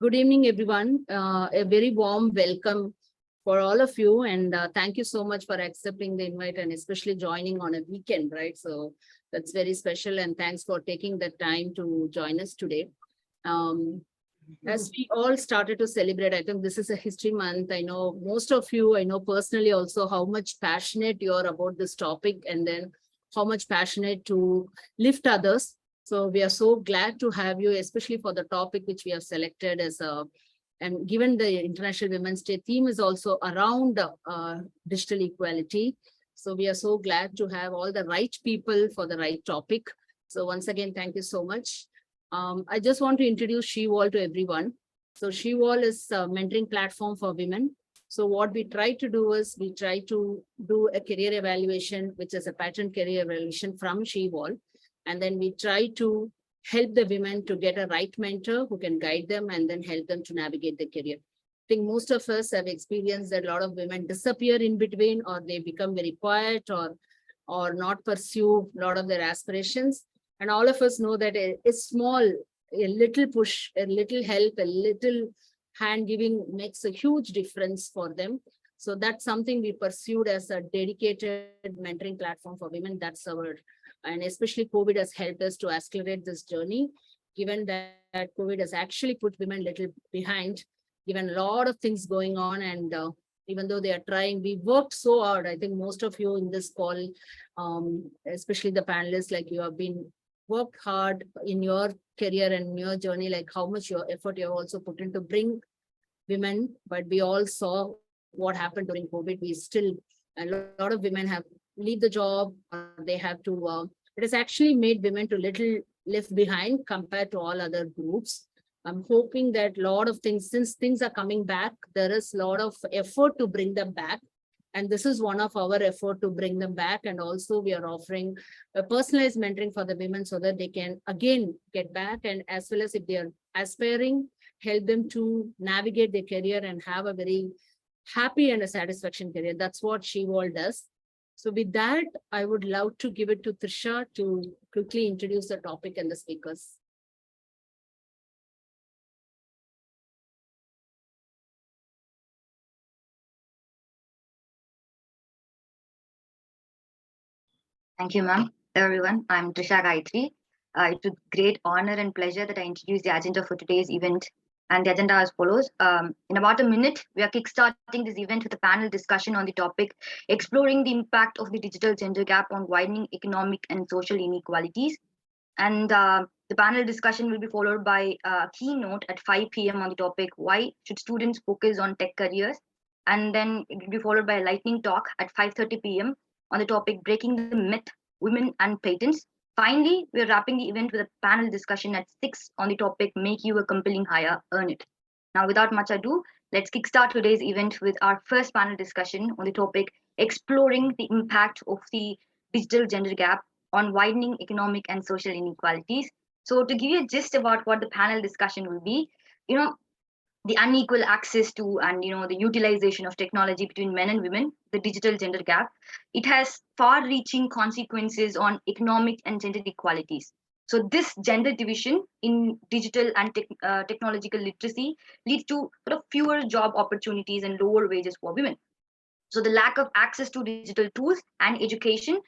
Good evening, everyone. A very warm welcome for all of you. And thank you so much for accepting the invite and especially joining on a weekend, right? So that's very special. And thanks for taking the time to join us today. As we all started to celebrate, I think this is a history month. I know most of you, I know personally also how much passionate you are about this topic and then how much passionate to lift others. So we are so glad to have you, especially for the topic which we have selected as a, and given the International Women's Day theme is also around digital equality. So we are so glad to have all the right people for the right topic. So once again, thank you so much. I just want to introduce SheWall to everyone. So SheWall is a mentoring platform for women. So what we try to do is we try to do a career evaluation, which is a pattern career evaluation from SheWall. And then we try to help the women to get a right mentor who can guide them and then help them to navigate their career. I think most of us have experienced that a lot of women disappear in between, or they become very quiet or not pursue a lot of their aspirations. And all of us know that a small, a little push, a little help, a little hand giving makes a huge difference for them. So that's something we pursued as a dedicated mentoring platform for women. That's our, and especially COVID has helped us to accelerate this journey, given that COVID has actually put women a little behind, given a lot of things going on. And even though they are trying, we worked so hard. I think most of you in this call, especially the panelists, like you have been worked hard in your career and your journey, like how much your effort you have also put in to bring women. But we all saw what happened during COVID. We still, a lot of women have leave the job, they have to, it has actually made women to little left behind compared to all other groups. I'm hoping that a lot of things, since things are coming back, there is a lot of effort to bring them back. And this is one of our effort to bring them back. And also we are offering a personalized mentoring for the women so that they can again get back. And as well as if they are aspiring, help them to navigate their career and have a very happy and a satisfaction career. That's what SheWall does. So with that, I would love to give it to Trisha to quickly introduce the topic and the speakers. Thank you, ma'am. Everyone, I'm Trisha Gayatri. It's a great honor and pleasure that I introduce the agenda for today's event. And the agenda as follows. In about a minute, we are kickstarting this event with a panel discussion on the topic, exploring the impact of the digital gender gap on widening economic and social inequalities. And the panel discussion will be followed by a keynote at 5 p.m. on the topic, why should students focus on tech careers? And then it will be followed by a lightning talk at 5:30 p.m. on the topic, breaking the myth, women and patents. Finally, we're wrapping the event with a panel discussion at 6 on the topic, make you a compelling hire, earn it. Now, without much ado, let's kickstart today's event with our first panel discussion on the topic, exploring the impact of the digital gender gap on widening economic and social inequalities. So to give you a gist about what the panel discussion will be, the unequal access to and the utilization of technology between men and women, the digital gender gap, it has far-reaching consequences on economic and gender equalities. So this gender division in digital and technological literacy leads to sort of fewer job opportunities and lower wages for women. So the lack of access to digital tools and education,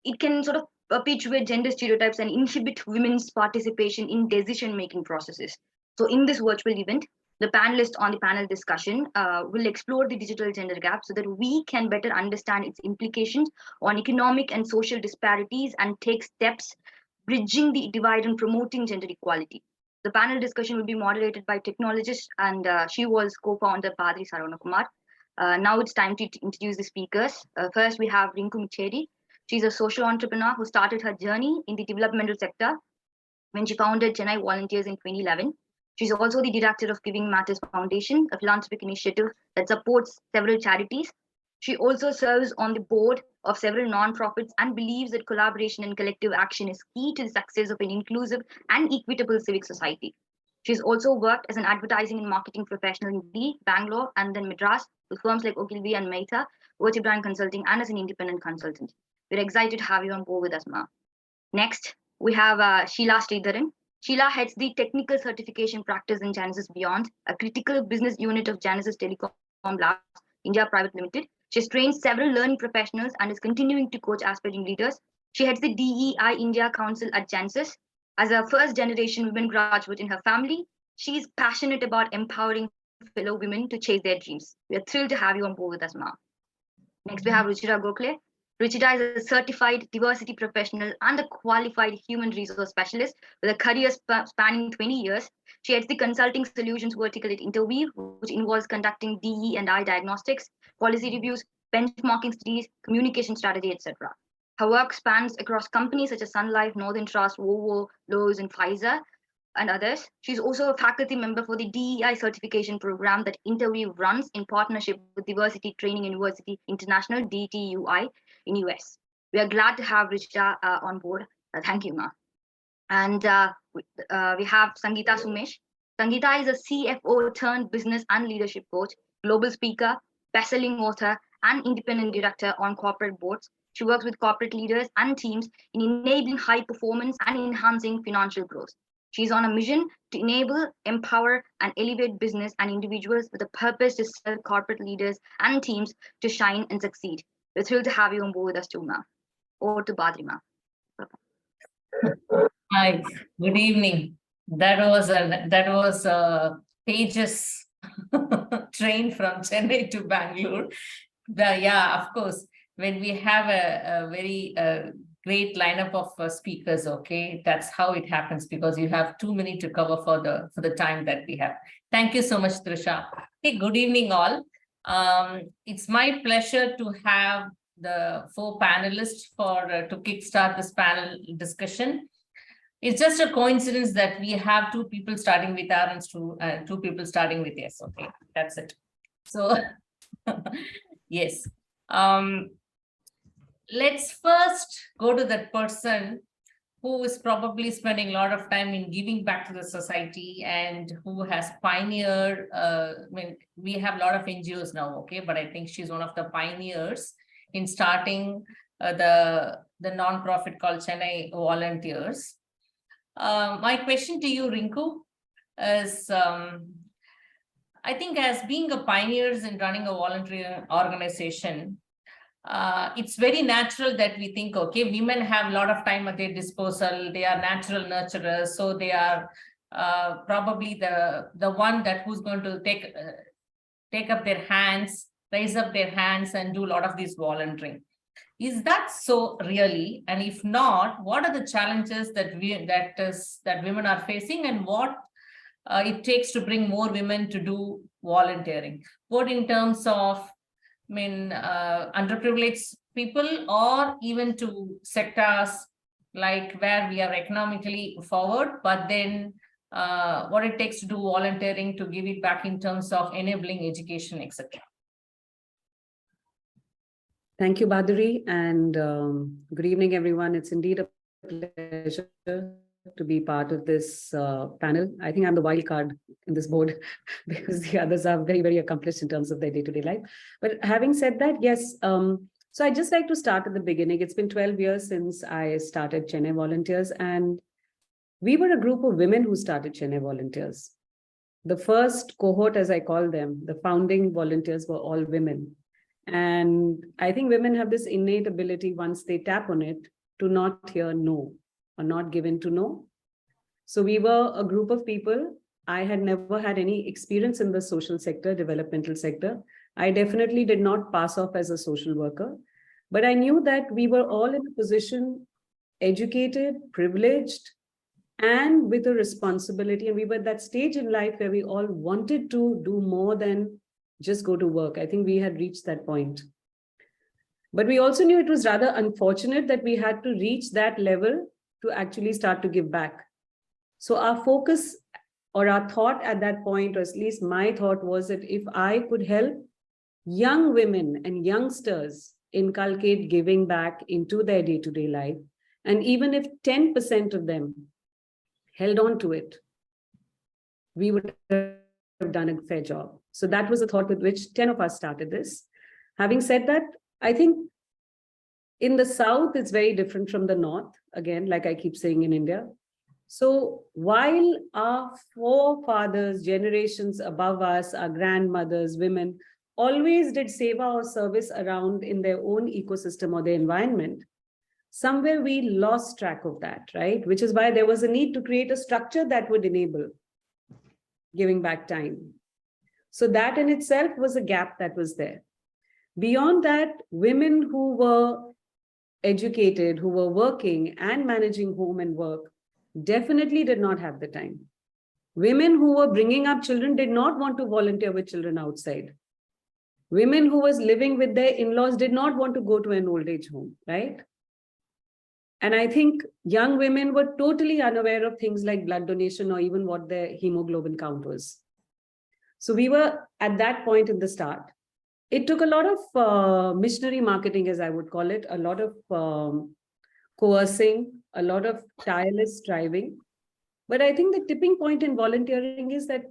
it can sort of perpetuate gender stereotypes and inhibit women's participation in decision-making processes. So in this virtual event, the panelists on the panel discussion will explore the digital gender gap so that we can better understand its implications on economic and social disparities and take steps bridging the divide and promoting gender equality. The panel discussion will be moderated by technologist and she was co-founder Padri Saravana Kumar. Now it's time to introduce the speakers. First, we have Rinku Micheri. She's a social entrepreneur who started her journey in the developmental sector when she founded Chennai Volunteers in 2011. She's also the director of Giving Matters Foundation, a philanthropic initiative that supports several charities. She also serves on the board of several nonprofits and believes that collaboration and collective action is key to the success of an inclusive and equitable civic society. She's also worked as an advertising and marketing professional in Delhi, Bangalore, and then Madras with firms like Ogilvy and Mehta, Virtue Brand Consulting, and as an independent consultant. We're excited to have you on board with us, Ma. Next, we have Sheila Sridharan. Sheila heads the technical certification practice in Genesis Beyond, a critical business unit of Genesis Telecom Labs India Private Limited. She has trained several learning professionals and is continuing to coach aspiring leaders. She heads the DEI India Council at Genesis. As a first generation women graduate in her family, she is passionate about empowering fellow women to chase their dreams. We are thrilled to have you on board with us, ma'am. Next, we have Ruchira Gokhale. Ruchira is a certified diversity professional and a qualified human resource specialist with a career spanning 20 years. She heads the consulting solutions vertical at Interweave, which involves conducting DE&I diagnostics, policy reviews, benchmarking studies, communication strategy, etc. Her work spans across companies such as Sun Life, Northern Trust, Volvo, Lowe's, and Pfizer, and others. She's also a faculty member for the DEI certification program that Interweave runs in partnership with Diversity Training University International, DTUI, in US. We are glad to have Ruchira on board. Thank you, Ma. And we have Sangeeta Sumesh. Sangeeta is a CFO turned business and leadership coach, global speaker, best-selling author, and independent director on corporate boards. She works with corporate leaders and teams in enabling high performance and enhancing financial growth. She's on a mission to enable, empower, and elevate business and individuals with a purpose to serve corporate leaders and teams to shine and succeed. We're thrilled to have you on board with us too, ma'am. Over to Badri, ma'am. Hi, good evening. That was a pages train from Chennai to Bangalore. Yeah, of course, when we have a very great lineup of speakers, okay, that's how it happens, because you have too many to cover for the time that we have. Thank you so much, Trisha. Hey, good evening all. It's my pleasure to have the 4 panelists to kickstart this panel discussion. It's just a coincidence that we have 2 people starting with R and 2 people starting with S. Okay, that's it. So yes. Let's first go to that person who is probably spending a lot of time in giving back to the society and who has pioneered. I mean, we have a lot of NGOs now, okay, but I think she's one of the pioneers in starting the non-profit called Chennai Volunteers. My question to you, Rinku, is I think as being a pioneers in running a voluntary organization, it's very natural that we think, okay, women have a lot of time at their disposal. They are natural nurturers, so they are probably the one that who's going to take up their hands, raise up their hands, and do a lot of this volunteering. Is that so really? And if not, what are the challenges that women are facing, and what it takes to bring more women to do volunteering, both in terms of underprivileged people or even to sectors like where we are economically forward, but then what it takes to do volunteering to give it back in terms of enabling education, etc. Thank you, Badri, and good evening, everyone. It's indeed a pleasure to be part of this panel. I think I'm the wild card in this board because the others are very, very accomplished in terms of their day-to-day life. But having said that, yes, so I'd just like to start at the beginning. It's been 12 years since I started Chennai Volunteers, and we were a group of women who started Chennai Volunteers. The first cohort, as I call them, the founding volunteers were all women. And I think women have this innate ability, once they tap on it, to not hear no or not given to no. So we were a group of people. I had never had any experience in the social sector, developmental sector. I definitely did not pass off as a social worker, but I knew that we were all in a position, educated, privileged, and with a responsibility. And we were at that stage in life where we all wanted to do more than just go to work. I think we had reached that point. But we also knew it was rather unfortunate that we had to reach that level to actually start to give back. So our focus or our thought at that point, or at least my thought, was that if I could help young women and youngsters inculcate giving back into their day-to-day life, and even if 10% of them held on to it, we would have done a fair job. So that was the thought with which 10 of us started this. Having said that, I think in the South, it's very different from the North. Again, like I keep saying in India. So while our forefathers, generations above us, our grandmothers, women, always did seva or service around in their own ecosystem or their environment, somewhere we lost track of that, right? Which is why there was a need to create a structure that would enable giving back time. So that in itself was a gap that was there. Beyond that, women who were educated, who were working and managing home and work, definitely did not have the time. Women who were bringing up children did not want to volunteer with children outside. Women who was living with their in-laws did not want to go to an old age home, right? And I think young women were totally unaware of things like blood donation or even what their hemoglobin count was. So we were at that point in the start. It took a lot of missionary marketing, as I would call it, a lot of coercing, a lot of tireless striving. But I think the tipping point in volunteering is that,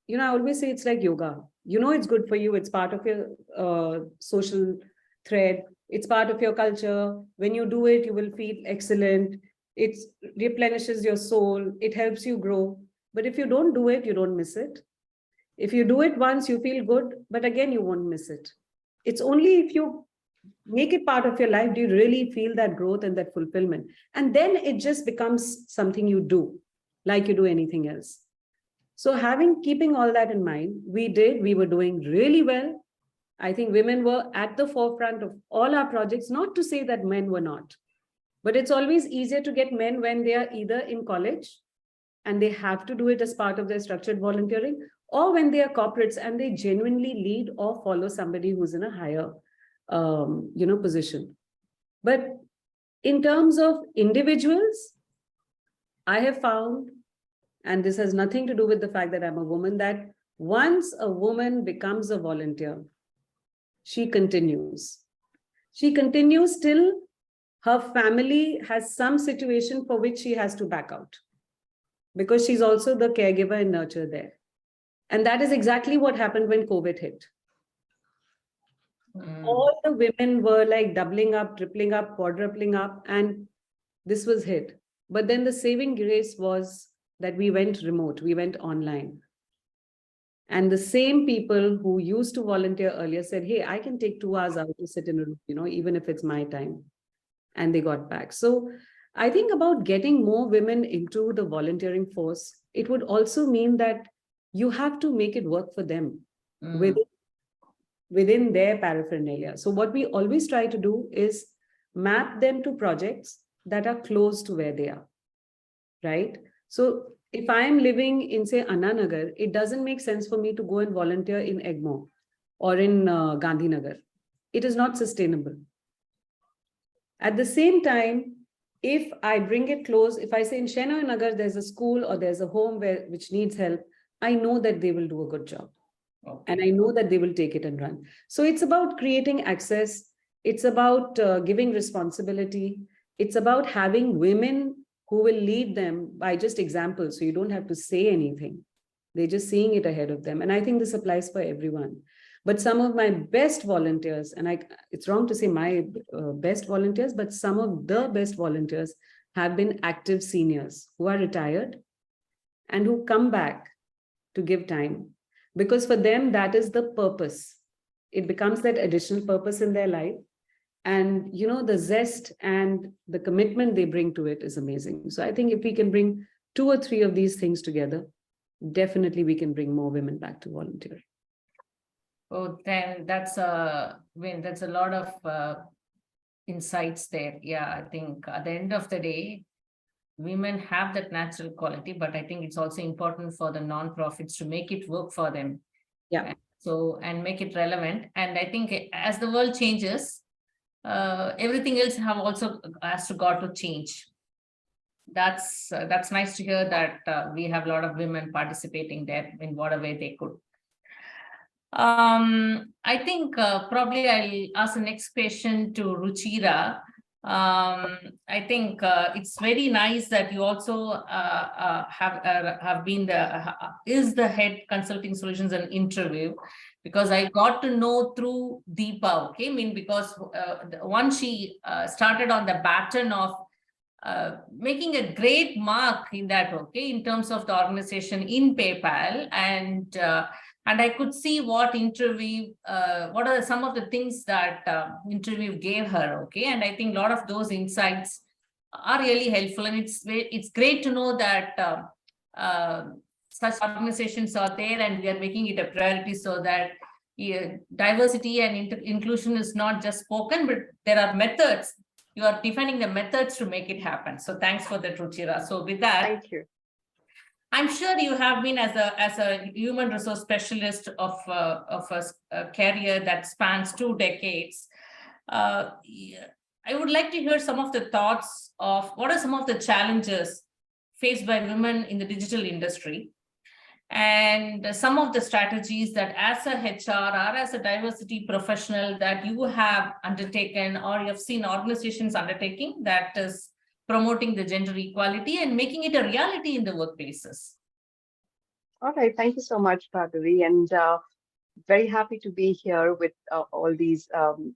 I always say it's like yoga. It's good for you. It's part of your social thread. It's part of your culture. When you do it, you will feel excellent. It replenishes your soul. It helps you grow. But if you don't do it, you don't miss it. If you do it once, you feel good, but again, you won't miss it. It's only if you make it part of your life, do you really feel that growth and that fulfillment? And then it just becomes something you do, like you do anything else. So keeping all that in mind, we were doing really well. I think women were at the forefront of all our projects, not to say that men were not, but it's always easier to get men when they are either in college and they have to do it as part of their structured volunteering, or when they are corporates and they genuinely lead or follow somebody who's in a higher, position. But in terms of individuals, I have found, and this has nothing to do with the fact that I'm a woman, that once a woman becomes a volunteer, she continues. She continues till her family has some situation for which she has to back out, because she's also the caregiver and nurturer there. And that is exactly what happened when COVID hit. All the women were like doubling up, tripling up, quadrupling up, and this was hit. But then the saving grace was that we went remote, we went online. And the same people who used to volunteer earlier said, hey, I can take 2 hours out to sit in a room, even if it's my time. And they got back. So I think about getting more women into the volunteering force, it would also mean that you have to make it work for them within their paraphernalia. So what we always try to do is map them to projects that are close to where they are, right? So if I am living in, say, Anna Nagar, it doesn't make sense for me to go and volunteer in Egmore or in Gandhinagar. It is not sustainable. At the same time, if I bring it close, if I say in Shenoy Nagar, there's a school or there's a home which needs help, I know that they will do a good job. Okay. And I know that they will take it and run. So it's about creating access. It's about giving responsibility. It's about having women who will lead them by just examples. So you don't have to say anything. They're just seeing it ahead of them. And I think this applies for everyone. But some of my best volunteers, and it's wrong to say my best volunteers, but some of the best volunteers have been active seniors who are retired and who come back to give time. Because for them, that is the purpose. It becomes that additional purpose in their life. And, the zest and the commitment they bring to it is amazing. So I think if we can bring 2 or 3 of these things together, definitely we can bring more women back to volunteering. Oh, then that's a lot of insights there. Yeah, I think at the end of the day, women have that natural quality, but I think it's also important for the non-profits to make it work for them. Yeah. And make it relevant. And I think as the world changes, everything else has got to change. That's nice to hear that we have a lot of women participating there in whatever way they could. I think probably I'll ask the next question to Ruchira. I think it's very nice that you also have been the head consulting solutions and interview, because I got to know through Deepa. Okay, because once she started on the baton of making a great mark in that, okay, in terms of the organization in PayPal. And I could see what are some of the things that interview gave her, okay. And I think a lot of those insights are really helpful. And it's great to know that such organizations are there and we are making it a priority, so that diversity and inclusion is not just spoken, but there are methods. You are defining the methods to make it happen. So thanks for that, Ruchira. So with that, Thank you. I'm sure you have been as a human resource specialist of a career that spans 2 decades. I would like to hear some of the thoughts of what are some of the challenges faced by women in the digital industry, and some of the strategies that as a HR or as a diversity professional that you have undertaken or you have seen organizations undertaking that is promoting the gender equality and making it a reality in the workplaces. All right. Thank you so much, Bhaduri. And very happy to be here with all these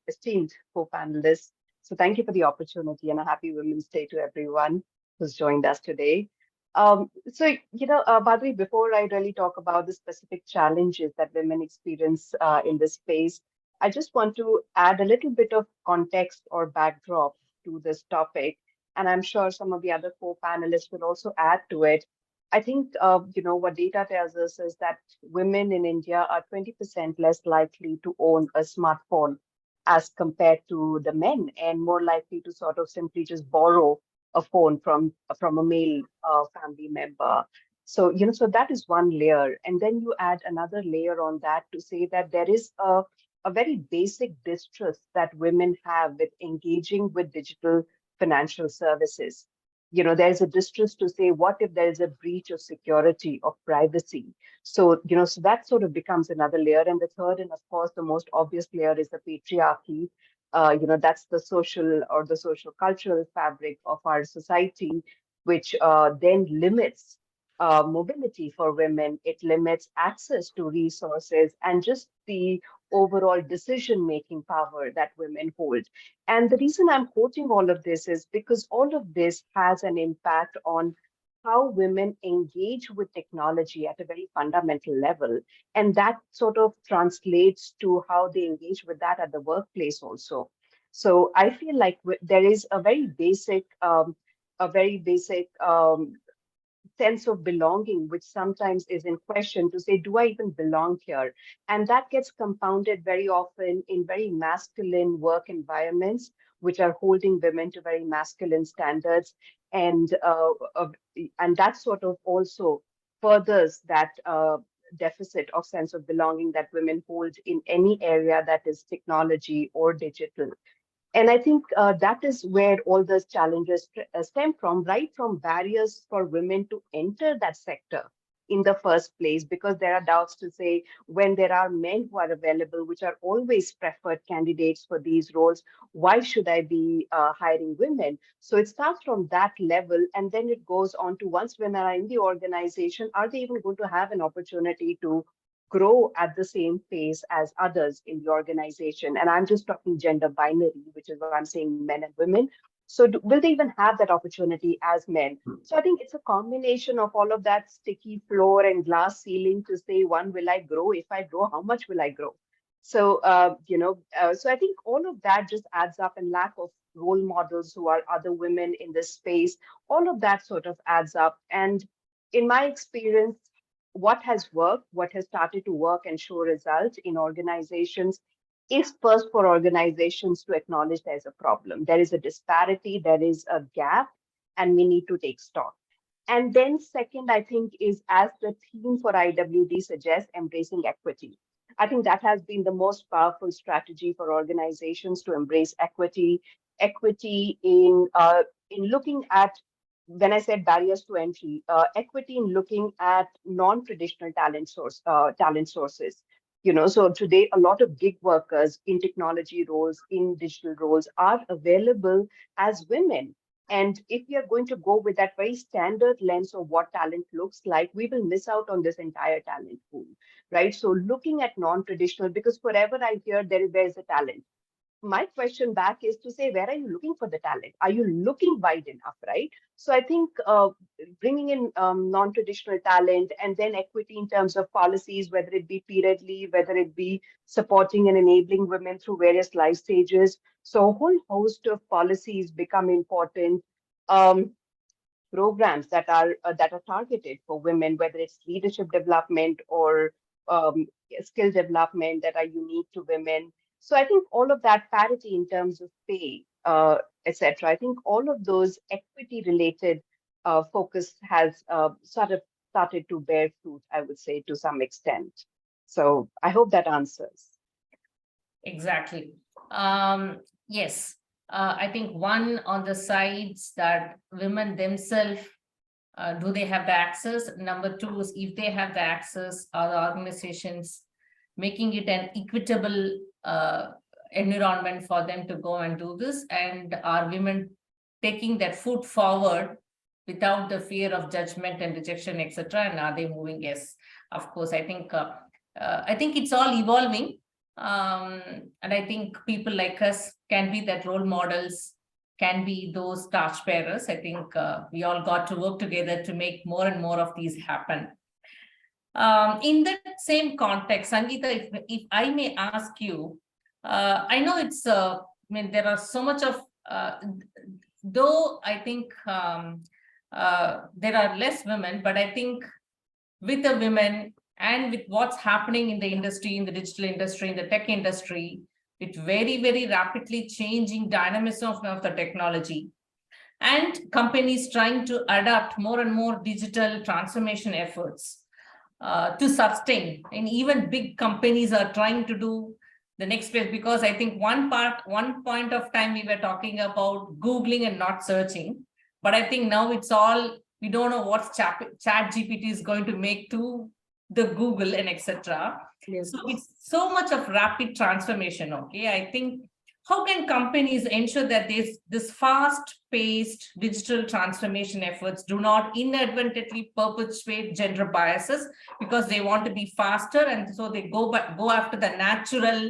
esteemed co-panelists. So thank you for the opportunity, and a happy Women's Day to everyone who's joined us today. Bhaduri, before I really talk about the specific challenges that women experience in this space, I just want to add a little bit of context or backdrop to this topic. And I'm sure some of the other co-panelists will also add to it. I think, what data tells us is that women in India are 20% less likely to own a smartphone as compared to the men, and more likely to sort of simply just borrow a phone from a male family member. So, so that is one layer. And then you add another layer on that to say that there is a very basic distrust that women have with engaging with digital financial services. There's a distrust to say, what if there is a breach of security, of privacy? So, so that sort of becomes another layer. And the third, and of course, the most obvious layer is the patriarchy. That's the social or the social cultural fabric of our society, which then limits mobility for women. It limits access to resources and just the overall decision-making power that women hold. And the reason I'm quoting all of this is because all of this has an impact on how women engage with technology at a very fundamental level. And that sort of translates to how they engage with that at the workplace also. So I feel like there is a very basic sense of belonging, which sometimes is in question to say, do I even belong here? And that gets compounded very often in very masculine work environments, which are holding women to very masculine standards. And that sort of also furthers that deficit of sense of belonging that women hold in any area that is technology or digital. And I think that is where all those challenges stem from, right from barriers for women to enter that sector in the first place, because there are doubts to say when there are men who are available, which are always preferred candidates for these roles, why should I be hiring women? So it starts from that level, and then it goes on to once women are in the organization, are they even going to have an opportunity to grow at the same pace as others in the organization? And I'm just talking gender binary, which is what I'm saying, men and women. So will they even have that opportunity as men? So I think it's a combination of all of that sticky floor and glass ceiling to say, one, will I grow? If I grow, how much will I grow? So, so I think all of that just adds up, and lack of role models who are other women in this space, all of that sort of adds up. And in my experience, what has worked, what has started to work and show results in organizations is first for organizations to acknowledge there's a problem. There is a disparity, there is a gap, and we need to take stock. And then second, I think, is, as the theme for IWD suggests, embracing equity. I think that has been the most powerful strategy for organizations to embrace equity in looking at, when I said barriers to entry, equity in looking at non-traditional talent sources. So today a lot of gig workers in technology roles, in digital roles, are available as women. And if we are going to go with that very standard lens of what talent looks like, we will miss out on this entire talent pool, right? So looking at non-traditional, because forever I hear there is a talent. my question back is to say, where are you looking for the talent? Are you looking wide enough, right? So I think bringing in non-traditional talent and then equity in terms of policies, whether it be period leave, whether it be supporting and enabling women through various life stages. So a whole host of policies become important. Programs that are targeted for women, whether it's leadership development or skill development that are unique to women. So I think all of that parity in terms of pay, etc. I think all of those equity related focus has sort of started to bear fruit, I would say, to some extent. So I hope that answers. Exactly. Yes. I think one on the sides that women themselves, do they have the access? Number two is if they have the access, are the organizations making it an equitable environment for them to go and do this? And are women taking that foot forward without the fear of judgment and rejection, etc.? And are they moving? Yes, of course. I think it's all evolving. And I think people like us can be that role models, can be those torchbearers. I think we all got to work together to make more and more of these happen. In that same context, Sangeeta, if I may ask you, I know it's, I mean, there are so much of, though I think there are less women, but I think with the women, and with what's happening in the industry, in the digital industry, in the tech industry, with very, very rapidly changing dynamism of the technology, and companies trying to adapt more and more digital transformation efforts to sustain. And even big companies are trying to do the next phase, because I think one point of time we were talking about Googling and not searching. But I think now it's all, we don't know what chat GPT is going to make to the Google and etc. Yes. So it's so much of rapid transformation. Okay, I think how can companies ensure that this fast-paced digital transformation efforts do not inadvertently perpetuate gender biases, because they want to be faster, and so they go after the natural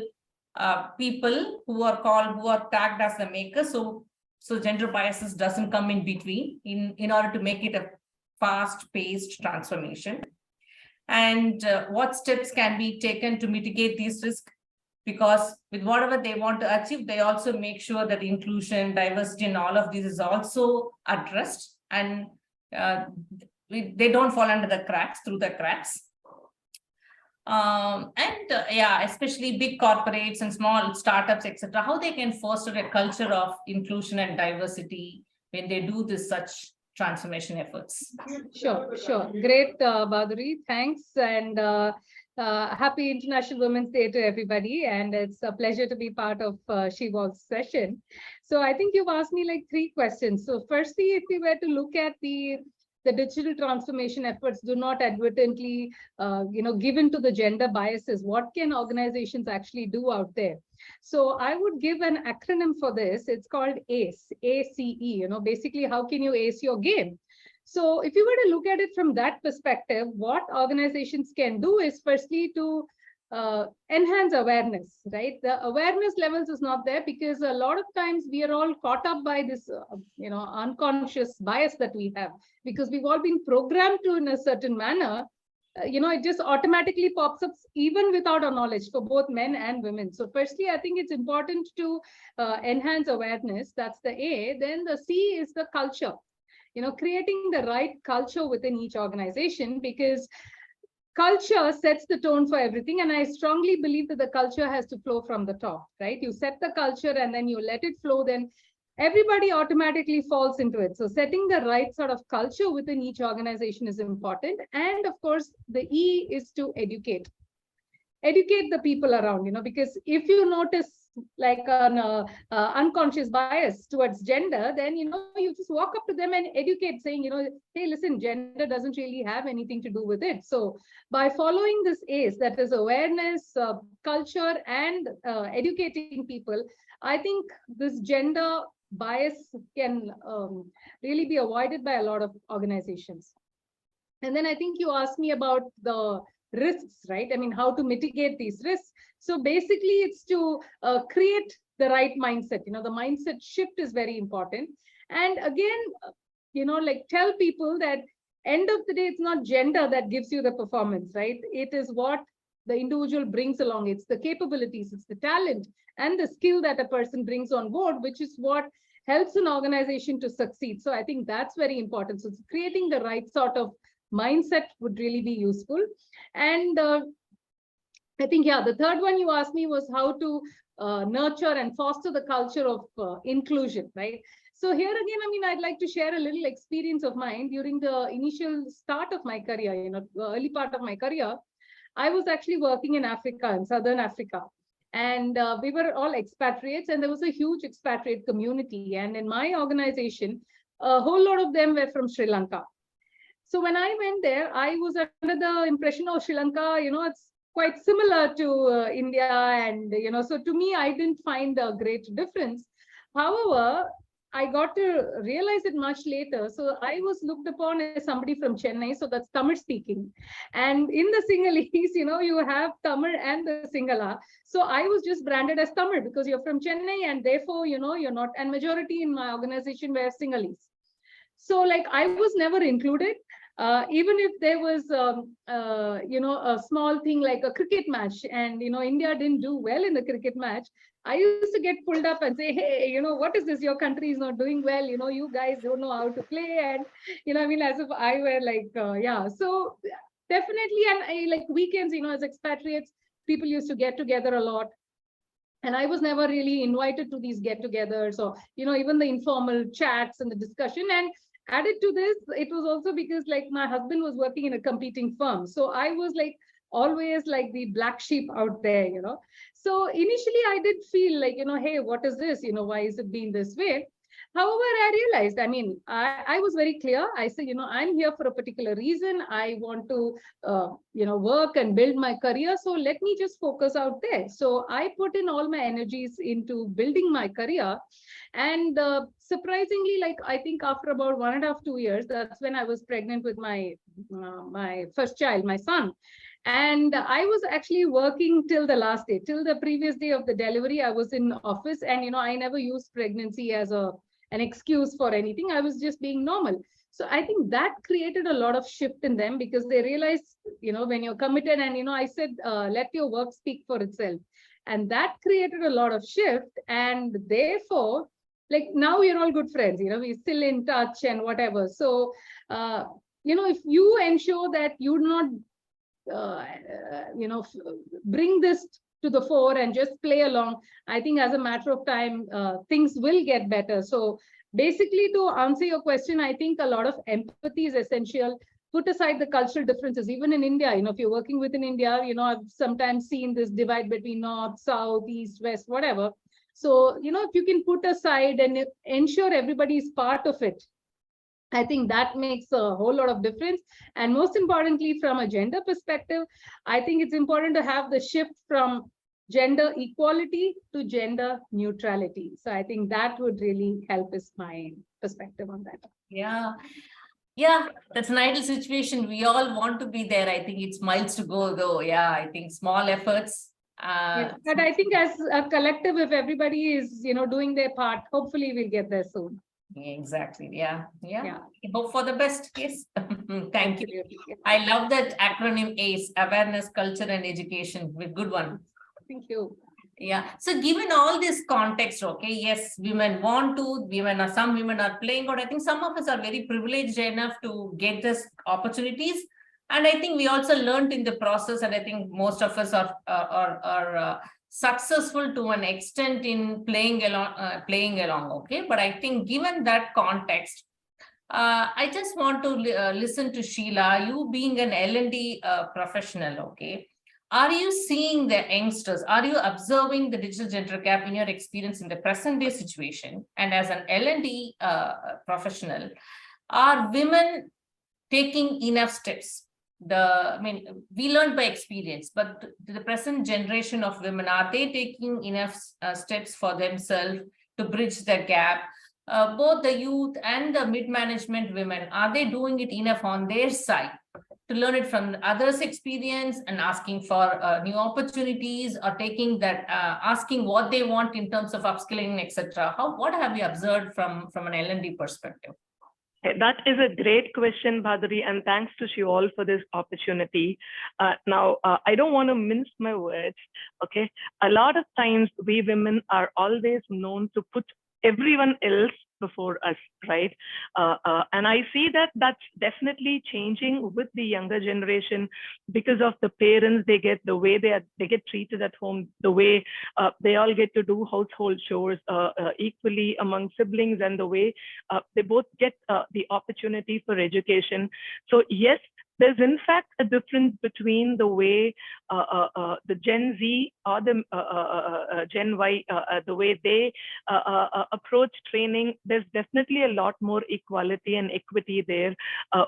people who are tagged as the makers. So gender biases doesn't come in between in order to make it a fast-paced transformation. And what steps can be taken to mitigate these risks? Because with whatever they want to achieve, they also make sure that inclusion, diversity, and all of this is also addressed, and they don't fall under the cracks, through the cracks. Yeah, especially big corporates and small startups, etc., how they can foster a culture of inclusion and diversity when they do such transformation efforts. Sure. Great, Baduri. Thanks. And happy International Women's Day to everybody. And it's a pleasure to be part of Shevolve's session. So I think you've asked me like 3 questions. So firstly, if we were to look at the digital transformation efforts do not advertently, give in to the gender biases, what can organizations actually do out there? So I would give an acronym for this. It's called ACE, ACE, basically how can you ace your game? So if you were to look at it from that perspective, what organizations can do is firstly to enhance awareness, right? The awareness levels is not there because a lot of times we are all caught up by this, unconscious bias that we have, because we've all been programmed to in a certain manner. It just automatically pops up even without our knowledge for both men and women. So firstly, I think it's important to enhance awareness. That's the A. Then the C is the culture, creating the right culture within each organization, because culture sets the tone for everything. And I strongly believe that the culture has to flow from the top, right? You set the culture and then you let it flow, then everybody automatically falls into it. So setting the right sort of culture within each organization is important. And of course, the E is to educate the people around, because if you notice like an unconscious bias towards gender, then, you just walk up to them and educate, saying, hey, listen, gender doesn't really have anything to do with it. So by following this ACE, that is awareness, culture, and educating people, I think this gender bias can really be avoided by a lot of organizations. And then I think you asked me about the risks, right? I mean, how to mitigate these risks. So basically, it's to create the right mindset. The mindset shift is very important. And again, like tell people that end of the day, it's not gender that gives you the performance, right? It is what the individual brings along. It's the capabilities, it's the talent and the skill that a person brings on board, which is what helps an organization to succeed. So I think that's very important. So creating the right sort of mindset would really be useful. And I think, yeah, the third one you asked me was how to nurture and foster the culture of inclusion, right? So here again, I mean, I'd like to share a little experience of mine during the initial start of my career, the early part of my career. I was actually working in Africa, in Southern Africa. And we were all expatriates, and there was a huge expatriate community. And in my organization, a whole lot of them were from Sri Lanka. So when I went there, I was under the impression of Sri Lanka, it's quite similar to India. And, so to me, I didn't find a great difference. However, I got to realize it much later. So I was looked upon as somebody from Chennai, so that's Tamil speaking. And in the Sinhalese, you have Tamil and the Singhala. So I was just branded as Tamil because you're from Chennai, and therefore, you're not, and majority in my organization were Sinhalese. So like I was never included. Even if there was, a small thing like a cricket match, and India didn't do well in the cricket match, I used to get pulled up and say, hey, what is this? Your country is not doing well. You guys don't know how to play, and I mean, as if I were like, yeah. So definitely, and like weekends, as expatriates, people used to get together a lot. And I was never really invited to these get-togethers or, even the informal chats and the discussion. And added to this, it was also because like my husband was working in a competing firm. So I was like always like the black sheep out there, So initially I did feel like, hey, what is this? Why is it being this way? However, I realized, I mean, I was very clear. I said, I'm here for a particular reason. I want to, work and build my career. So let me just focus out there. So I put in all my energies into building my career. And surprisingly, like, I think after about 1.5 to 2 years, that's when I was pregnant with my first child, my son. And I was actually working till the last day, till the previous day of the delivery. I was in office, and, I never used pregnancy as an excuse for anything. I was just being normal. So I think that created a lot of shift in them because they realized, when you're committed, and, I said, let your work speak for itself. And that created a lot of shift. And therefore, like now we're all good friends, we're still in touch and whatever. So, if you ensure that you do not, bring this to the fore and just play along, I think as a matter of time, things will get better. So basically, to answer your question, I think a lot of empathy is essential. Put aside the cultural differences, even in India, if you're working within India, I've sometimes seen this divide between North, South, East, West, whatever. So, if you can put aside and ensure everybody is part of it, I think that makes a whole lot of difference. And most importantly, from a gender perspective, I think it's important to have the shift from gender equality to gender neutrality. So I think that would really help is my perspective on that. Yeah. Yeah, that's an ideal situation. We all want to be there. I think it's miles to go, though. Yeah, I think small efforts. Yeah, but I think as a collective, if everybody is, doing their part, hopefully we'll get there soon. Exactly. Yeah. Hope for the best. Yes. Thank you. I love that acronym ACE, awareness, culture, and education. Good one. Thank you. Yeah. So given all this context, okay, yes, some women are playing out. I think some of us are very privileged enough to get this opportunities. And I think we also learned in the process, and I think most of us are successful to an extent in playing along. Okay. But I think given that context, I just want to listen to Sheila, you being an L&D professional. Okay. Are you seeing the youngsters? Are you observing the digital gender gap in your experience in the present day situation? And as an L&D professional, are women taking enough steps? We learned by experience, but the present generation of women, are they taking enough steps for themselves to bridge the gap? Both the youth and the mid-management women, are they doing it enough on their side to learn it from others' experience and asking for new opportunities, or taking that, asking what they want in terms of upskilling, etc.? What have you observed from an L&D perspective? That is a great question, Bhadri, and thanks to you all for this opportunity. Now, I don't want to mince my words, okay? A lot of times we women are always known to put everyone else before us, right? And I see that that's definitely changing with the younger generation because of the parents they get, the way they get treated at home, the way they all get to do household chores equally among siblings, and the way they both get the opportunity for education. So yes, there's in fact a difference between the way the Gen Z or the Gen Y, the way they approach training. There's definitely a lot more equality and equity there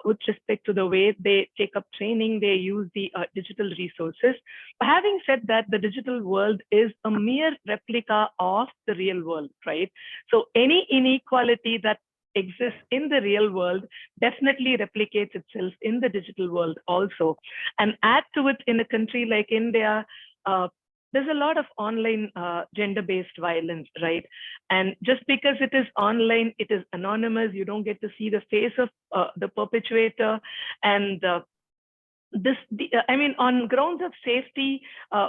with respect to the way they take up training, they use the digital resources. Having said that, the digital world is a mere replica of the real world, right? So any inequality that exists in the real world definitely replicates itself in the digital world also. And add to it, in a country like India, there's a lot of online gender-based violence, right? And just because it is online, it is anonymous, you don't get to see the face of the perpetrator. And I mean, on grounds of safety,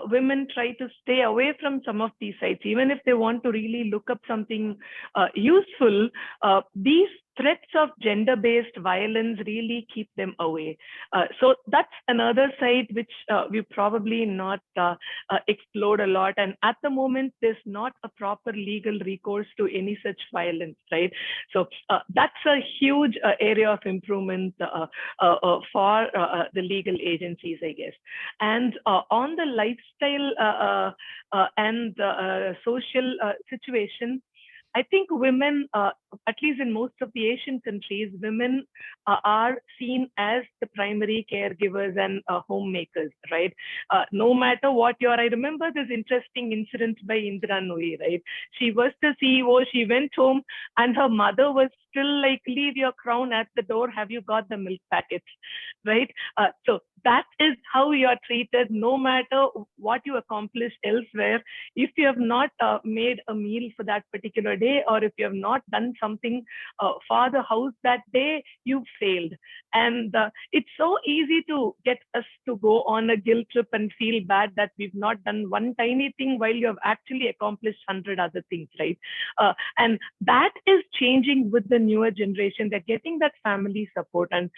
women try to stay away from some of these sites, even if they want to really look up something useful. These threats of gender-based violence really keep them away. So that's another side which we've probably not explored a lot. And at the moment, there's not a proper legal recourse to any such violence, right? So that's a huge area of improvement for the legal agencies, I guess. And on the lifestyle and social situation, I think women, at least in most of the Asian countries, women are seen as the primary caregivers and homemakers, right? No matter what I remember this interesting incident by Indira Nooyi, right? She was the CEO, she went home and her mother was still like, leave your crown at the door, have you got the milk packets, right? So that is how you are treated, no matter what you accomplish elsewhere. If you have not made a meal for that particular day, or if you have not done something for the house that day, you've failed. And it's so easy to get us to go on a guilt trip and feel bad that we've not done one tiny thing while you have actually accomplished 100 other things, right? And that is changing with the newer generation. They're getting that family support. And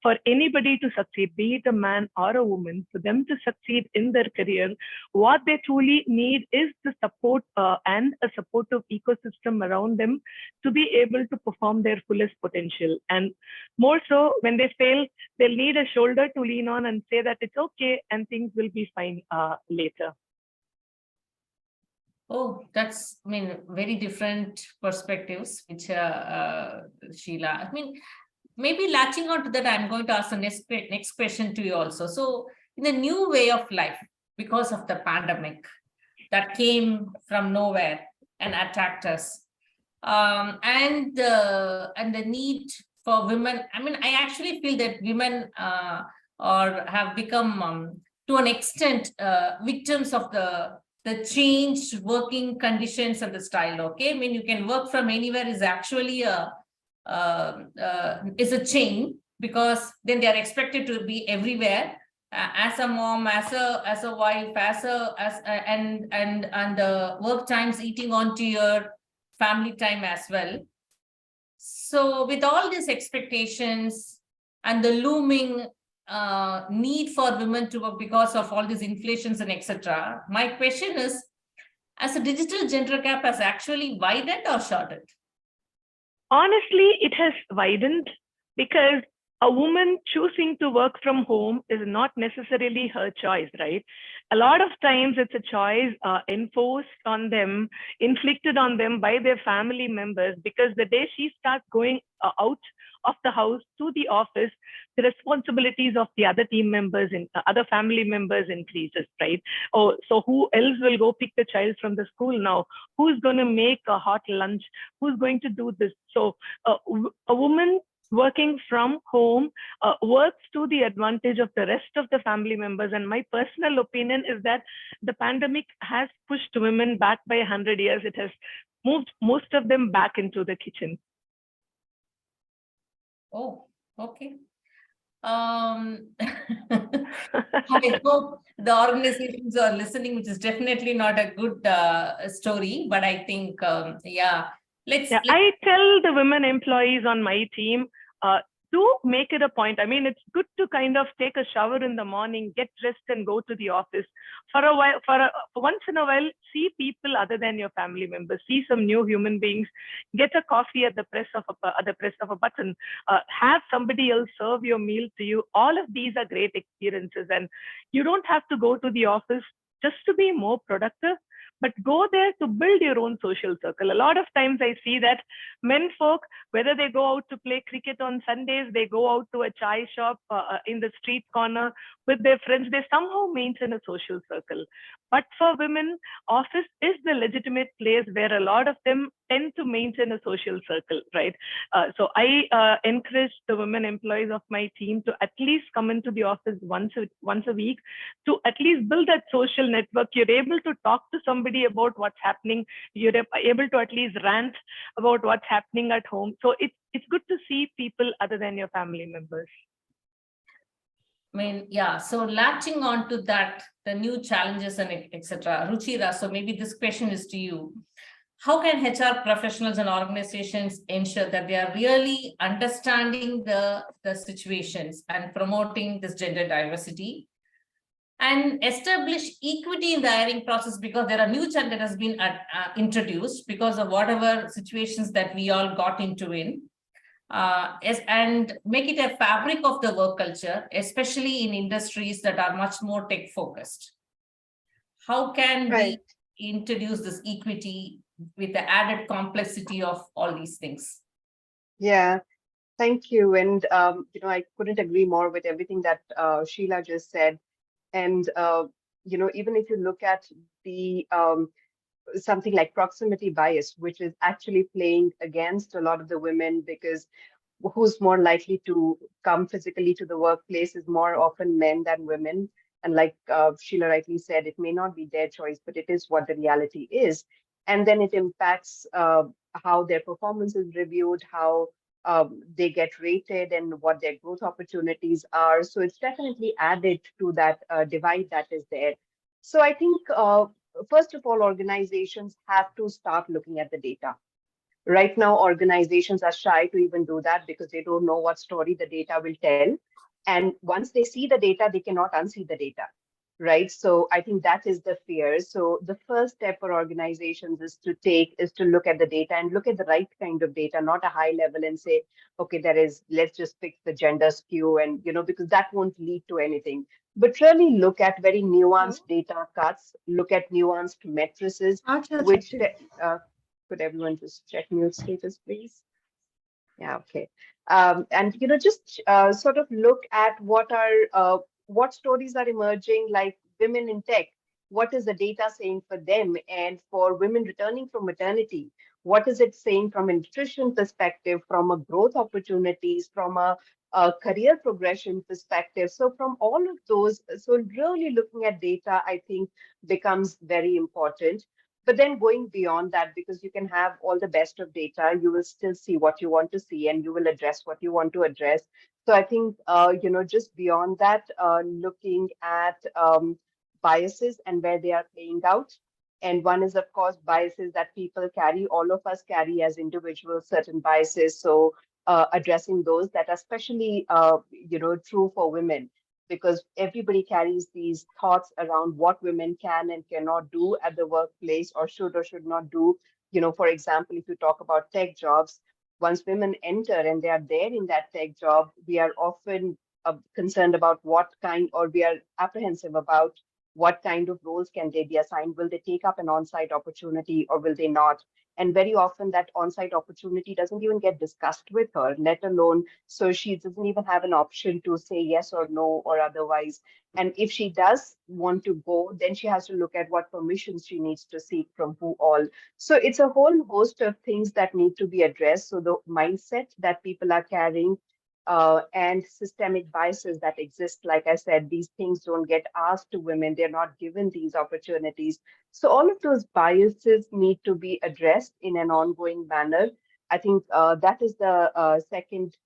for anybody to succeed, be it a man or a woman, for them to succeed in their career, what they truly need is the support and a supportive ecosystem around them to be able to perform their fullest potential. And more so, when they fail, they'll need a shoulder to lean on and say that it's okay and things will be fine later. Oh, that's, I mean, very different perspectives, which Sheila, I mean, maybe latching on to that, I'm going to ask the next question to you also. So in the new way of life, because of the pandemic that came from nowhere and attacked us, and the need for women, I mean, I actually feel that women have become, to an extent, victims of the changed working conditions and the style. Okay, I mean, you can work from anywhere is actually is a chain, because then they are expected to be everywhere as a mom, as a wife, and the work times eating onto your family time as well. So with all these expectations and the looming need for women to work because of all these inflations and etc., my question is, as a digital gender gap has actually widened or shortened? Honestly, it has widened, because a woman choosing to work from home is not necessarily her choice, right? A lot of times it's a choice enforced on them, inflicted on them by their family members, because the day she starts going out of the house to the office, the responsibilities of the other team members and other family members increases, right? Oh, so who else will go pick the child from the school now? Who's going to make a hot lunch? Who's going to do this? So a woman working from home works to the advantage of the rest of the family members. And my personal opinion is that the pandemic has pushed women back by 100 years. It has moved most of them back into the kitchen. Oh, okay. I hope the organizations are listening, which is definitely not a good story, but I think, yeah, let's. I tell the women employees on my team, do make it a point. I mean, it's good to kind of take a shower in the morning, get dressed and go to the office for a while, for once in a while, see people other than your family members, see some new human beings, get a coffee at the press of a button, have somebody else serve your meal to you. All of these are great experiences, and you don't have to go to the office just to be more productive, but go there to build your own social circle. A lot of times I see that men folk, whether they go out to play cricket on Sundays, they go out to a chai shop in the street corner with their friends, they somehow maintain a social circle. But for women, office is the legitimate place where a lot of them tend to maintain a social circle, right? So I encourage the women employees of my team to at least come into the office once a week, to at least build that social network. You're able to talk to somebody about what's happening. You're able to at least rant about what's happening at home. So it's good to see people other than your family members. I mean, yeah, so latching on to that, the new challenges and etc. Ruchira, so maybe this question is to you. How can HR professionals and organizations ensure that they are really understanding the situations and promoting this gender diversity and establish equity in the hiring process, because there are new challenges that has been introduced because of whatever situations that we all got into in. And make it a fabric of the work culture, especially in industries that are much more tech focused. How can we introduce this equity with the added complexity of all these things? Yeah, thank you. And, I couldn't agree more with everything that Sheila just said. And, even if you look at the something like proximity bias, which is actually playing against a lot of the women, because who's more likely to come physically to the workplace is more often men than women. And like Sheila rightly said, it may not be their choice, but it is what the reality is. And then it impacts how their performance is reviewed, how they get rated, and what their growth opportunities are. So it's definitely added to that divide that is there. So I think, first of all, organizations have to start looking at the data. Right now, organizations are shy to even do that because they don't know what story the data will tell. And once they see the data, they cannot unsee the data, right? So I think that is the fear. So the first step for organizations is to look at the data and look at the right kind of data, not a high level and say, okay, let's just fix the gender skew, and, because that won't lead to anything. But really look at very nuanced data cuts, look at nuanced matrices, which, could everyone just check mute status, please? Yeah, okay. And just sort of look at what stories are emerging, like women in tech. What is the data saying for them? And for women returning from maternity, what is it saying from a nutrition perspective, from a growth opportunities, from a career progression perspective? So from all of those, so really looking at data, I think, becomes very important. But then going beyond that, because you can have all the best of data, you will still see what you want to see, and you will address what you want to address. So I think, just beyond that, looking at biases and where they are playing out. And one is, of course, biases that people carry. All of us carry as individuals certain biases. So addressing those that are especially, true for women, because everybody carries these thoughts around what women can and cannot do at the workplace, or should not do. For example, if you talk about tech jobs, once women enter and they are there in that tech job, we are often concerned about what kind, or we are apprehensive about What kind of roles can they be assigned? Will they take up an on-site opportunity or will they not? And very often that on-site opportunity doesn't even get discussed with her, let alone, so she doesn't even have an option to say yes or no or otherwise. And if she does want to go, then she has to look at what permissions she needs to seek from who all. So it's a whole host of things that need to be addressed. So the mindset that people are carrying, and systemic biases that exist. Like I said, these things don't get asked to women. They're not given these opportunities. So all of those biases need to be addressed in an ongoing manner. I think that is the second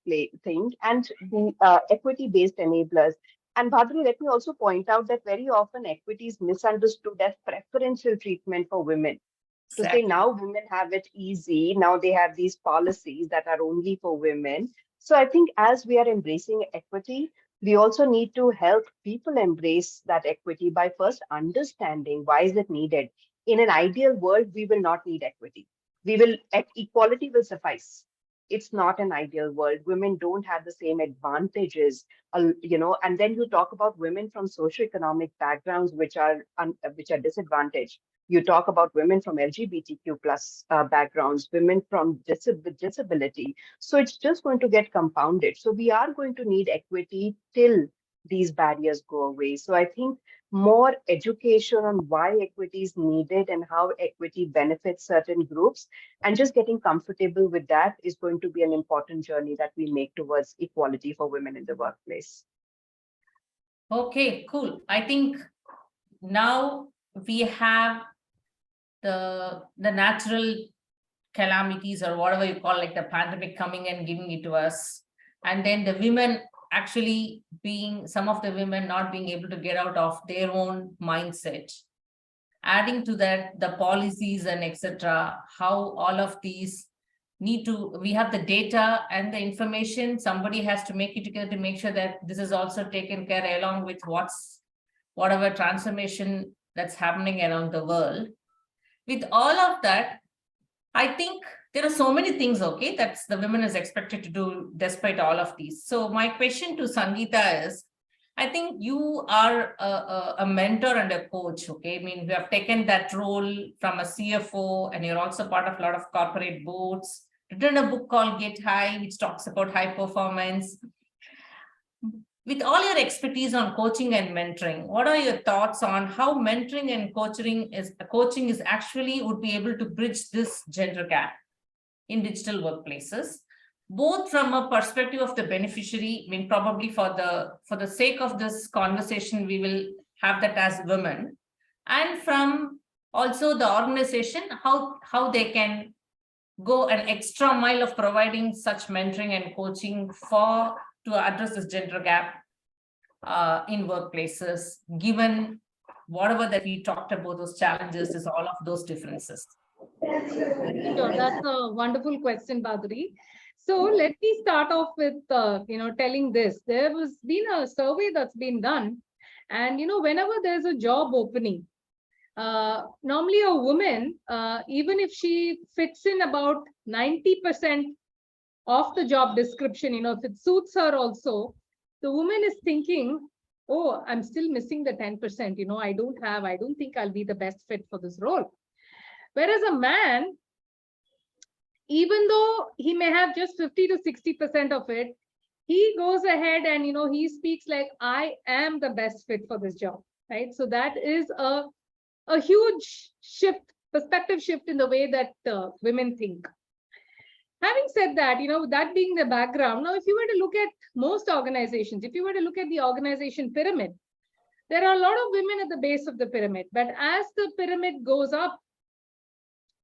thing. And the equity-based enablers. And Bhadri, let me also point out that very often equity is misunderstood as preferential treatment for women. To say now women have it easy, now they have these policies that are only for women. So I think as we are embracing equity, we also need to help people embrace that equity by first understanding why is it needed. In an ideal world, we will not need equity. Equality will suffice. It's not an ideal world. Women don't have the same advantages, and then you talk about women from socioeconomic backgrounds which are disadvantaged. You talk about women from LGBTQ plus backgrounds, women from disability. So it's just going to get compounded. So we are going to need equity till these barriers go away. So I think more education on why equity is needed and how equity benefits certain groups, and just getting comfortable with that is going to be an important journey that we make towards equality for women in the workplace. Okay, cool. I think now we have the natural calamities or whatever you call, like the pandemic coming and giving it to us. And then the women actually some of the women not being able to get out of their own mindset. Adding to that, the policies and etc., how all of these we have the data and the information, somebody has to make it together to make sure that this is also taken care along with whatever transformation that's happening around the world. With all of that, I think there are so many things, okay, that the women is expected to do despite all of these. So my question to Sangeeta is, I think you are a mentor and a coach, okay? I mean, you have taken that role from a CFO and you're also part of a lot of corporate boards, written a book called Get High, which talks about high performance. With all your expertise on coaching and mentoring, what are your thoughts on how mentoring and coaching is actually would be able to bridge this gender gap in digital workplaces, both from a perspective of the beneficiary? I mean, probably for the sake of this conversation, we will have that as women, and from also the organization, how they can go an extra mile of providing such mentoring and coaching to address this gender gap in workplaces, given whatever that we talked about, those challenges, is all of those differences. Sure, that's a wonderful question, Badri. So let me start off with telling this. There has been a survey that's been done, and whenever there's a job opening, normally a woman, even if she fits in about 90% of the job description, if it suits her also, the woman is thinking, oh, I'm still missing the 10%, I don't think I'll be the best fit for this role. Whereas a man, even though he may have just 50 to 60% of it, he goes ahead and, he speaks like, I am the best fit for this job, right? So that is a huge perspective shift in the way that women think. Having said that, that being the background, now if you were to look at most organizations, if you were to look at the organization pyramid, there are a lot of women at the base of the pyramid, but as the pyramid goes up,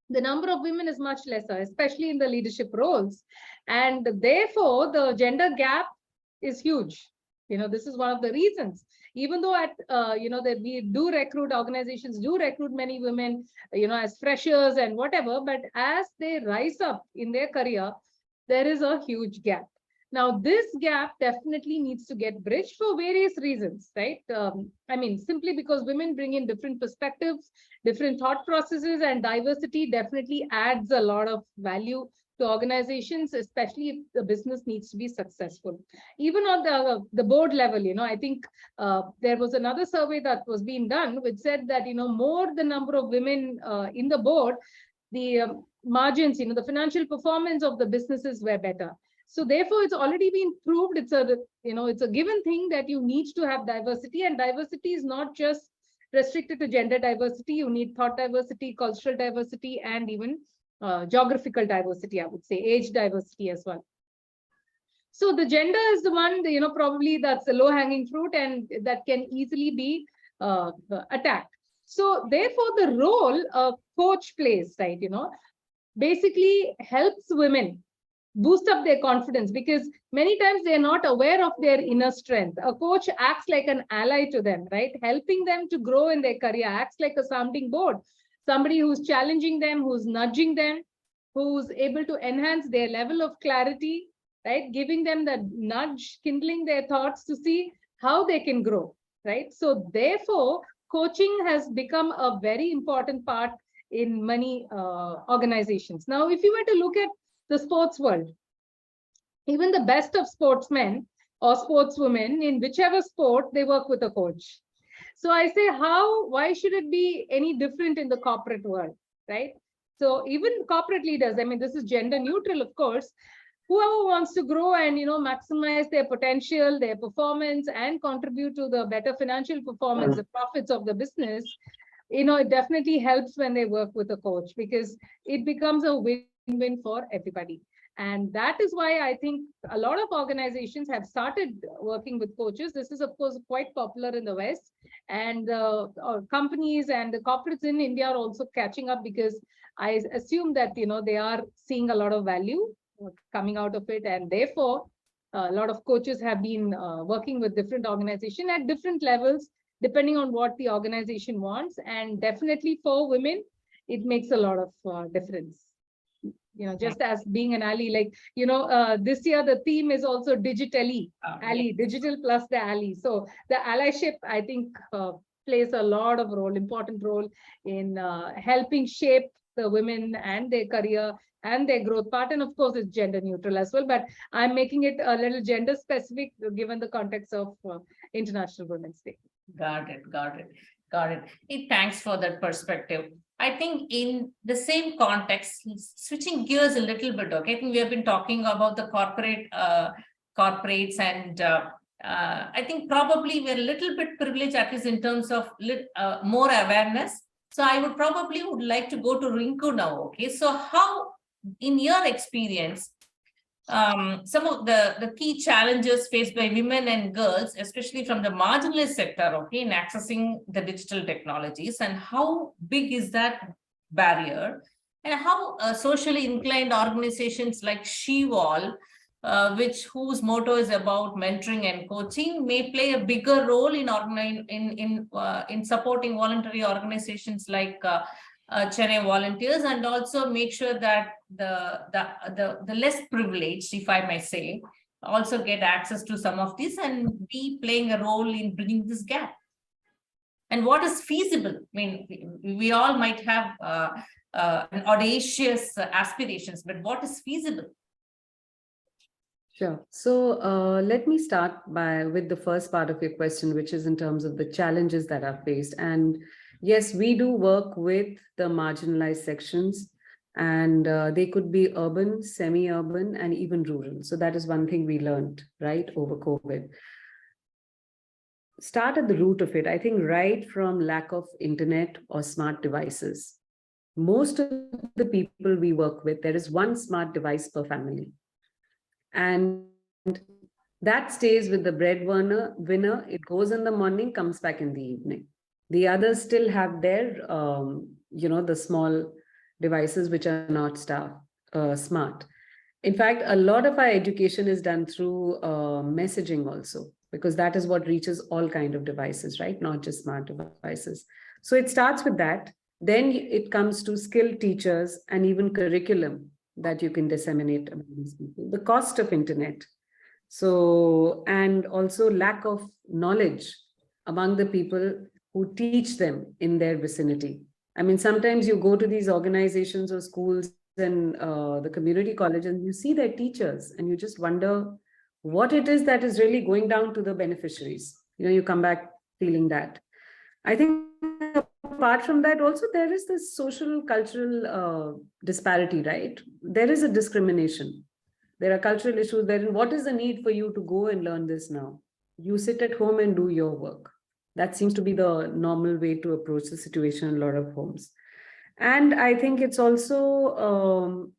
the number of women is much lesser, especially in the leadership roles. And therefore, the gender gap is huge. This is one of the reasons. Even though that we do recruit, organizations do recruit many women, as freshers and whatever, but as they rise up in their career, there is a huge gap. Now, this gap definitely needs to get bridged for various reasons, right? Simply because women bring in different perspectives, different thought processes, and diversity definitely adds a lot of value to organizations, especially if the business needs to be successful. Even on the board level, I think there was another survey that was being done, which said that, more the number of women in the board, the margins, the financial performance of the businesses were better. So therefore, it's already been proved. It's a given thing that you need to have diversity, and diversity is not just restricted to gender diversity. You need thought diversity, cultural diversity, and even geographical diversity, I would say, age diversity as well. So the gender is the one, probably that's the low-hanging fruit, and that can easily be attacked. So therefore, the role a coach plays, right, basically helps women boost up their confidence, because many times they're not aware of their inner strength. A coach acts like an ally to them, right? Helping them to grow in their career, acts like a sounding board, somebody who's challenging them, who's nudging them, who's able to enhance their level of clarity, right? Giving them that nudge, kindling their thoughts to see how they can grow, right? So therefore, coaching has become a very important part in many organizations. Now, if you were to look at the sports world, even the best of sportsmen or sportswomen in whichever sport, they work with a coach. So I say, why should it be any different in the corporate world, right? So even corporate leaders, I mean, this is gender neutral, of course. Whoever wants to grow and, maximize their potential, their performance, and contribute to the better financial performance, the profits of the business, it definitely helps when they work with a coach, because it becomes a win-win for everybody. And that is why I think a lot of organizations have started working with coaches. This is, of course, quite popular in the West. And companies and the corporates in India are also catching up, because I assume that, they are seeing a lot of value coming out of it. And therefore, a lot of coaches have been working with different organizations at different levels, depending on what the organization wants. And definitely for women, it makes a lot of difference. Just as being an ally, like, this year, the theme is also digitally, ally, digital plus the ally. So the allyship, I think, plays a lot of important role in helping shape the women and their career and their growth part. And of course, it's gender neutral as well, but I'm making it a little gender specific given the context of International Women's Day. Got it. Thanks for that perspective. I think in the same context, switching gears a little bit, okay, I think we have been talking about the corporates, and I think probably we're a little bit privileged, at least in terms of more awareness. So I would like to go to Rinku now, okay? So how, in your experience, some of the key challenges faced by women and girls, especially from the marginalized sector, okay, in accessing the digital technologies, and how big is that barrier, and how socially inclined organizations like Shevolve, whose motto is about mentoring and coaching, may play a bigger role in supporting voluntary organizations like Chennai volunteers, and also make sure that the less privileged, if I may say, also get access to some of this and be playing a role in bridging this gap. And what is feasible? I mean, we all might have an audacious aspirations, but what is feasible? Sure. So let me start with the first part of your question, which is in terms of the challenges that are faced. And yes, we do work with the marginalized sections, and they could be urban, semi-urban, and even rural. So that is one thing we learned, right, over COVID. Start at the root of it, I think, right from lack of internet or smart devices. Most of the people we work with, there is one smart device per family. And that stays with the breadwinner. It goes in the morning, comes back in the evening. The others still have their, the small devices which are not smart. In fact, a lot of our education is done through messaging also, because that is what reaches all kinds of devices, right? Not just smart devices. So it starts with that. Then it comes to skilled teachers and even curriculum that you can disseminate among these people. The cost of internet. So, and also lack of knowledge among the people who teach them in their vicinity. I mean, sometimes you go to these organizations or schools and the community colleges, and you see their teachers and you just wonder what it is that is really going down to the beneficiaries. You come back feeling that. I think apart from that, also there is this social cultural disparity, right? There is a discrimination. There are cultural issues wherein what is the need for you to go and learn this now? You sit at home and do your work. That seems to be the normal way to approach the situation in a lot of homes. And I think it's also,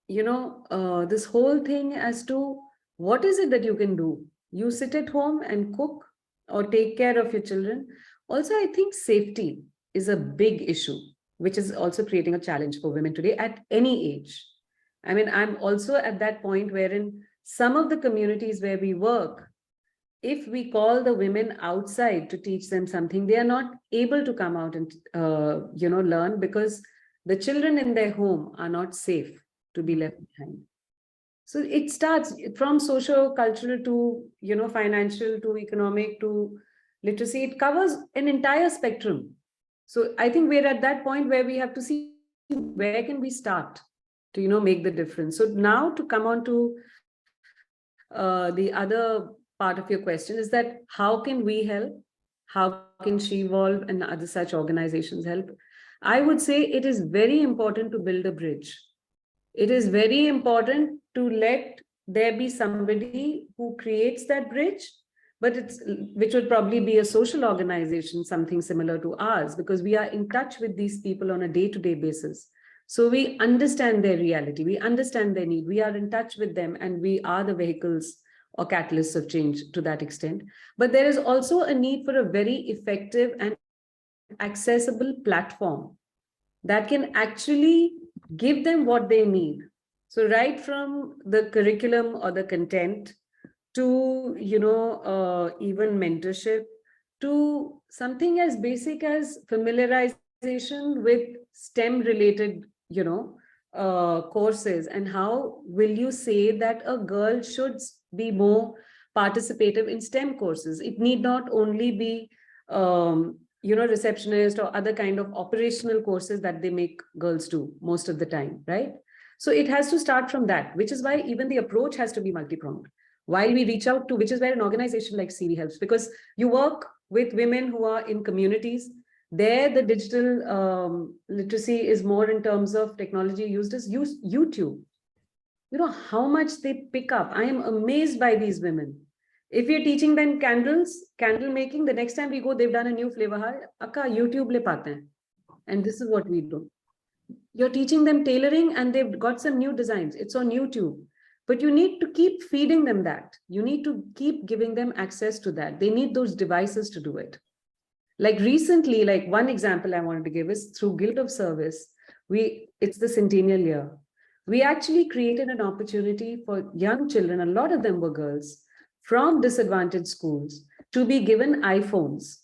this whole thing as to what is it that you can do? You sit at home and cook or take care of your children. Also, I think safety is a big issue, which is also creating a challenge for women today at any age. I mean, I'm also at that point wherein some of the communities where we work, if we call the women outside to teach them something, they are not able to come out and, learn because the children in their home are not safe to be left behind. So it starts from socio-cultural to, financial to economic to literacy. It covers an entire spectrum. So I think we're at that point where we have to see where can we start to, make the difference. So now to come on to the other part of your question is that how can we help? How can Shevolve and other such organizations help? I would say it is very important to build a bridge. It is very important to let there be somebody who creates that bridge, but which would probably be a social organization, something similar to ours, because we are in touch with these people on a day-to-day basis. So we understand their reality, we understand their need, we are in touch with them, and we are the vehicles or catalysts of change to that extent. But there is also a need for a very effective and accessible platform that can actually give them what they need. So right from the curriculum or the content to, even mentorship, to something as basic as familiarization with STEM related, courses, and how will you say that a girl should be more participative in STEM courses. It need not only be, receptionist or other kind of operational courses that they make girls do most of the time, right? So it has to start from that, which is why even the approach has to be multi-pronged. While we reach out to, which is where an organization like CV helps, because you work with women who are in communities. There, the digital literacy is more in terms of technology used as YouTube. How much they pick up. I am amazed by these women. If you're teaching them candle making, the next time we go, they've done a new flavor. Akka, YouTube le paate hain. And this is what we do. You're teaching them tailoring and they've got some new designs. It's on YouTube. But you need to keep feeding them that. You need to keep giving them access to that. They need those devices to do it. Like recently, like one example I wanted to give is through Guild of Service. It's the centennial year. We actually created an opportunity for young children, a lot of them were girls, from disadvantaged schools to be given iPhones.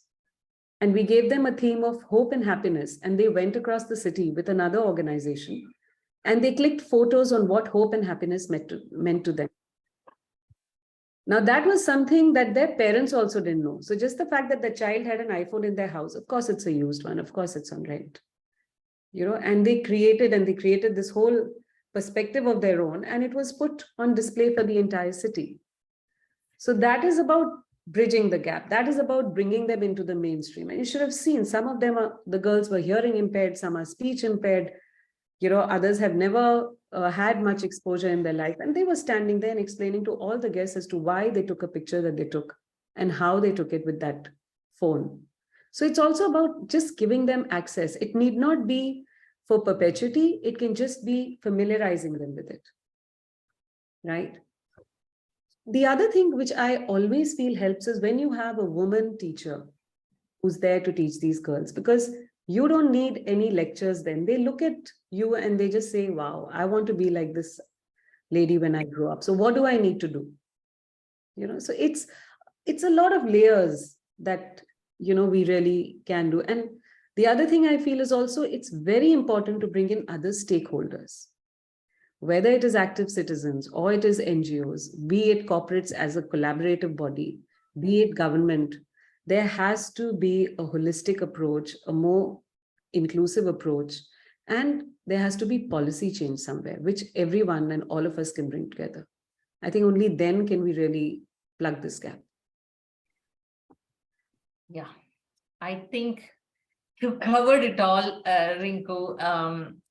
And we gave them a theme of hope and happiness. And they went across the city with another organization. And they clicked photos on what hope and happiness meant to them. Now, that was something that their parents also didn't know. So just the fact that the child had an iPhone in their house, of course, it's a used one. Of course, it's on rent. And they created this whole perspective of their own, and it was put on display for the entire city. So that is about bridging the gap. That is about bringing them into the mainstream. And you should have seen some of them the girls were hearing impaired, some are speech impaired. Others have never had much exposure in their life. And they were standing there and explaining to all the guests as to why they took a picture that they took and how they took it with that phone. So it's also about just giving them access. It need not be for perpetuity. It can just be familiarizing them with it, right? The other thing which I always feel helps is when you have a woman teacher who's there to teach these girls, because you don't need any lectures then. They look at you and they just say, wow, I want to be like this lady when I grow up. So what do I need to do? So it's a lot of layers that, we really can do. And the other thing I feel is also, it's very important to bring in other stakeholders, whether it is active citizens or it is NGOs, be it corporates as a collaborative body, be it government. There has to be a holistic approach, a more inclusive approach, And there has to be policy change somewhere, which everyone and all of us can bring together. I think only then can we really plug this gap. Yeah, I think you covered it all, Rinku.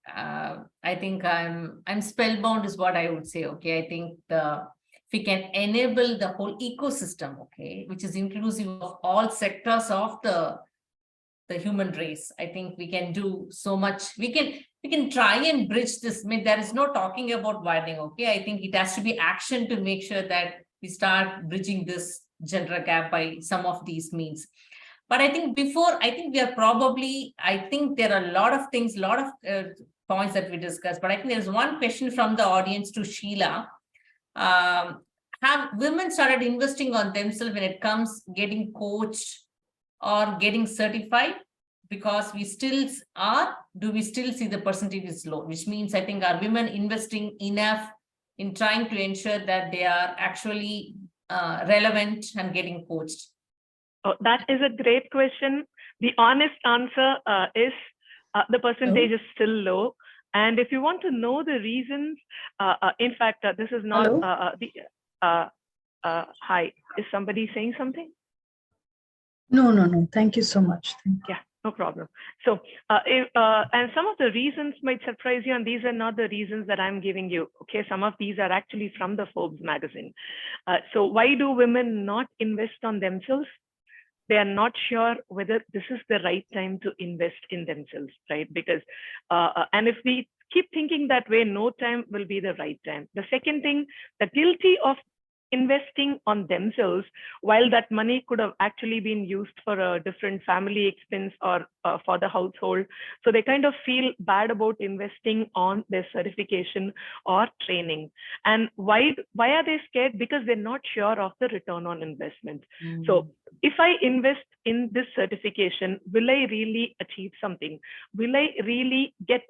I think I'm spellbound is what I would say. Okay, I think if we can enable the whole ecosystem, okay, which is inclusive of all sectors of the human race, I think we can do so much. We can try and bridge this myth. There is no talking about widening. Okay, I think it has to be action to make sure that we start bridging this gender gap by some of these means. But I think I think we are probably, I think there are a lot of things, a lot of points that we discussed, but I think there's one question from the audience to Sheila. Have women started investing on themselves when it comes getting coached or getting certified? Because we still are, do we still see the percentage is low, which means I think are women investing enough in trying to ensure that they are actually relevant and getting coached? Oh, that is a great question. The honest answer is the percentage is still low. And if you want to know the reasons, in fact, this is not hi, is somebody saying something? No. Thank you so much. Thank you. Yeah, no problem. So, and some of the reasons might surprise you, and these are not the reasons that I'm giving you. Okay, some of these are actually from the Forbes magazine. So why do women not invest on themselves? They are not sure whether this is the right time to invest in themselves, right? Because, and if we keep thinking that way, no time will be the right time. The second thing, the guilty of investing on themselves, while that money could have actually been used for a different family expense or for the household. So they kind of feel bad about investing on their certification or training. And why are they scared? Because they're not sure of the return on investment. So if I invest in this certification, will I really achieve something? Will I really get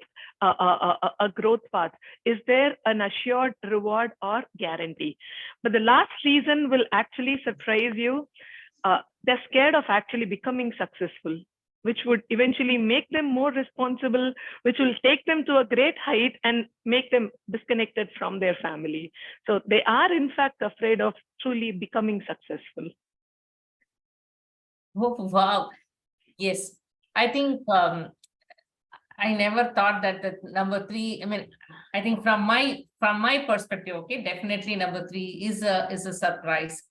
a growth path? Is there an assured reward or guarantee? But the last reason will actually surprise you. They're scared of actually becoming successful, which would eventually make them more responsible, which will take them to a great height and make them disconnected from their family. So they are in fact afraid of truly becoming successful. Oh, wow. Yes, I think I never thought that the number 3, I mean, I think from my perspective, okay, definitely number 3 is a surprise.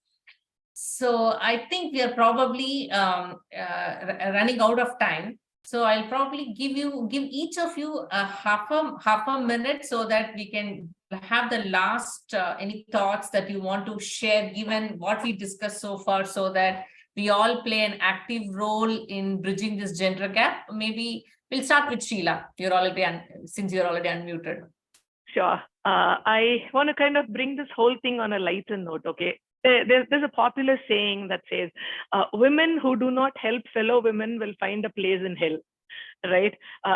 So I think we are probably running out of time. So I'll probably give each of you a half a minute so that we can have the last any thoughts that you want to share given what we discussed so far, so that we all play an active role in bridging this gender gap. Maybe we'll start with Sheila. Since you're already unmuted. Sure. I want to kind of bring this whole thing on a lighter note. Okay. There's a popular saying that says, women who do not help fellow women will find a place in hell. Right.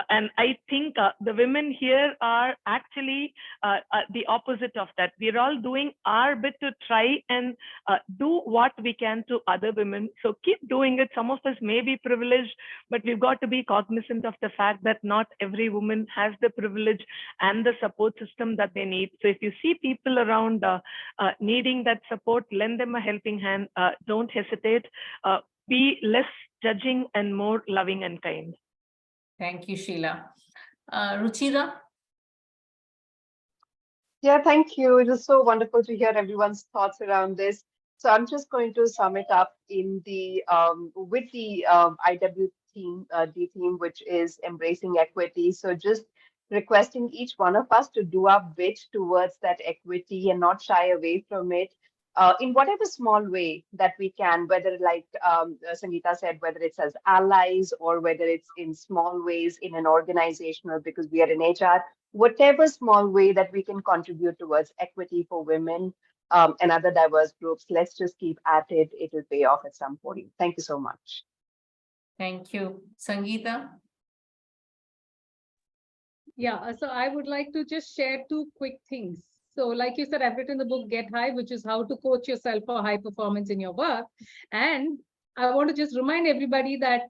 And I think the women here are actually the opposite of that. We're all doing our bit to try and do what we can to other women. So keep doing it. Some of us may be privileged, but we've got to be cognizant of the fact that not every woman has the privilege and the support system that they need. So if you see people around needing that support, lend them a helping hand. Don't hesitate. Be less judging and more loving and kind. Thank you, Sheila. Ruchira? Yeah, thank you. It was so wonderful to hear everyone's thoughts around this. So I'm just going to sum it up in the with the IWD theme, which is embracing equity. So just requesting each one of us to do our bit towards that equity and not shy away from it. In whatever small way that we can, whether like Sangeeta said, whether it's as allies or whether it's in small ways in an organization or because we are in HR, whatever small way that we can contribute towards equity for women and other diverse groups, let's just keep at it. It will pay off at some point. Thank you so much. Thank you. Sangeeta? Yeah, so I would like to just share 2 quick things. So like you said, I've written the book Get High, which is how to coach yourself for high performance in your work. And I want to just remind everybody that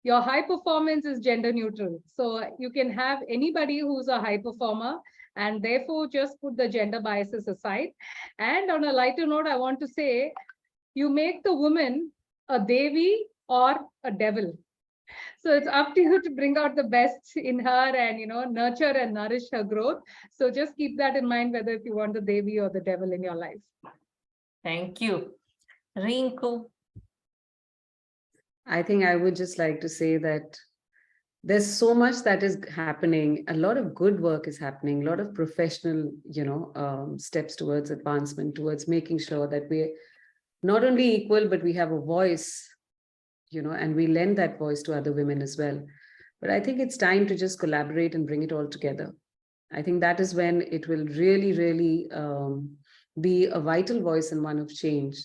your high performance is gender neutral. So you can have anybody who's a high performer, and therefore just put the gender biases aside. And on a lighter note, I want to say, you make the woman a Devi or a devil. So it's up to you to bring out the best in her and, nurture and nourish her growth. So just keep that in mind, whether if you want the Devi or the devil in your life. Thank you. Rinku. I think I would just like to say that there's so much that is happening. A lot of good work is happening, a lot of professional, steps towards advancement, towards making sure that we're not only equal, but we have a voice, and we lend that voice to other women as well. But I think it's time to just collaborate and bring it all together. I think that is when it will really, really be a vital voice and one of change.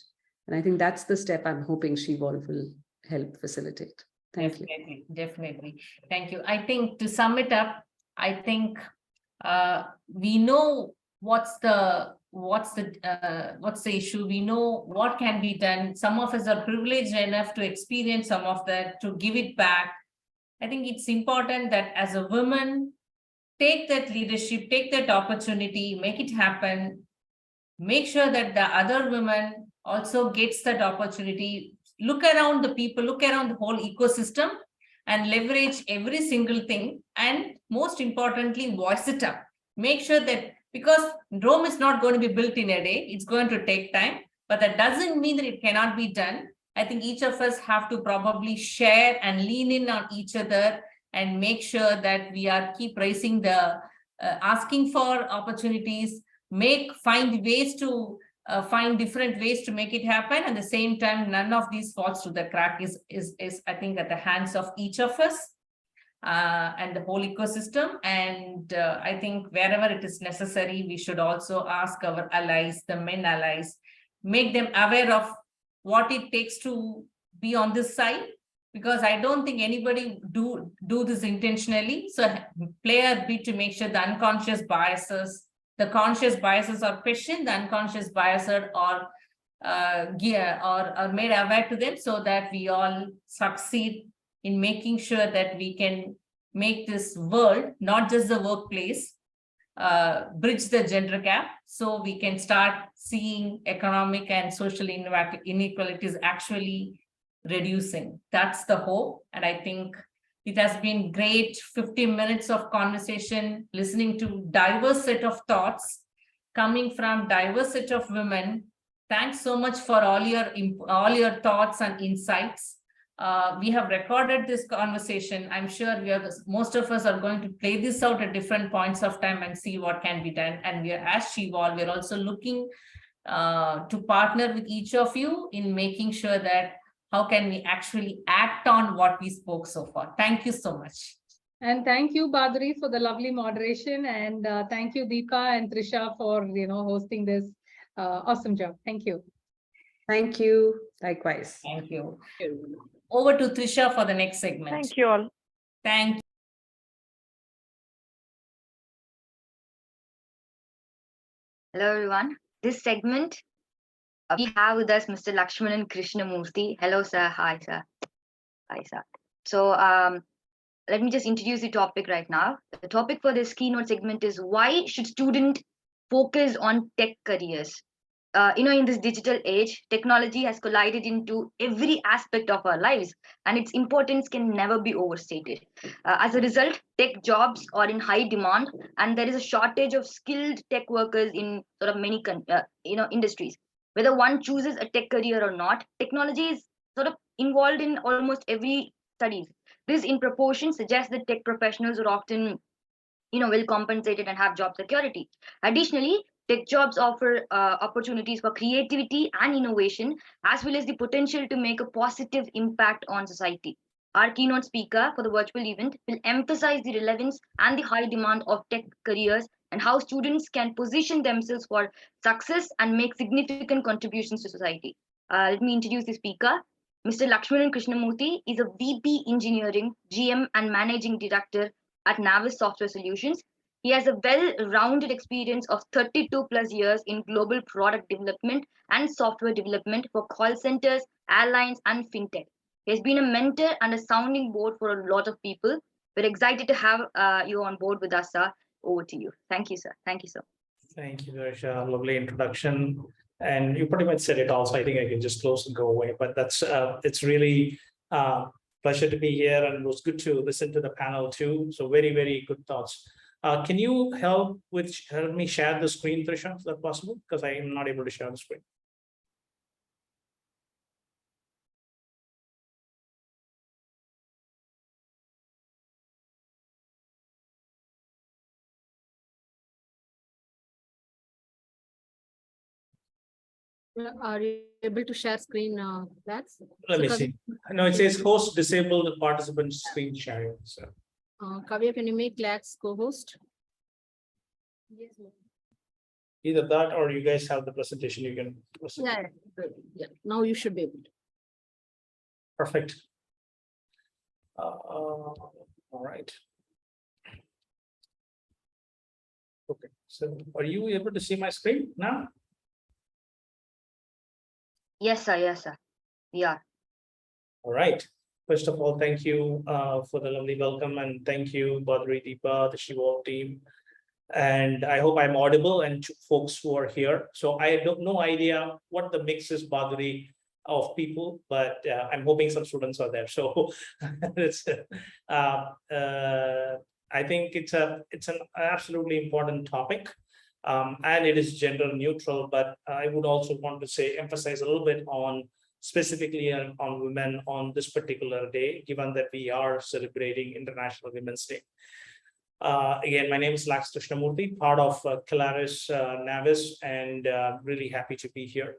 And I think that's the step I'm hoping Shevolve will help facilitate. Thank you. Definitely. Thank you. I think to sum it up, I think we know what's the issue. We know what can be done. Some of us are privileged enough to experience some of that, to give it back. I think it's important that as a woman, take that leadership, take that opportunity, make it happen. Make sure that the other women also gets that opportunity. Look around the people, look around the whole ecosystem and leverage every single thing. And most importantly, voice it up. Make sure that, because Rome is not going to be built in a day, it's going to take time, but that doesn't mean that it cannot be done. I think each of us have to probably share and lean in on each other and make sure that we are keep raising the, asking for opportunities, find ways to find different ways to make it happen. At the same time, none of these falls to the crack is I think at the hands of each of us and the whole ecosystem. And I think wherever it is necessary, we should also ask our allies, the men allies, make them aware of what it takes to be on this side, because I don't think anybody do this intentionally. So play a bit to make sure the unconscious biases, the conscious biases are questioned, the unconscious biases are made aware to them, so that we all succeed in making sure that we can make this world, not just the workplace, bridge the gender gap, so we can start seeing economic and social inequalities actually reducing. That's the hope. And I think it has been great 50 minutes of conversation, listening to diverse set of thoughts coming from diverse set of women. Thanks so much for all your thoughts and insights. We have recorded this conversation. I'm sure most of us are going to play this out at different points of time and see what can be done. And we are, as Shevolve, we're also looking to partner with each of you in making sure that how can we actually act on what we spoke so far. Thank you so much. And thank you, Badri, for the lovely moderation. And thank you, Deepa and Trisha, for hosting this awesome job. Thank you. Thank you. Likewise. Thank you. Over to Trisha for the next segment. Thank you all. Thank you. Hello, everyone. This segment, we have with us Mr. Lakshmanan Krishnamurthy. Hello, sir. Hi, sir. Hi, sir. So let me just introduce the topic right now. The topic for this keynote segment is, why should students focus on tech careers? In this digital age, technology has collided into every aspect of our lives, and its importance can never be overstated. As a result, tech jobs are in high demand, and there is a shortage of skilled tech workers in sort of many industries. Whether one chooses a tech career or not, technology is sort of involved in almost every studies. This, in proportion, suggests that tech professionals are often, well compensated and have job security. Additionally, tech jobs offer opportunities for creativity and innovation, as well as the potential to make a positive impact on society. Our keynote speaker for the virtual event will emphasize the relevance and the high demand of tech careers and how students can position themselves for success and make significant contributions to society. Let me introduce the speaker. Mr. Lakshmanan Krishnamurthy is a VP Engineering, GM and Managing Director at Navis Software Solutions. He has a well-rounded experience of 32 plus years in global product development and software development for call centers, airlines, and fintech. He has been a mentor and a sounding board for a lot of people. We're excited to have you on board with us, sir. Over to you. Thank you, sir. Thank you, sir. Thank you, Darsha. Lovely introduction. And you pretty much said it all, so I think I can just close and go away. But that's it's really pleasure to be here, and it was good to listen to the panel too. So very, very good thoughts. Can you help me share the screen, Trisha? Is that possible? Because I am not able to share the screen. Are you able to share screen, Max? Let me see. No, it says host disabled participant screen sharing. So Kavya, can you make Lax co-host? Yes, ma'am. either that or you guys have the presentation. You can present. Yeah. Now you should be able to. Perfect. All right. Okay. So are you able to see my screen now? Yes, sir. Yes, sir. We are. All right. First of all, thank you for the lovely welcome, and thank you, Badri, Deepa, the Shevolve team. And I hope I'm audible and to folks who are here. So I have no idea what the mix is, Badri, of people, but I'm hoping some students are there. So it's, I think it's an absolutely important topic. And it is gender neutral, but I would also want to emphasize a little bit on specifically on women on this particular day, given that we are celebrating International Women's Day. Again, my name is Lax Krishnamurthy, part of Calaris Navis, and really happy to be here.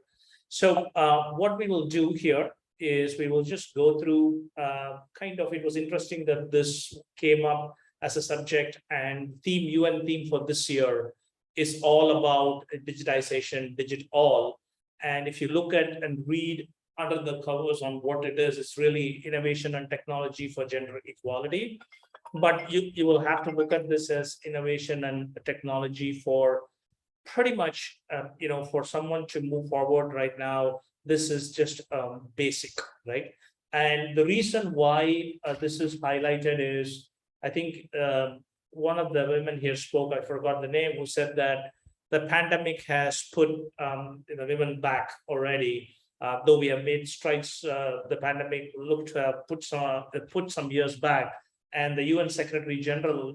So what we will do here is we will just go through it was interesting that this came up as a subject, and UN theme for this year is all about digitization, Digit-all. And if you look at and read under the covers on what it is, it's really innovation and technology for gender equality. But you will have to look at this as innovation and technology for pretty much, for someone to move forward right now. This is just basic, right? And the reason why this is highlighted is, I think one of the women here spoke, I forgot the name, who said that the pandemic has put women back already. Though we have made strides, the pandemic looked to have put some years back. And the UN Secretary General,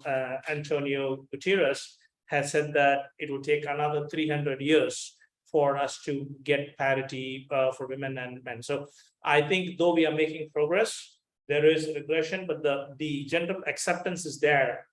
Antonio Guterres, has said that it will take another 300 years for us to get parity for women and men. So I think though we are making progress, there is regression, but the general acceptance is there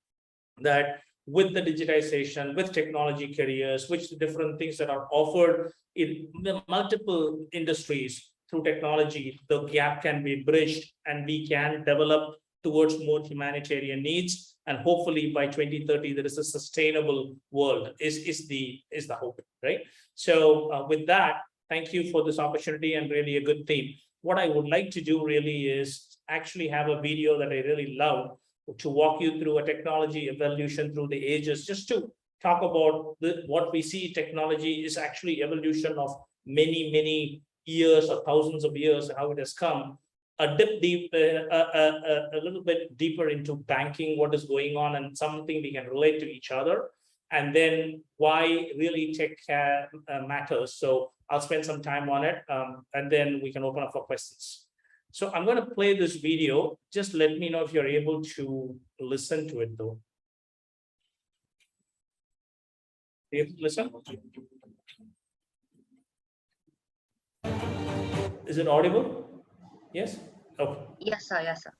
that with the digitization, with technology careers, which the different things that are offered in multiple industries through technology, the gap can be bridged and we can develop towards more humanitarian needs. And hopefully by 2030, there is a sustainable world is the hope, right? So with that, thank you for this opportunity and really a good theme. What I would like to do really is actually have a video that I really love to walk you through a technology evolution through the ages, just to talk about what we see technology is actually evolution of many, many years or thousands of years, how it has come. A little bit deeper into banking, what is going on, and something we can relate to each other, and then why really tech matters. So I'll spend some time on it, and then we can open up for questions. So I'm going to play this video. Just let me know if you're able to listen to it, though. You able to listen? Is it audible? Yes? Okay. Yes, sir. Yes, sir.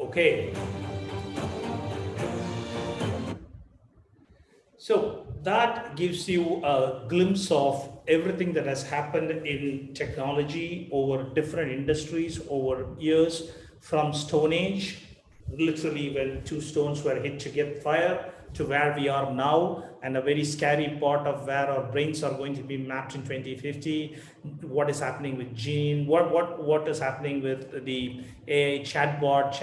Okay. So that gives you a glimpse of everything that has happened in technology over different industries over years, from Stone Age, literally when two stones were hit to get fire, to where we are now, and a very scary part of where our brains are going to be mapped in 2050. What is happening with gene? What is happening with the AI chatbot,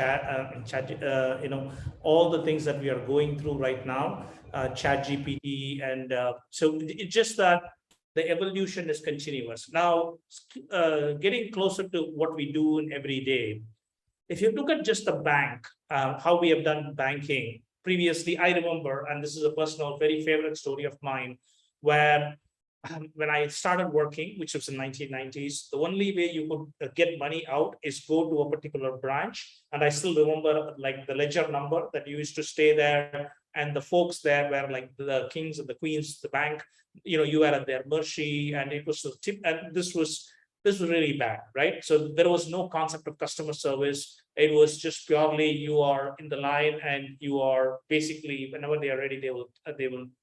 all the things that we are going through right now, chat GPT, and so it's just that the evolution is continuous. Now, getting closer to what we do in every day, if you look at just the bank, how we have done banking previously, I remember, and this is a personal, very favorite story of mine, where when I started working, which was in 1990s, the only way you could get money out is go to a particular branch. And I still remember like the ledger number that you used to stay there, and the folks there were like the kings and the queens, the bank, you were at their mercy, and it was a tip, and this was really bad, right? So there was no concept of customer service. It was just purely you are in the line and you are basically, whenever they are ready, they will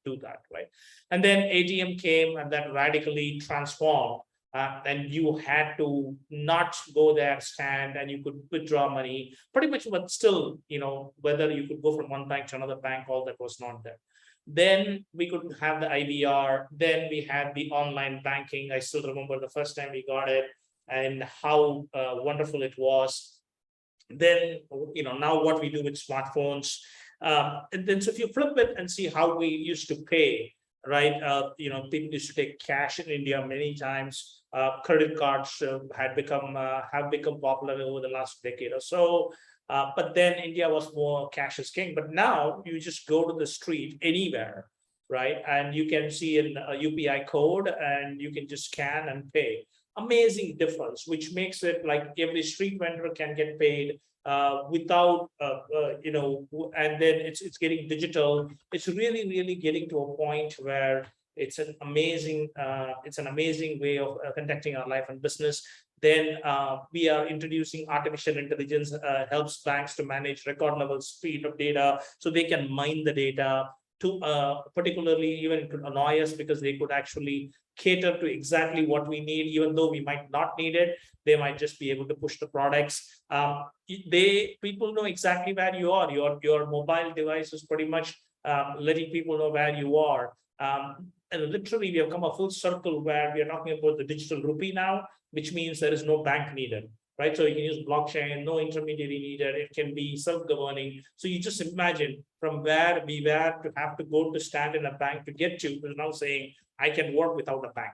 do that, right? And then ATM came and that radically transformed. And you had to not go there, stand, and you could withdraw money pretty much, but still, whether you could go from one bank to another bank, all that was not there. Then we could have the IVR. Then we had the online banking. I still remember the first time we got it and how wonderful it was. Then, now what we do with smartphones. And then, so if you flip it and see how we used to pay, right? People used to take cash in India many times. Credit cards have become popular over the last decade or so. But then India was more cash is king. But now you just go to the street anywhere, right? And you can see a UPI code and you can just scan and pay. Amazing difference, which makes it like every street vendor can get paid without, and then it's getting digital. It's really, really getting to a point where it's an amazing way of conducting our life and business. Then we are introducing artificial intelligence, helps banks to manage record level speed of data, so they can mine the data to particularly even it could annoy us because they could actually cater to exactly what we need, even though we might not need it. They might just be able to push the products. People know exactly where you are. Your mobile device is pretty much letting people know where you are. And literally, we have come a full circle where we are talking about the digital rupee now, which means there is no bank needed, right? So you can use blockchain, no intermediary needed. It can be self-governing. So you just imagine from where we were to have to go to stand in a bank to get to, we're now saying, I can work without a bank,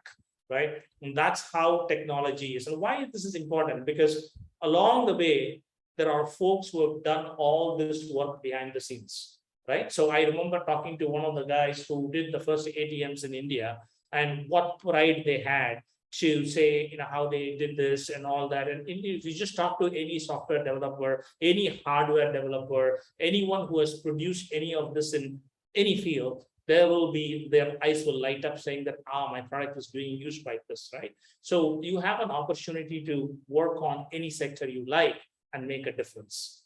right? And that's how technology is. And why this is important, because along the way, there are folks who have done all this work behind the scenes, right? So I remember talking to one of the guys who did the first ATMs in India and what pride they had to say, how they did this and all that. And if you just talk to any software developer, any hardware developer, anyone who has produced any of this in any field, their eyes will light up saying that, my product is being used by this, right? So you have an opportunity to work on any sector you like and make a difference.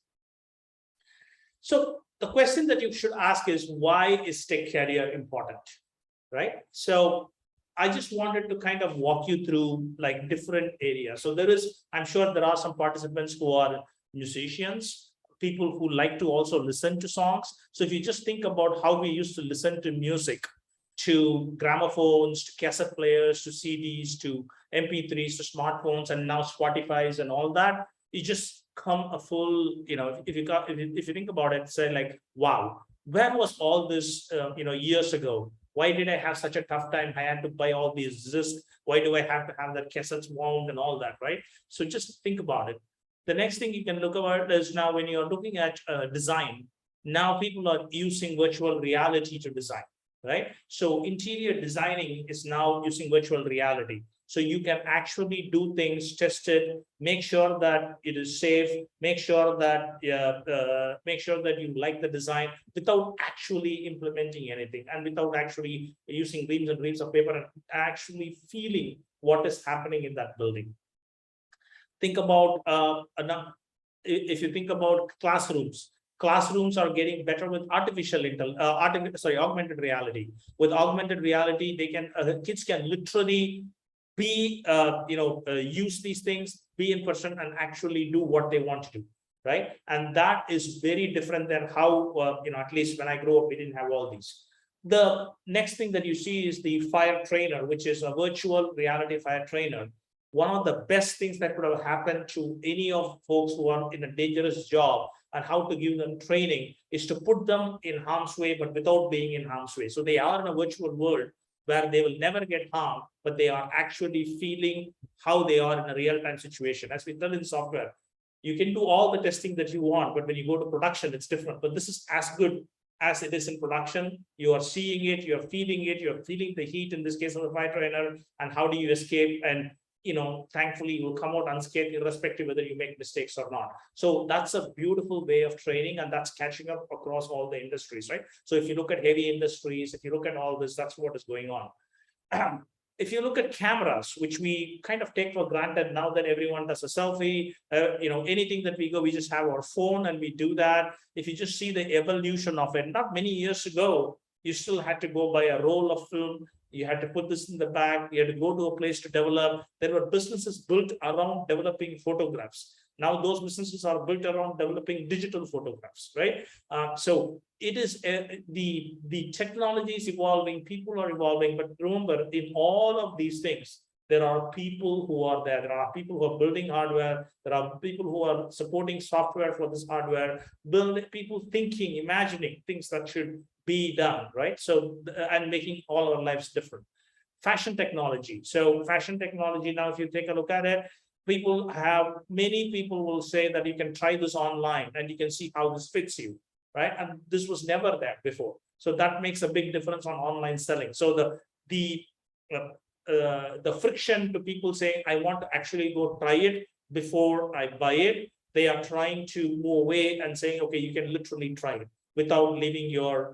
So the question that you should ask is, why is tech career important, right? So I just wanted to kind of walk you through like different areas. So I'm sure there are some participants who are musicians, people who like to also listen to songs. So if you just think about how we used to listen to music, to gramophones, to cassette players, to CDs, to MP3s, to smartphones, and now Spotify's and all that, you just come a full, if you think about it, say like, wow, where was all this, years ago? Why did I have such a tough time? I had to buy all these discs. Why do I have to have that cassettes wound and all that, right? So just think about it. The next thing you can look about is now when you're looking at design, now people are using virtual reality to design, right? So interior designing is now using virtual reality. So you can actually do things, test it, make sure that it is safe, make sure that you like the design without actually implementing anything and without actually using reams and reams of paper and actually feeling what is happening in that building. Think about if you think about classrooms are getting better with augmented reality. With augmented reality, they can kids can literally be use these things, be in person, and actually do what they want to do, right? And that is very different than how at least when I grew up, we didn't have all these. The next thing that you see is the fire trainer, which is a virtual reality fire trainer. One of the best things that could have happened to any of folks who are in a dangerous job and how to give them training is to put them in harm's way, but without being in harm's way. So they are in a virtual world where they will never get harmed, but they are actually feeling how they are in a real-time situation. As we tell in software, you can do all the testing that you want, but when you go to production, it's different. But this is as good as it is in production. You are seeing it, you're feeling it, you're feeling the heat in this case of the fire trainer, and how do you escape? And thankfully you will come out unscathed irrespective whether you make mistakes or not. So that's a beautiful way of training, and that's catching up across all the industries, right? So if you look at heavy industries, if you look at all this, that's what is going on. If you look at cameras, which we kind of take for granted now that everyone does a selfie, anything that we go, we just have our phone and we do that. If you just see the evolution of it, not many years ago, you still had to go buy a roll of film. You had to put this in the bag. You had to go to a place to develop. There were businesses built around developing photographs. Now those businesses are built around developing digital photographs, right? So it is the technology is evolving, people are evolving, but remember, in all of these things, there are people who are there. There are people who are building hardware. There are people who are supporting software for this hardware, people thinking, imagining things that should be done, right? So, and making all our lives different. Fashion technology. So fashion technology, now, if you take a look at it, many people will say that you can try this online and you can see how this fits you, right? And this was never there before. So that makes a big difference on online selling. So the friction to people saying, I want to actually go try it before I buy it, they are trying to move away and saying, okay, you can literally try it without leaving your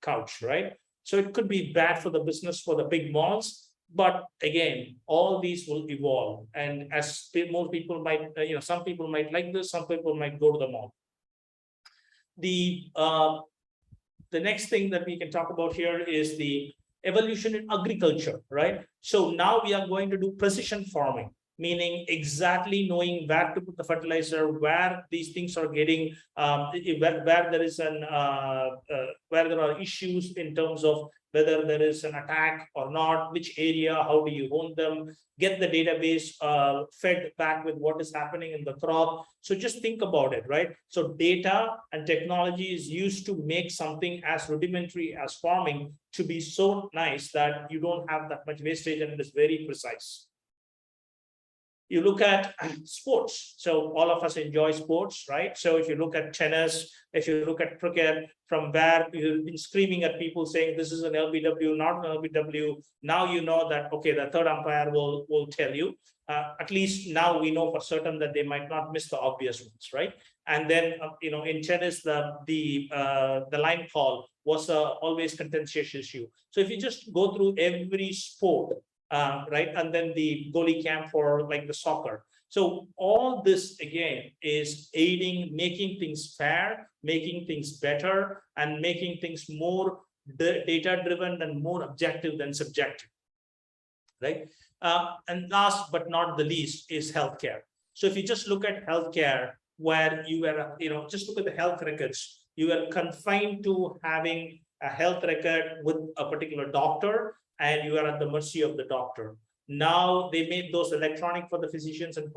couch, right? So it could be bad for the business for the big malls, but again, all these will evolve. And as more people might, some people might like this, some people might go to the mall. The next thing that we can talk about here is the evolution in agriculture, right? So now we are going to do precision farming, meaning exactly knowing where to put the fertilizer, where these things are getting, where there is where there are issues in terms of whether there is an attack or not, which area, how do you own them, get the database fed back with what is happening in the crop. So just think about it, right? So data and technology is used to make something as rudimentary as farming to be so nice that you don't have that much wastage and it is very precise. You look at sports. So all of us enjoy sports, right? So if you look at tennis, if you look at cricket, from where you've been screaming at people saying this is an LBW, not an LBW, now you know that, okay, the third umpire will tell you. At least now we know for certain that they might not miss the obvious ones, right? And then, in tennis, the line call was always contentious issue. So if you just go through every sport, right, and then the goalie cam for like the soccer. So all this again is aiding, making things fair, making things better, and making things more data-driven and more objective than subjective, right? And last but not the least is healthcare. So if you just look at healthcare, where you were, just look at the health records, you were confined to having a health record with a particular doctor, and you are at the mercy of the doctor. Now they made those electronic for the physicians and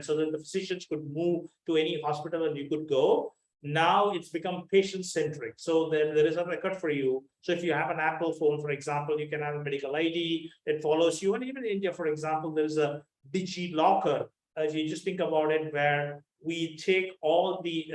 so that the physicians could move to any hospital and you could go. Now it's become patient-centric. So there is a record for you. So if you have an Apple phone, for example, you can have a medical ID, it follows you. And even in India, for example, there's a Digi locker. If you just think about it, where we take all the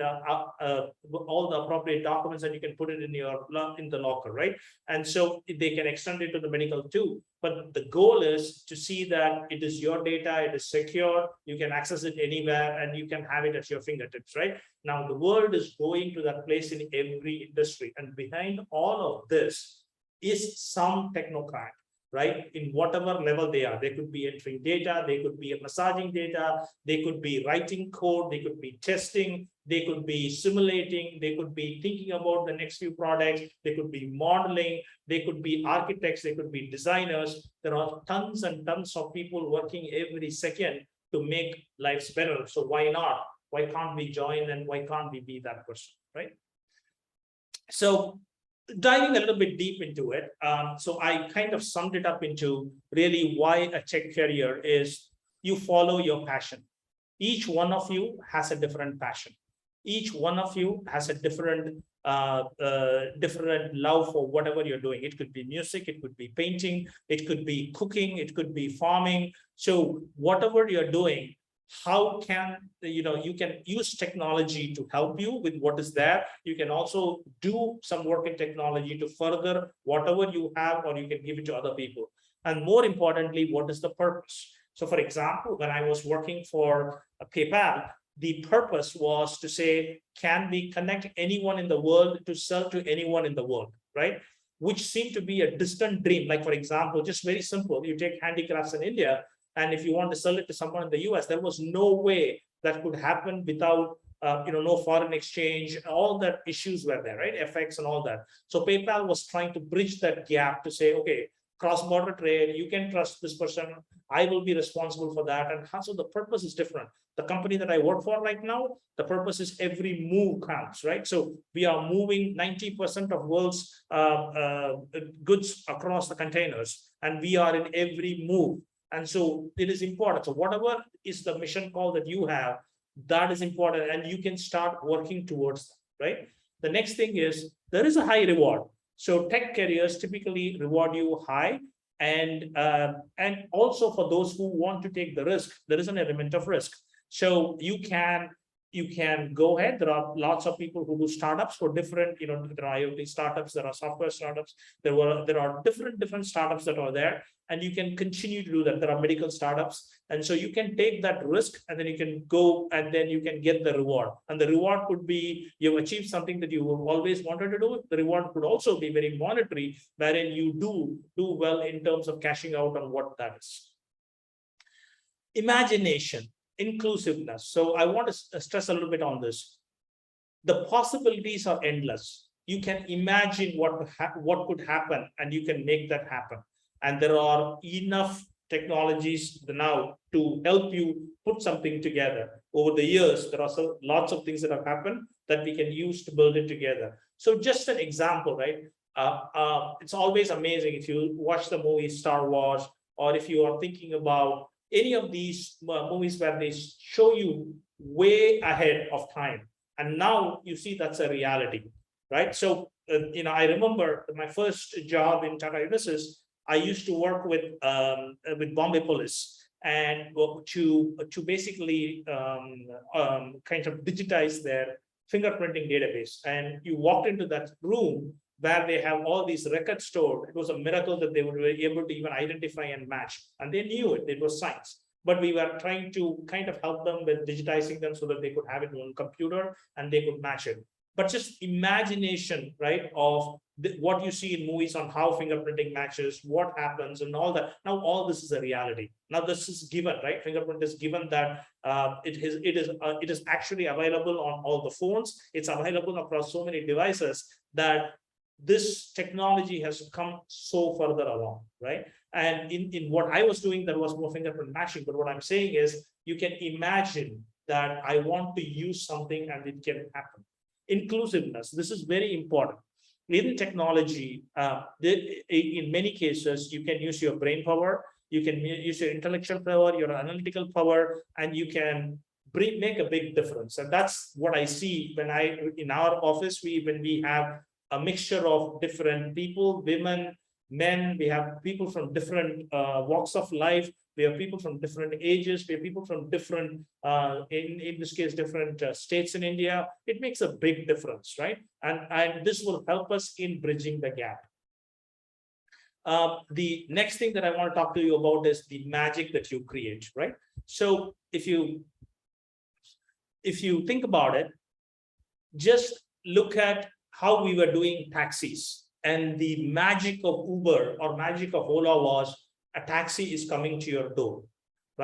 appropriate documents and you can put it in the locker, right? And so they can extend it to the medical too. But the goal is to see that it is your data, it is secure, you can access it anywhere, and you can have it at your fingertips, right? Now the world is going to that place in every industry, and behind all of this is some technocrat, right? In whatever level they are. They could be entering data, they could be massaging data, they could be writing code, they could be testing, they could be simulating, they could be thinking about the next few products, they could be modeling, they could be architects, they could be designers. There are tons and tons of people working every second to make lives better. So why not? Why can't we join, and why can't we be that person, right? So diving a little bit deep into it, so I kind of summed it up into really why a tech career is you follow your passion. Each one of you has a different passion. Each one of you has a different different love for whatever you're doing. It could be music, it could be painting, it could be cooking, it could be farming. So whatever you're doing, how can you can use technology to help you with what is there. You can also do some work in technology to further whatever you have, or you can give it to other people. And more importantly, what is the purpose? So for example, when I was working for PayPal, the purpose was to say, can we connect anyone in the world to sell to anyone in the world, right? Which seemed to be a distant dream. Like, for example, just very simple, you take handicrafts in India, and if you want to sell it to someone in the US, there was no way that could happen without no foreign exchange. All that issues were there, right? FX and all that. So PayPal was trying to bridge that gap to say, okay, cross-border trade, you can trust this person, I will be responsible for that. And so the purpose is different. The company that I work for right now, the purpose is every move counts, right? So we are moving 90% of world's goods across the containers, and we are in every move. And so it is important. So whatever is the mission call that you have, that is important, and you can start working towards that, right? The next thing is there is a high reward. So tech careers typically reward you high, and also for those who want to take the risk, there is an element of risk. So you can go ahead. There are lots of people who do startups for different, there are IoT startups, there are software startups, there are different startups that are there, and you can continue to do that. There are medical startups, and so you can take that risk, and then you can go, and then you can get the reward. And the reward could be you've achieved something that you always wanted to do. The reward could also be very monetary, wherein you do well in terms of cashing out on what that is. Imagination, inclusiveness. So I want to stress a little bit on this. The possibilities are endless. You can imagine what could happen, and you can make that happen. And there are enough technologies now to help you put something together. Over the years, there are lots of things that have happened that we can use to build it together. So just an example, right? It's always amazing if you watch the movie Star Wars, or if you are thinking about any of these movies where they show you way ahead of time. And now you see that's a reality, right? So, I remember my first job in Tata Unisys, I used to work with Bombay Police, and to basically kind of digitize their fingerprinting database. And you walked into that room where they have all these records stored. It was a miracle that they were able to even identify and match. And they knew it, it was science. But we were trying to kind of help them with digitizing them so that they could have it on a computer and they could match it. But just imagination, right, of what you see in movies on how fingerprinting matches, what happens, and all that. Now all this is a reality. Now this is given, right? Fingerprint is given that it is actually available on all the phones. It's available across so many devices that this technology has come so further along, right? And in what I was doing, there was more fingerprint matching. But what I'm saying is, you can imagine that I want to use something and it can happen. Inclusiveness, this is very important. In technology, in many cases, you can use your brain power, you can use your intellectual power, your analytical power, and you can make a big difference. And that's what I see when in our office, when we have a mixture of different people, women, men, we have people from different walks of life, we have people from different ages, we have people from different, in this case, different states in India. It makes a big difference, right? And this will help us in bridging the gap. The next thing that I want to talk to you about is the magic that you create, right? So if you think about it, just look at how we were doing taxis and the magic of Uber or magic of Ola was a taxi is coming to your door,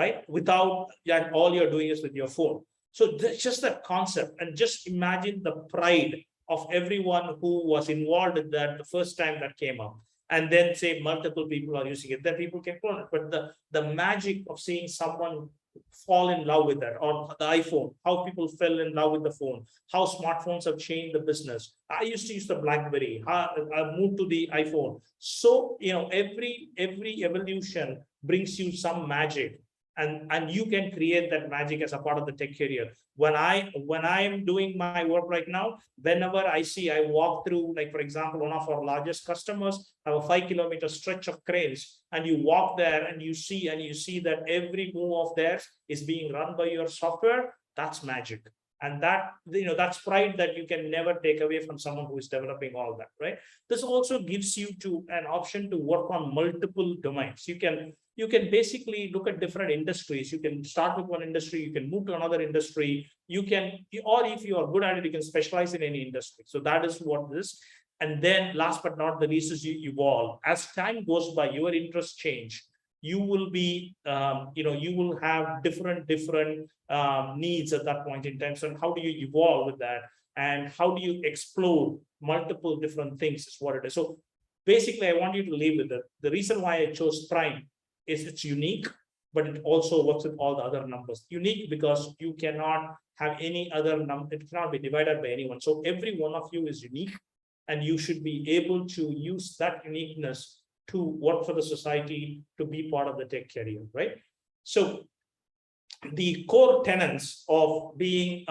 right? Without, and all you're doing is with your phone. So just that concept, and just imagine the pride of everyone who was involved in that the first time that came up. And then say multiple people are using it, then people can clone it. But the magic of seeing someone fall in love with that, or the iPhone, how people fell in love with the phone, how smartphones have changed the business. I used to use the BlackBerry, I moved to the iPhone. So, every evolution brings you some magic, and you can create that magic as a part of the tech career. When I am doing my work right now, whenever I walk through, like for example, one of our largest customers have a 5-kilometer stretch of cranes, and you walk there and you see that every move of theirs is being run by your software. That's magic. And that's pride that you can never take away from someone who is developing all that, right? This also gives you an option to work on multiple domains. You can basically look at different industries. You can start with one industry, you can move to another industry, or if you are good at it, you can specialize in any industry. So that is what this. And then last but not the least is you evolve. As time goes by, your interests change. You will be, you will have different needs at that point in time. So how do you evolve with that? And how do you explore multiple different things is what it is. So basically, I want you to leave with it. The reason why I chose Prime is it's unique, but it also works with all the other numbers. Unique because you cannot have any other number. It cannot be divided by anyone. So every one of you is unique, and you should be able to use that uniqueness to work for the society, to be part of the tech career, right? So the core tenets of being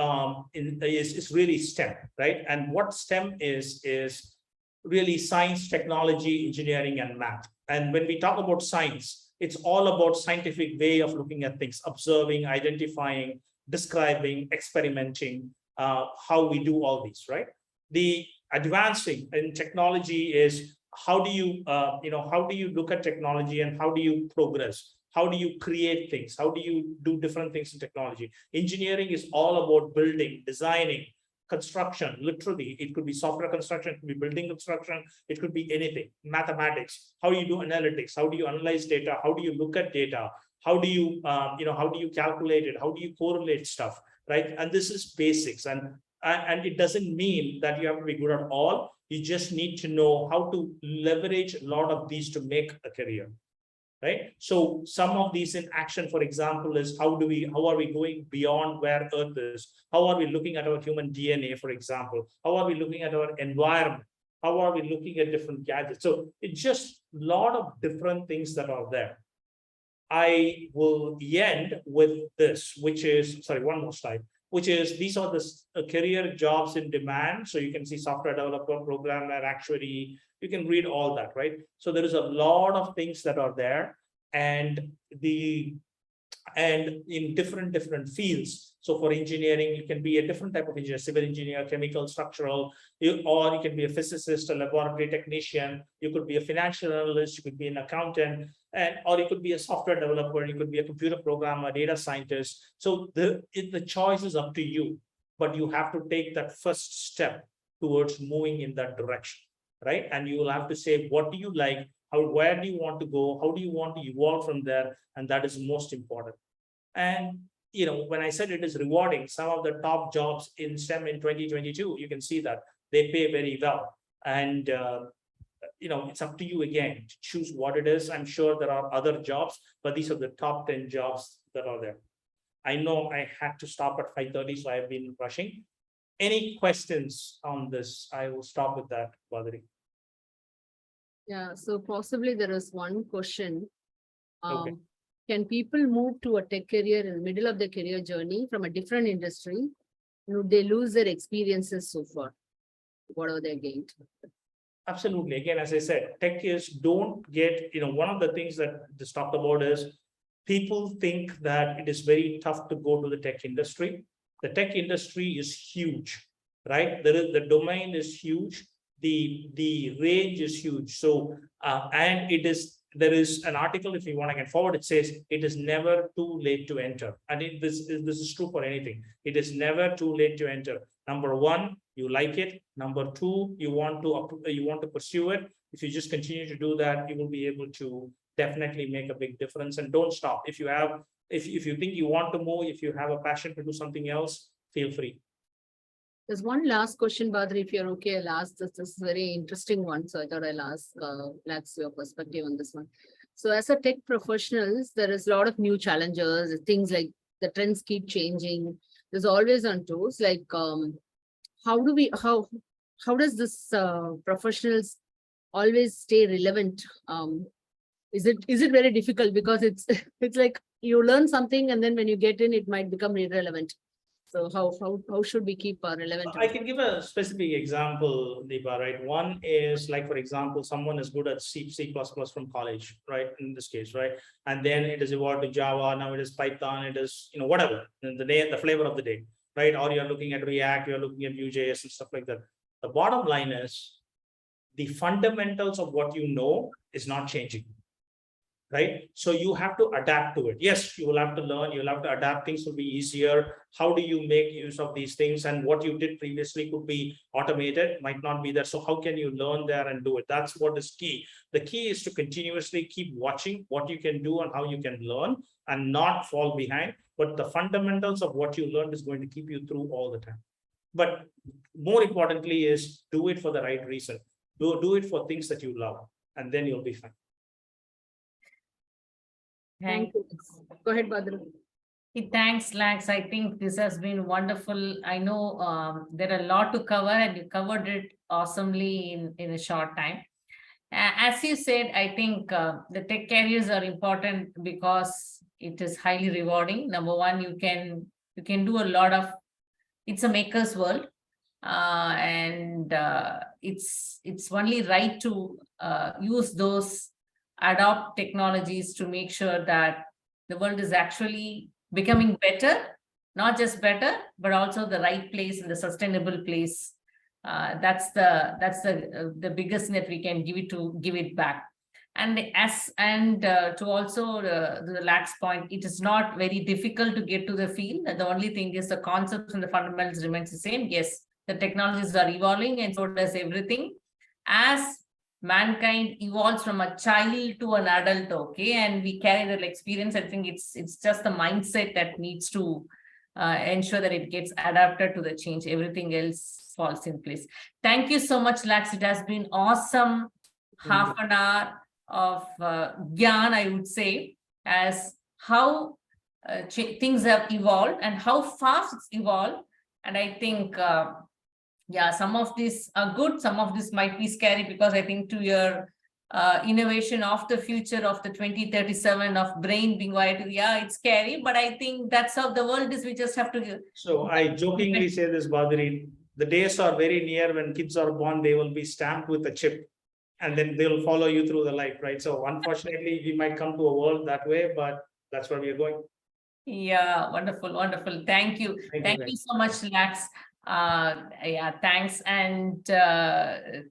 is really STEM, right? And what STEM is really science, technology, engineering, and math. And when we talk about science, it's all about scientific way of looking at things, observing, identifying, describing, experimenting, how we do all these, right? The advancing in technology is how do you look at technology, and how do you progress? How do you create things? How do you do different things in technology? Engineering is all about building, designing, construction. Literally, it could be software construction, it could be building construction, it could be anything. Mathematics, how do you do analytics? How do you analyze data? How do you look at data? How do you how do you calculate it? How do you correlate stuff, right? And this is basics, and it doesn't mean that you have to be good at all. You just need to know how to leverage a lot of these to make a career, right? So some of these in action, for example, is how are we going beyond where Earth is? How are we looking at our human DNA, for example? How are we looking at our environment? How are we looking at different gadgets? So it's just a lot of different things that are there. I will end with this, which is, sorry, one more slide, which is these are the career jobs in demand. So you can see software developer, programmer, actuary, you can read all that, right? So there is a lot of things that are there, and in different fields. So for engineering, you can be a different type of engineer, civil engineer, chemical, structural, or you can be a physicist, a laboratory technician, you could be a financial analyst, you could be an accountant, or you could be a software developer, you could be a computer programmer, data scientist. So the choice is up to you, but you have to take that first step towards moving in that direction, right? And you will have to say, what do you like? Where do you want to go? How do you want to evolve from there? And that is most important. And when I said it is rewarding, some of the top jobs in STEM in 2022, you can see that they pay very well. And it's up to you again to choose what it is. I'm sure there are other jobs, but these are the top 10 jobs that are there. I know I had to stop at 5:30, so I've been rushing. Any questions on this? I will stop with that, Badri. Yeah, so possibly there is one question. Okay. Can people move to a tech career in the middle of their career journey from a different industry? Would they lose their experiences so far? What are they gained? Absolutely. Again, as I said, tech is don't get, one of the things that this talked about is people think that it is very tough to go to the tech industry. The tech industry is huge, right? The domain is huge. The range is huge. So, and there is an article, if you want, I can forward. It says it is never too late to enter. And this is true for anything. It is never too late to enter. Number one, you like it. Number two, you want to pursue it. If you just continue to do that, you will be able to definitely make a big difference. And don't stop. If you think you want to move, if you have a passion to do something else, feel free. There's one last question, Badri, if you're okay, I'll ask this. This is a very interesting one. So I thought I'll ask Lax your perspective on this one. So as a tech professionals, there is a lot of new challenges, things like the trends keep changing. There's always on tools like how does this professionals always stay relevant? Is it very difficult because it's like you learn something and then when you get in, it might become irrelevant. So how should we keep relevant? I can give a specific example, Deepa, right? One is like, for example, someone is good at C++ from college, right? In this case, right? And then it is evolved to Java, now it is Python, it is, whatever, the flavor of the day, right? Or you're looking at React, you're looking at Vue.js and stuff like that. The bottom line is the fundamentals of what you know is not changing. Right? So you have to adapt to it. Yes, you will have to learn, you'll have to adapt, things will be easier. How do you make use of these things? And what you did previously could be automated, might not be there. So how can you learn there and do it? That's what is key. The key is to continuously keep watching what you can do and how you can learn and not fall behind. But the fundamentals of what you learned is going to keep you through all the time. But more importantly is do it for the right reason. Do it for things that you love, and then you'll be fine. Thank you. Go ahead, Badru. Thanks, Lax. I think this has been wonderful. I know there are a lot to cover and you covered it awesomely in a short time. As you said, I think the tech careers are important because it is highly rewarding. Number one, you can do a lot of, it's a maker's world. And it's only right to use those adopt technologies to make sure that the world is actually becoming better, not just better, but also the right place and the sustainable place. That's the biggest thing that we can give it back. And to also the Lax point, it is not very difficult to get to the field. The only thing is the concepts and the fundamentals remains the same. Yes, the technologies are evolving and so does everything. As mankind evolves from a child to an adult, okay, and we carry that experience, I think it's just the mindset that needs to ensure that it gets adapted to the change. Everything else falls in place. Thank you so much, Lax. It has been awesome half an hour of gyan, I would say, as how things have evolved and how fast it's evolved. And I think yeah, some of these are good, some of this might be scary, because I think to your innovation of the future of the 2037 of brain being wired, yeah, it's scary, but I think that's how the world is. We just have to. So I jokingly say this, Badri, the days are very near when kids are born, they will be stamped with a chip and then they'll follow you through the life, right? So unfortunately, we might come to a world that way, but that's where we are going. Yeah, wonderful, wonderful. Thank you. Thank you so much, Lax. Yeah, thanks, and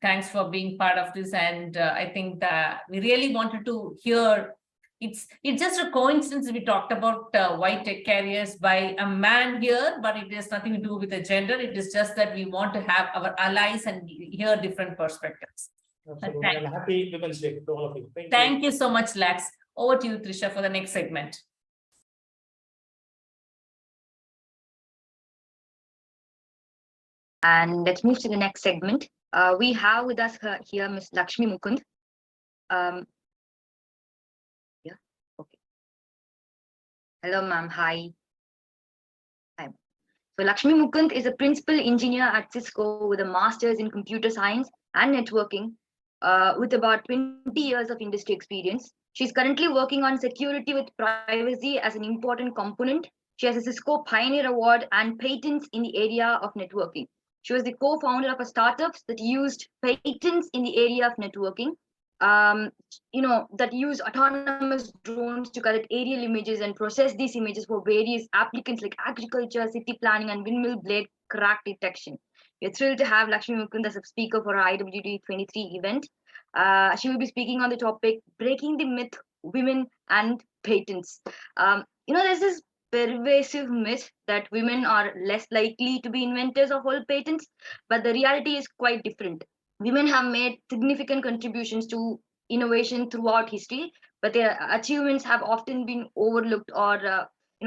thanks for being part of this. And I think that we really wanted to hear. It's just a coincidence we talked about white tech carriers by a man here, but it has nothing to do with the gender. It is just that we want to have our allies and hear different perspectives. Absolutely. And happy Women's Day to all of you. Thank you so much, Lax. Over to you, Trisha, for the next segment. And let's move to the next segment. We have with us here Ms. Lakshmi Mukund. Yeah, okay. Hello, ma'am. Hi. Hi. So Lakshmi Mukund is a principal engineer at Cisco with a master's in computer science and networking, with about 20 years of industry experience. She's currently working on security with privacy as an important component. She has a Cisco Pioneer Award and patents in the area of networking. She was the co-founder of a startup that used patents in the area of networking, that use autonomous drones to collect aerial images and process these images for various applicants like agriculture, city planning, and windmill blade crack detection. We're thrilled to have Lakshmi Mukund as a speaker for our IWD 23 event. She will be speaking on the topic, breaking the myth, women and patents. There's this pervasive myth that women are less likely to be inventors of all patents, but the reality is quite different. Women have made significant contributions to innovation throughout history, but their achievements have often been overlooked or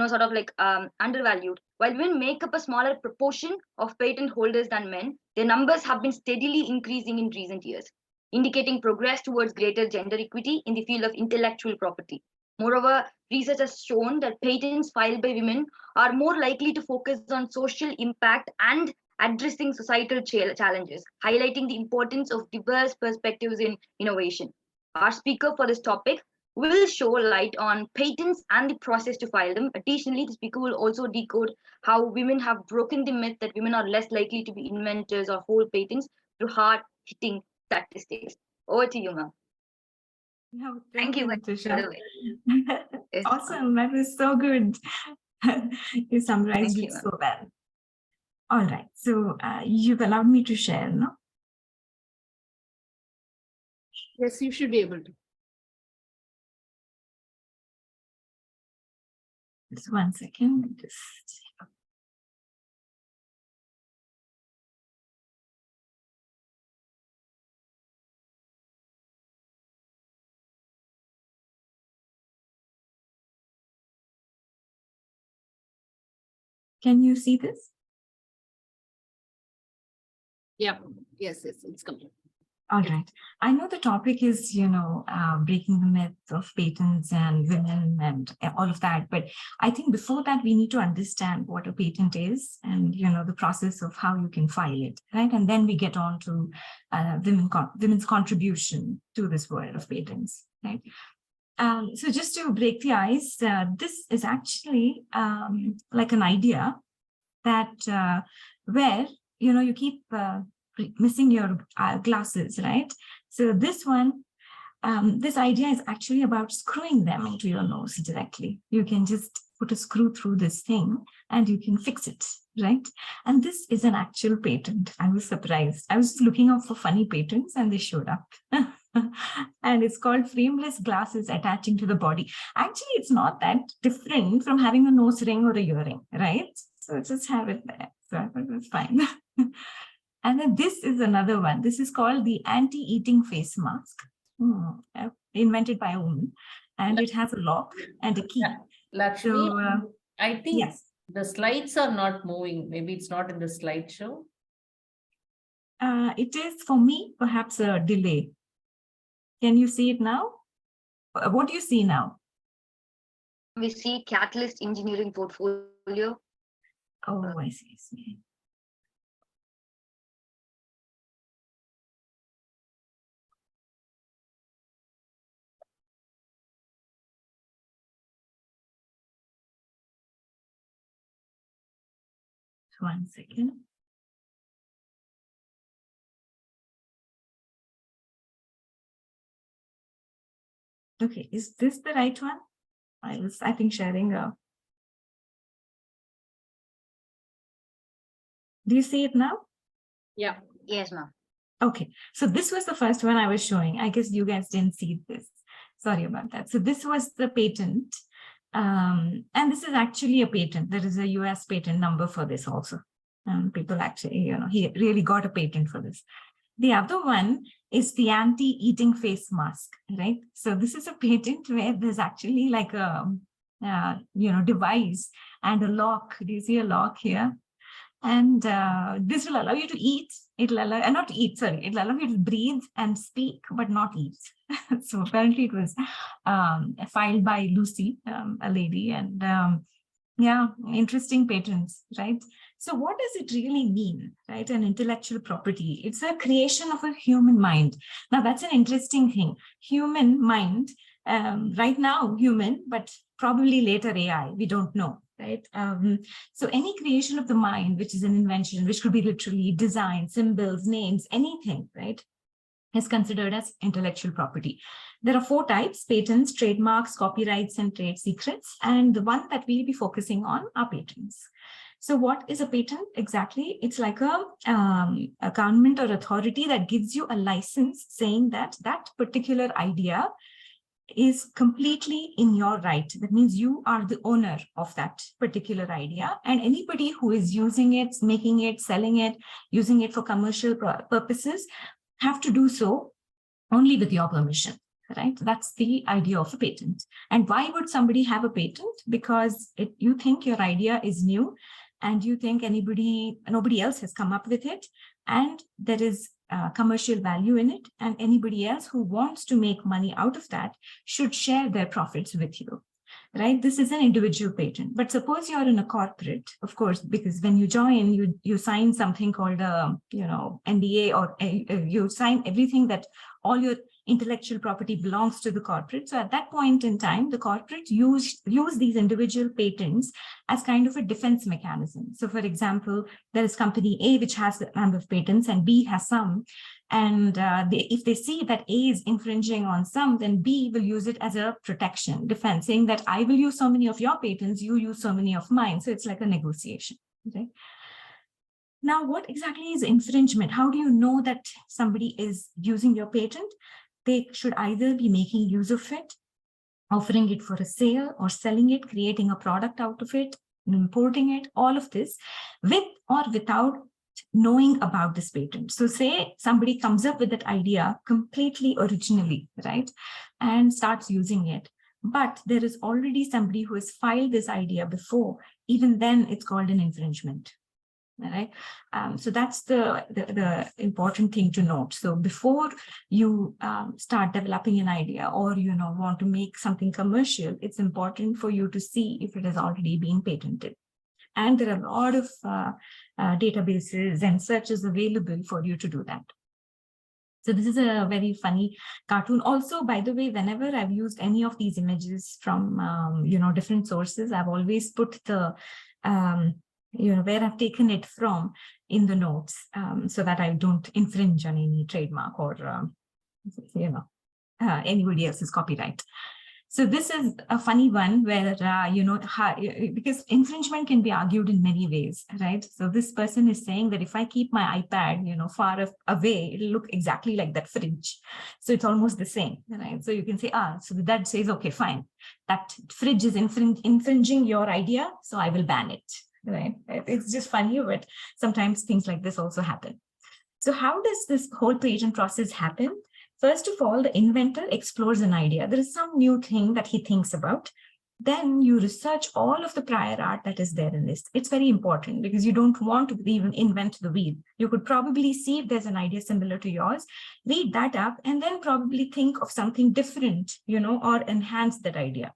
sort of like undervalued. While women make up a smaller proportion of patent holders than men, their numbers have been steadily increasing in recent years, indicating progress towards greater gender equity in the field of intellectual property. Moreover, research has shown that patents filed by women are more likely to focus on social impact and addressing societal challenges, highlighting the importance of diverse perspectives in innovation. Our speaker for this topic will show light on patents and the process to file them. Additionally, the speaker will also decode how women have broken the myth that women are less likely to be inventors or hold patents through hard-hitting statistics. Over to you, ma'am. No, Thank you, Natasha. Yes. Awesome. That was so good. You summarized Thank it you, so well. All right. So you've allowed me to share, no? Yes, you should be able to. Just 1 second. Can you see this? Yeah, yes, it's coming. All right. I know the topic is, breaking the myth of patents and women and all of that. But I think before that, we need to understand what a patent is and, the process of how you can file it, right? And then we get on to women's contribution to this world of patents, right? So just to break the ice, this is actually like an idea that where, you keep missing your glasses, right? So this one, this idea is actually about screwing them into your nose directly. You can just put a screw through this thing and you can fix it, right? And this is an actual patent. I was surprised. I was looking out for funny patents and they showed up. And it's called frameless glasses attaching to the body. Actually, it's not that different from having a nose ring or a earring, right? So just have it there. So I thought it was fine. And then this is another one. This is called the anti-eating face mask, invented by a woman. And it has a lock and a key. Yeah. Lakshmi, So, I think yes. the slides are not moving. Maybe it's not in the slideshow. It is, for me, perhaps a delay. Can you see it now? What do you see now? We see Catalyst Engineering portfolio. Oh, I see. One second. Okay, is this the right one? I think, sharing a. Do you see it now? Yeah. Yes, ma'am. Okay, so this was the first one I was showing. I guess you guys didn't see this. Sorry about that. So this was the patent. And this is actually a patent. There is a US patent number for this also. People actually, he really got a patent for this. The other one is the anti-eating face mask, right? So this is a patent where there's actually like a, device and a lock. Do you see a lock here? And this will allow you to eat. It'll allow, not eat, sorry. It'll allow you to breathe and speak, but not eat. So apparently it was filed by Lucy, a lady, and yeah, interesting patents, right? So what does it really mean, right? An intellectual property. It's a creation of a human mind. Now that's an interesting thing. Human mind, right now human, but probably later AI, we don't know, right? So any creation of the mind, which is an invention, which could be literally design, symbols, names, anything, right, is considered as intellectual property. There are 4 types: patents, trademarks, copyrights, and trade secrets. And the one that we'll be focusing on are patents. So what is a patent exactly? It's like a government or authority that gives you a license saying that that particular idea is completely in your right. That means you are the owner of that particular idea, and anybody who is using it, making it, selling it, using it for commercial purposes have to do so only with your permission, right? That's the idea of a patent. And why would somebody have a patent? Because you think your idea is new and you think nobody else has come up with it, and there is commercial value in it, and anybody else who wants to make money out of that should share their profits with you, right? This is an individual patent. But suppose you're in a corporate, of course, because when you join, you sign something called a NDA, or you sign everything that all your intellectual property belongs to the corporate. So at that point in time, the corporate use these individual patents as kind of a defense mechanism. So for example, there is company A, which has a number of patents and B has some. And if they see that A is infringing on some, then B will use it as a protection, defense, saying that I will use so many of your patents, you use so many of mine. So it's like a negotiation. Okay. Now, what exactly is infringement? How do you know that somebody is using your patent? They should either be making use of it, offering it for a sale, or selling it, creating a product out of it, importing it, all of this, with or without knowing about this patent. So say somebody comes up with that idea completely originally, right, and starts using it, but there is already somebody who has filed this idea before, even then it's called an infringement. All right. So that's the important thing to note. So before you start developing an idea, or want to make something commercial, it's important for you to see if it has already been patented. And there are a lot of databases and searches available for you to do that. So this is a very funny cartoon. Also, by the way, whenever I've used any of these images from different sources, I've always put the where I've taken it from in the notes, so that I don't infringe on any trademark or, anybody else's copyright. So this is a funny one where, because infringement can be argued in many ways, right? So this person is saying that if I keep my iPad, far away, it'll look exactly like that fridge. So it's almost the same, right? So you can say, so that says, okay, fine, that fridge is infringing your idea, so I will ban it. Right? It's just funny, but sometimes things like this also happen. So how does this whole patent process happen? First of all, the inventor explores an idea. There is some new thing that he thinks about. Then you research all of the prior art that is there in this. It's very important because you don't want to even invent the wheel. You could probably see if there's an idea similar to yours, read that up, and then probably think of something different, or enhance that idea.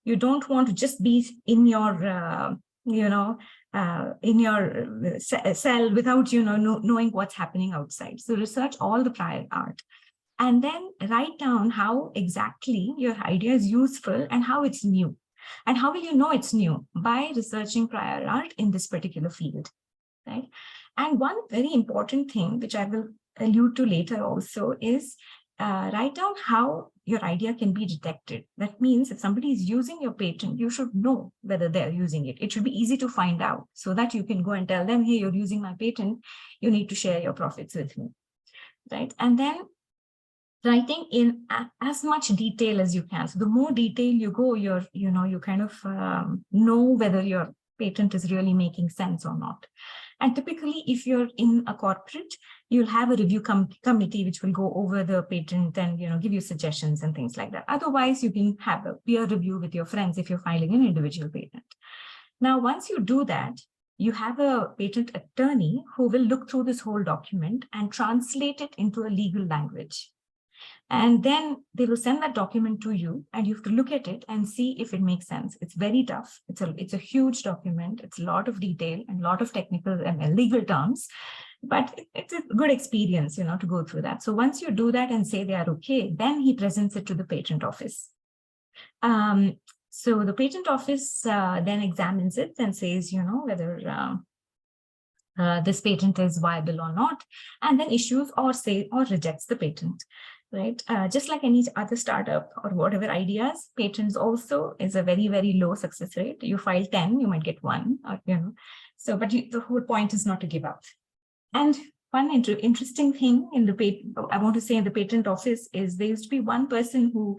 You don't want to just be in your in your cell without, knowing what's happening outside. So research all the prior art and then write down how exactly your idea is useful and how it's new. And how will you know it's new? By researching prior art in this particular field, right? And one very important thing, which I will allude to later also, is write down how your idea can be detected. That means if somebody is using your patent, you should know whether they're using it. It should be easy to find out so that you can go and tell them, hey, you're using my patent. You need to share your profits with me, right? And then writing in as much detail as you can. So the more detail you go, you kind of know whether your patent is really making sense or not. And typically, if you're in a corporate, you'll have a review committee which will go over the patent and give you suggestions and things like that. Otherwise, you can have a peer review with your friends if you're filing an individual patent. Now, once you do that, you have a patent attorney who will look through this whole document and translate it into a legal language. And then they will send that document to you and you have to look at it and see if it makes sense. It's very tough. It's a huge document. It's a lot of detail and a lot of technical and legal terms, but it's a good experience, to go through that. So once you do that and say they are okay, then he presents it to the patent office. So the patent office then examines it and says, whether this patent is viable or not, and then issues or rejects the patent. Right, just like any other startup or whatever ideas, patents also is a very, very low success rate. You file 10, you might get 1, or So, but the whole point is not to give up. And one interesting thing in the patent, I want to say in the patent office, is there used to be one person who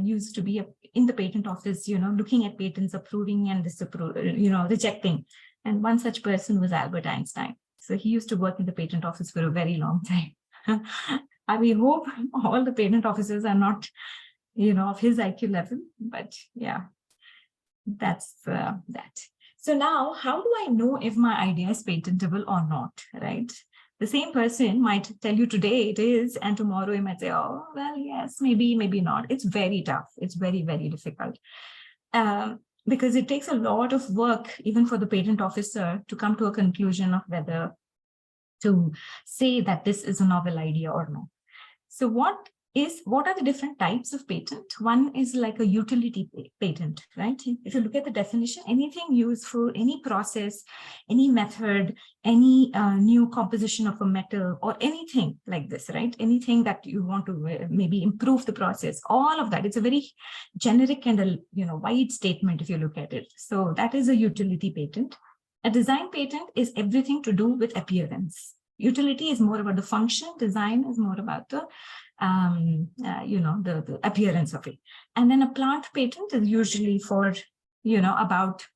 used to be in the patent office, looking at patents, approving and disapproving, rejecting. And one such person was Albert Einstein. So he used to work in the patent office for a very long time. I hope all the patent officers are not, of his IQ level, but yeah, that's that. So now, how do I know if my idea is patentable or not, right? The same person might tell you today it is, and tomorrow you might say, oh, well, yes, maybe, maybe not. It's very tough. It's very, very difficult. Because it takes a lot of work, even for the patent officer, to come to a conclusion of whether to say that this is a novel idea or not. So what are the different types of patent? One is like a utility patent, right? If you look at the definition, anything useful, any process, any method, any new composition of a metal, or anything like this, right? Anything that you want to maybe improve the process, all of that. It's a very generic and wide statement if you look at it. So that is a utility patent. A design patent is everything to do with appearance. Utility is more about the function. Design is more about the the appearance of it. And then a plant patent is usually for, about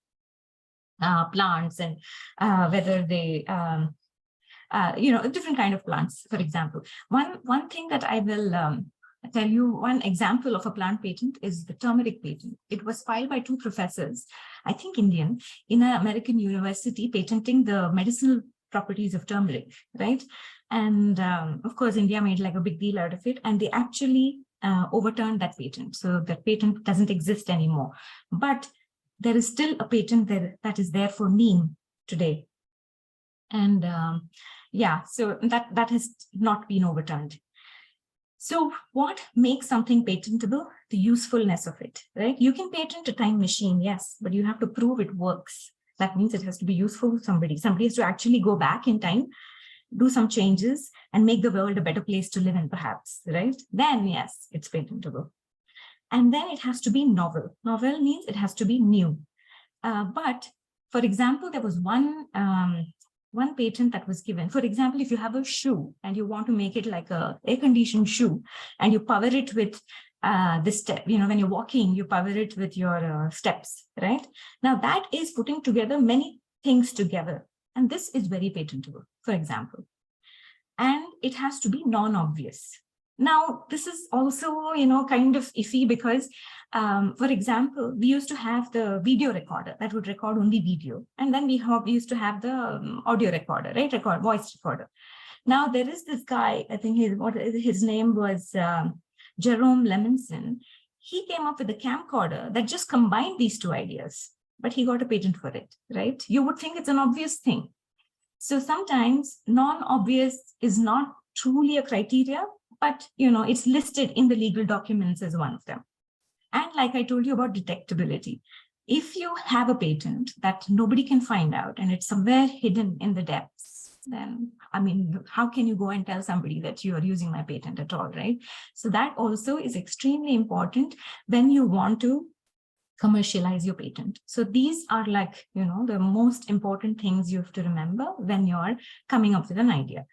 plants and whether they, different kind of plants, for example. One thing that I will tell you, one example of a plant patent is the turmeric patent. It was filed by two professors, I think Indian, in an American university, patenting the medicinal properties of turmeric, right? And of course, India made like a big deal out of it, and they actually overturned that patent. So that patent doesn't exist anymore. But there is still a patent there that is there for neem today. And yeah, so that has not been overturned. So what makes something patentable? The usefulness of it, right? You can patent a time machine, yes, but you have to prove it works. That means it has to be useful to somebody. Somebody has to actually go back in time, do some changes, and make the world a better place to live in, perhaps, right? Then, yes, it's patentable. And then it has to be novel. Novel means it has to be new. But, for example, there was one patent that was given. For example, if you have a shoe and you want to make it like a air-conditioned shoe, and you power it with this step, when you're walking, you power it with your steps, right? Now that is putting together many things together. And this is very patentable, for example. And it has to be non-obvious. Now, this is also, kind of iffy because, for example, we used to have the video recorder that would record only video. And then we used to have the audio recorder, right? Voice recorder. Now, there is this guy, I think his name was Jerome Lemonson. He came up with a camcorder that just combined these two ideas, but he got a patent for it, right? You would think it's an obvious thing. So sometimes non-obvious is not truly a criteria, but it's listed in the legal documents as one of them. And like I told you about detectability, if you have a patent that nobody can find out and it's somewhere hidden in the depths, then how can you go and tell somebody that you are using my patent at all, right? So that also is extremely important when you want to commercialize your patent. So these are like, the most important things you have to remember when you're coming up with an idea.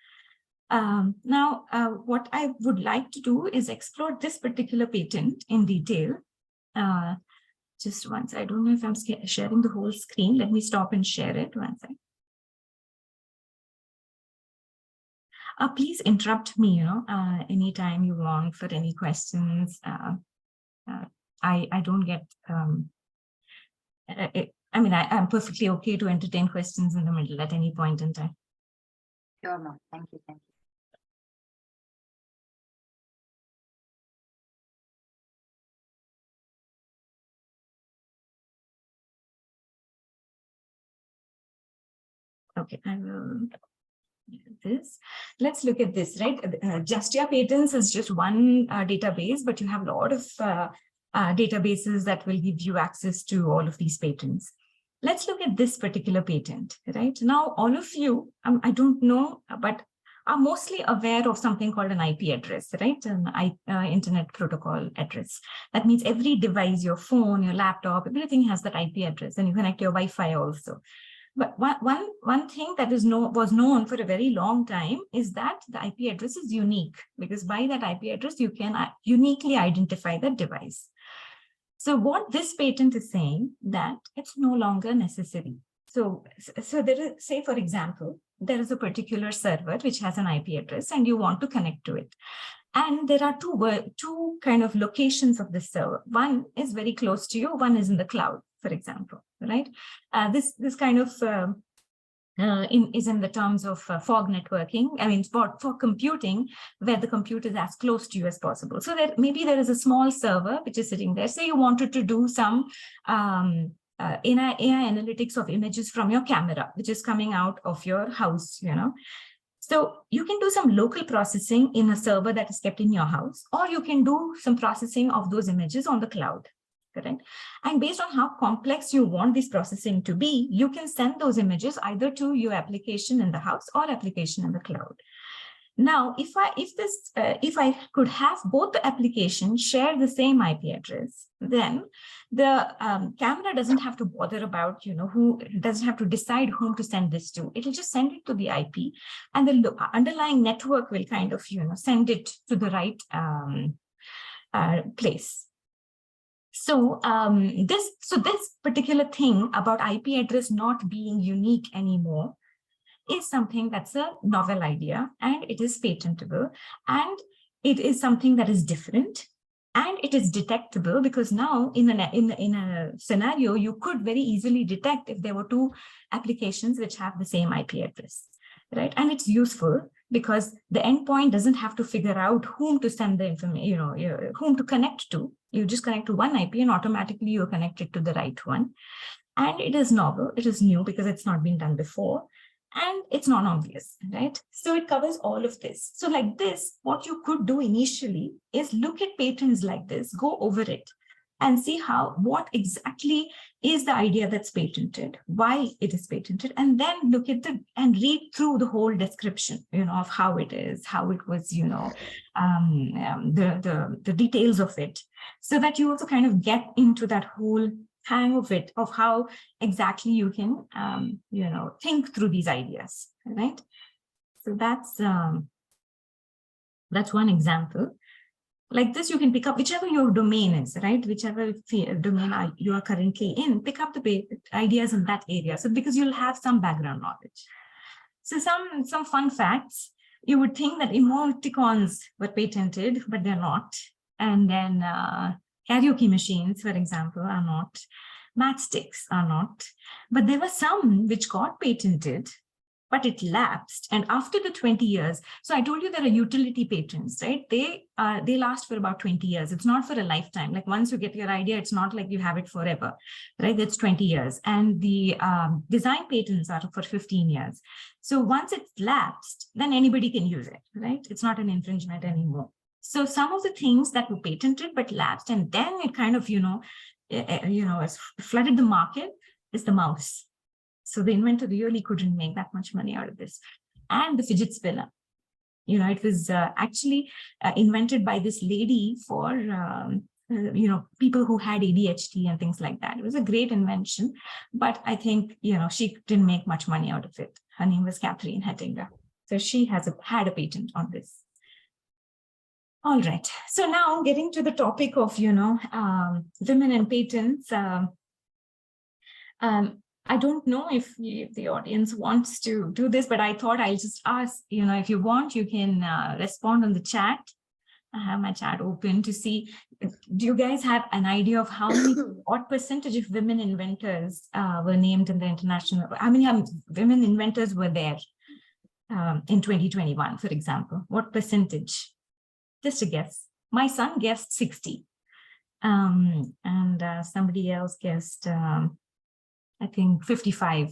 Now, what I would like to do is explore this particular patent in detail. Just once, I don't know if I'm sharing the whole screen. Let me stop and share it one second. Please interrupt me, anytime you want for any questions. I don't get, I'm perfectly okay to entertain questions in the middle at any point in time. Sure, ma'am. Thank you. Thank you. Okay, I will do this. Let's look at this, right? Justia Patents is just one database, but you have a lot of databases that will give you access to all of these patents. Let's look at this particular patent, right? Now, all of you, I don't know, but are mostly aware of something called an IP address, right? An internet protocol address. That means every device, your phone, your laptop, everything has that IP address, and you connect your Wi-Fi also. But one thing that was known for a very long time is that the IP address is unique, because by that IP address, you can uniquely identify the device. So what this patent is saying, that it's no longer necessary. So there is, say, for example, there is a particular server which has an IP address and you want to connect to it. And there are two kind of locations of this server. One is very close to you, one is in the cloud, for example, right? This kind of is in the terms of fog networking. I mean, for computing, where the compute is as close to you as possible. So that maybe there is a small server which is sitting there. Say you wanted to do some AI analytics of images from your camera, which is coming out of your house, you know. So you can do some local processing in a server that is kept in your house, or you can do some processing of those images on the cloud, correct? And based on how complex you want this processing to be, you can send those images either to your application in the house or application in the cloud. Now, if I could have both the applications share the same IP address, then the camera doesn't have to bother about, you know, who doesn't have to decide whom to send this to. It'll just send it to the IP, and the underlying network will kind of, you know, send it to the right place. So this particular thing about IP address not being unique anymore is something that's a novel idea, and it is patentable, and it is something that is different, and it is detectable, because now in a scenario you could very easily detect if there were two applications which have the same IP address, right? And it's useful because the endpoint doesn't have to figure out whom to send the information, you know, whom to connect to. You just connect to one IP and automatically you're connected to the right one. And it is novel, it is new because it's not been done before. And it's non-obvious, right? So it covers all of this. So like this, what you could do initially is look at patents like this, go over it, and see what exactly is the idea that's patented, why it is patented, and then look at and read through the whole description, you know, of how it is, how it was, you know, the details of it, so that you also kind of get into that whole hang of it, of how exactly you can, you know, think through these ideas, right? So that's one example. Like this, you can pick up whichever your domain is, right? Whichever domain you are currently in, pick up the ideas in that area. So because you'll have some background knowledge. So some fun facts. You would think that emoticons were patented, but they're not. And then karaoke machines, for example, are not. Matchsticks are not. But there were some which got patented, but it lapsed. And after the 20 years, so I told you there are utility patents, right? They last for about 20 years. It's not for a lifetime. Like once you get your idea, it's not like you have it forever, right? That's 20 years. And the design patents are for 15 years. So once it's lapsed, then anybody can use it, right? It's not an infringement anymore. So some of the things that were patented but lapsed, and then it kind of, has flooded the market, is the mouse. So the inventor really couldn't make that much money out of this. And the fidget spinner, it was actually invented by this lady for, people who had ADHD and things like that. It was a great invention, but I think, she didn't make much money out of it. Her name was Kathleen Hettinger. So she had a patent on this. All right. So now getting to the topic of, women and patents. I don't know if the audience wants to do this, but I thought I'll just ask, if you want, you can respond on the chat. I have my chat open to see, do you guys have an idea of what percentage of women inventors were named in the international, how many women inventors were there in 2021, for example? What percentage? Just a guess. My son guessed 60. And somebody else guessed, I think 55.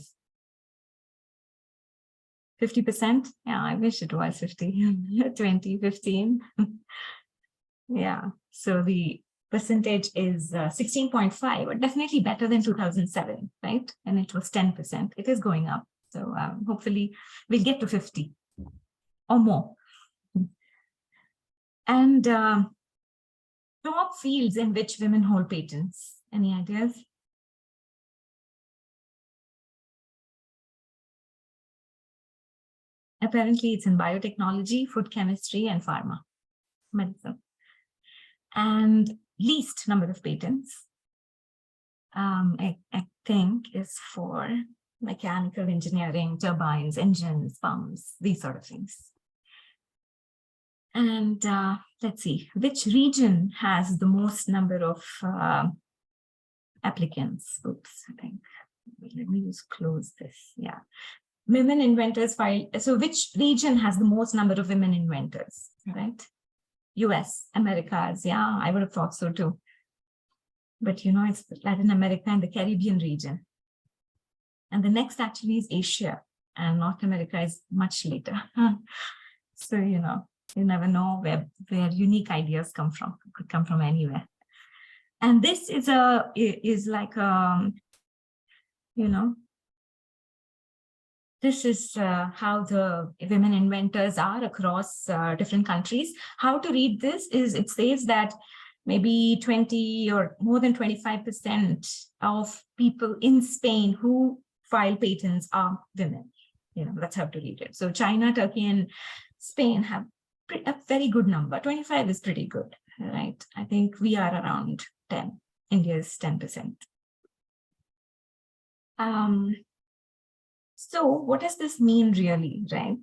50%? Yeah, I wish it was 50. 20, 15. Yeah, so the percentage is 16.5, but definitely better than 2007, right? And it was 10%. It is going up. So hopefully we'll get to 50 or more. And top fields in which women hold patents. Any ideas? Apparently, it's in biotechnology, food chemistry, and pharma, medicine. And least number of patents, I think, is for mechanical engineering, turbines, engines, pumps, these sort of things. And let's see, which region has the most number of applicants? Oops, I think. Let me just close this. Yeah. Women inventors file. So which region has the most number of women inventors, right? US, Americas. Yeah, I would have thought so too. But you know, it's Latin America and the Caribbean region. And the next actually is Asia, and North America is much later. So, you know, you never know where unique ideas come from. It could come from anywhere. And this is like, you know, this is how the women inventors are across different countries. How to read this is, it says that maybe 20 or more than 25% of people in Spain who file patents are women. You know, that's how to read it. So China, Turkey, and Spain have a very good number. 25 is pretty good, right? I think we are around 10. India is 10%. So what does this mean really, right?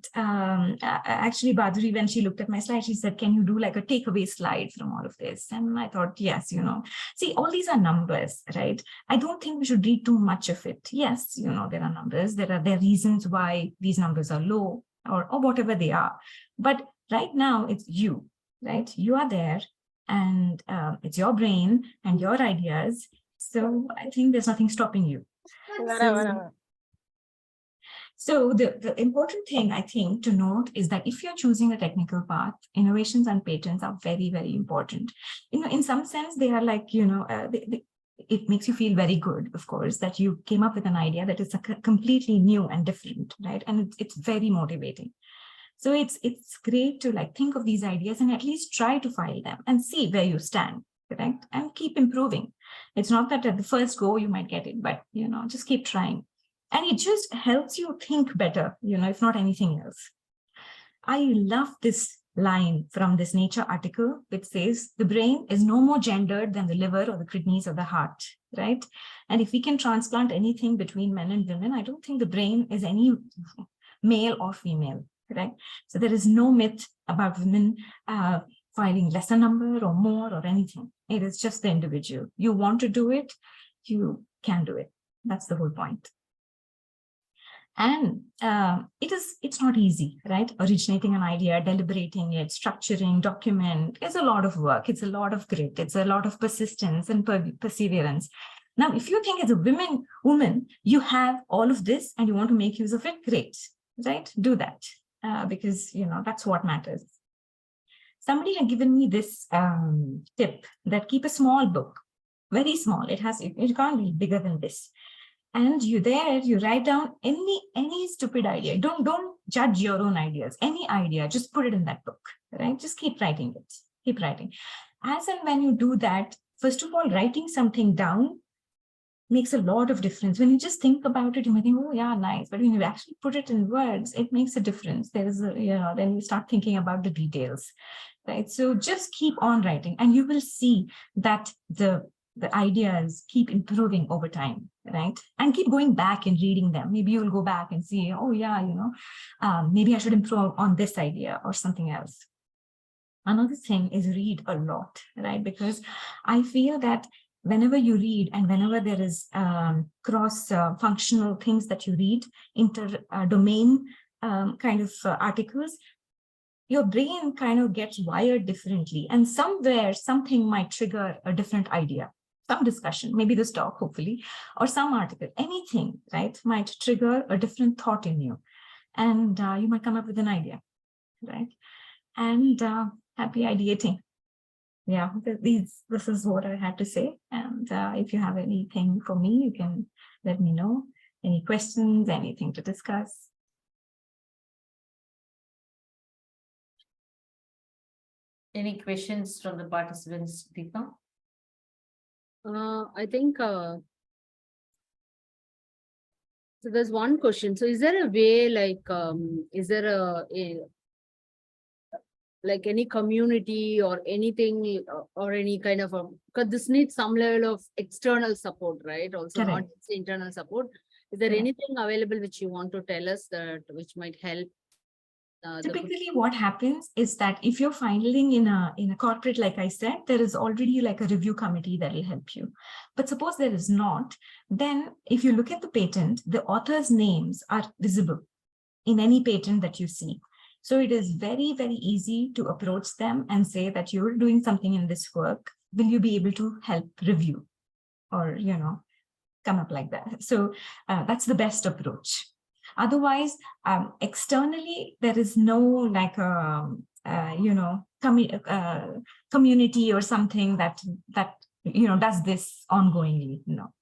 Actually, Baduri, when she looked at my slide, she said, can you do like a takeaway slide from all of this? And I thought, yes, you know, see, all these are numbers, right? I don't think we should read too much of it. Yes, you know, there are numbers, there are reasons why these numbers are low or whatever they are. But right now it's you, right? You are there and it's your brain and your ideas. So I think there's nothing stopping you. So the important thing, I think, to note is that if you're choosing a technical path, innovations and patents are very, very important. You know, in some sense, they are like, you know, it makes you feel very good, of course, that you came up with an idea that is completely new and different, right? And it's very motivating. So it's great to like think of these ideas and at least try to file them and see where you stand, correct? And keep improving. It's not that at the first go you might get it, but, you know, just keep trying. And it just helps you think better, you know, if not anything else. I love this line from this Nature article, which says, the brain is no more gendered than the liver or the kidneys or the heart, right? And if we can transplant anything between men and women, I don't think the brain is any male or female, correct? So there is no myth about women filing lesser number or more or anything. It is just the individual. You want to do it, you can do it. That's the whole point. And it's not easy, right? Originating an idea, deliberating it, structuring, document, is a lot of work. It's a lot of grit. It's a lot of persistence and perseverance. Now, if you think as a woman, you have all of this and you want to make use of it, great, right? Do that because, you know, that's what matters. Somebody had given me this tip that keep a small book, very small. It can't be bigger than this. And you write down any stupid idea. Don't judge your own ideas. Any idea, just put it in that book, right? Just keep writing it. Keep writing. As and when you do that, first of all, writing something down makes a lot of difference. When you just think about it, you might think, oh yeah, nice. But when you actually put it in words, it makes a difference. There is then you start thinking about the details, right? So just keep on writing and you will see that the ideas keep improving over time, right? And keep going back and reading them. Maybe you'll go back and see, oh yeah, you know, maybe I should improve on this idea or something else. Another thing is read a lot, right? Because I feel that whenever you read and whenever there is cross-functional things that you read, inter-domain kind of articles, your brain kind of gets wired differently. And somewhere, something might trigger a different idea. Some discussion, maybe this talk, hopefully, or some article, anything, right, might trigger a different thought in you. And you might come up with an idea, right? And happy ideating. Yeah, this is what I had to say. And if you have anything for me, you can let me know. Any questions, anything to discuss? Any questions from the participants, Deepa? I think So there's one question. So is there a way, like, is there like any community or anything or any kind of because this needs some level of external support, right? Also not Correct. just internal support. Is there Yeah. anything available which you want to tell us that which might help? Typically what happens is that if you're filing in a corporate, like I said, there is already like a review committee that will help you. But suppose there is not, then if you look at the patent, the authors' names are visible in any patent that you see. So it is very, very easy to approach them and say that you're doing something in this work. Will you be able to help review or, come up like that? So that's the best approach. Otherwise, externally, there is no like community or something that does this ongoingly. No.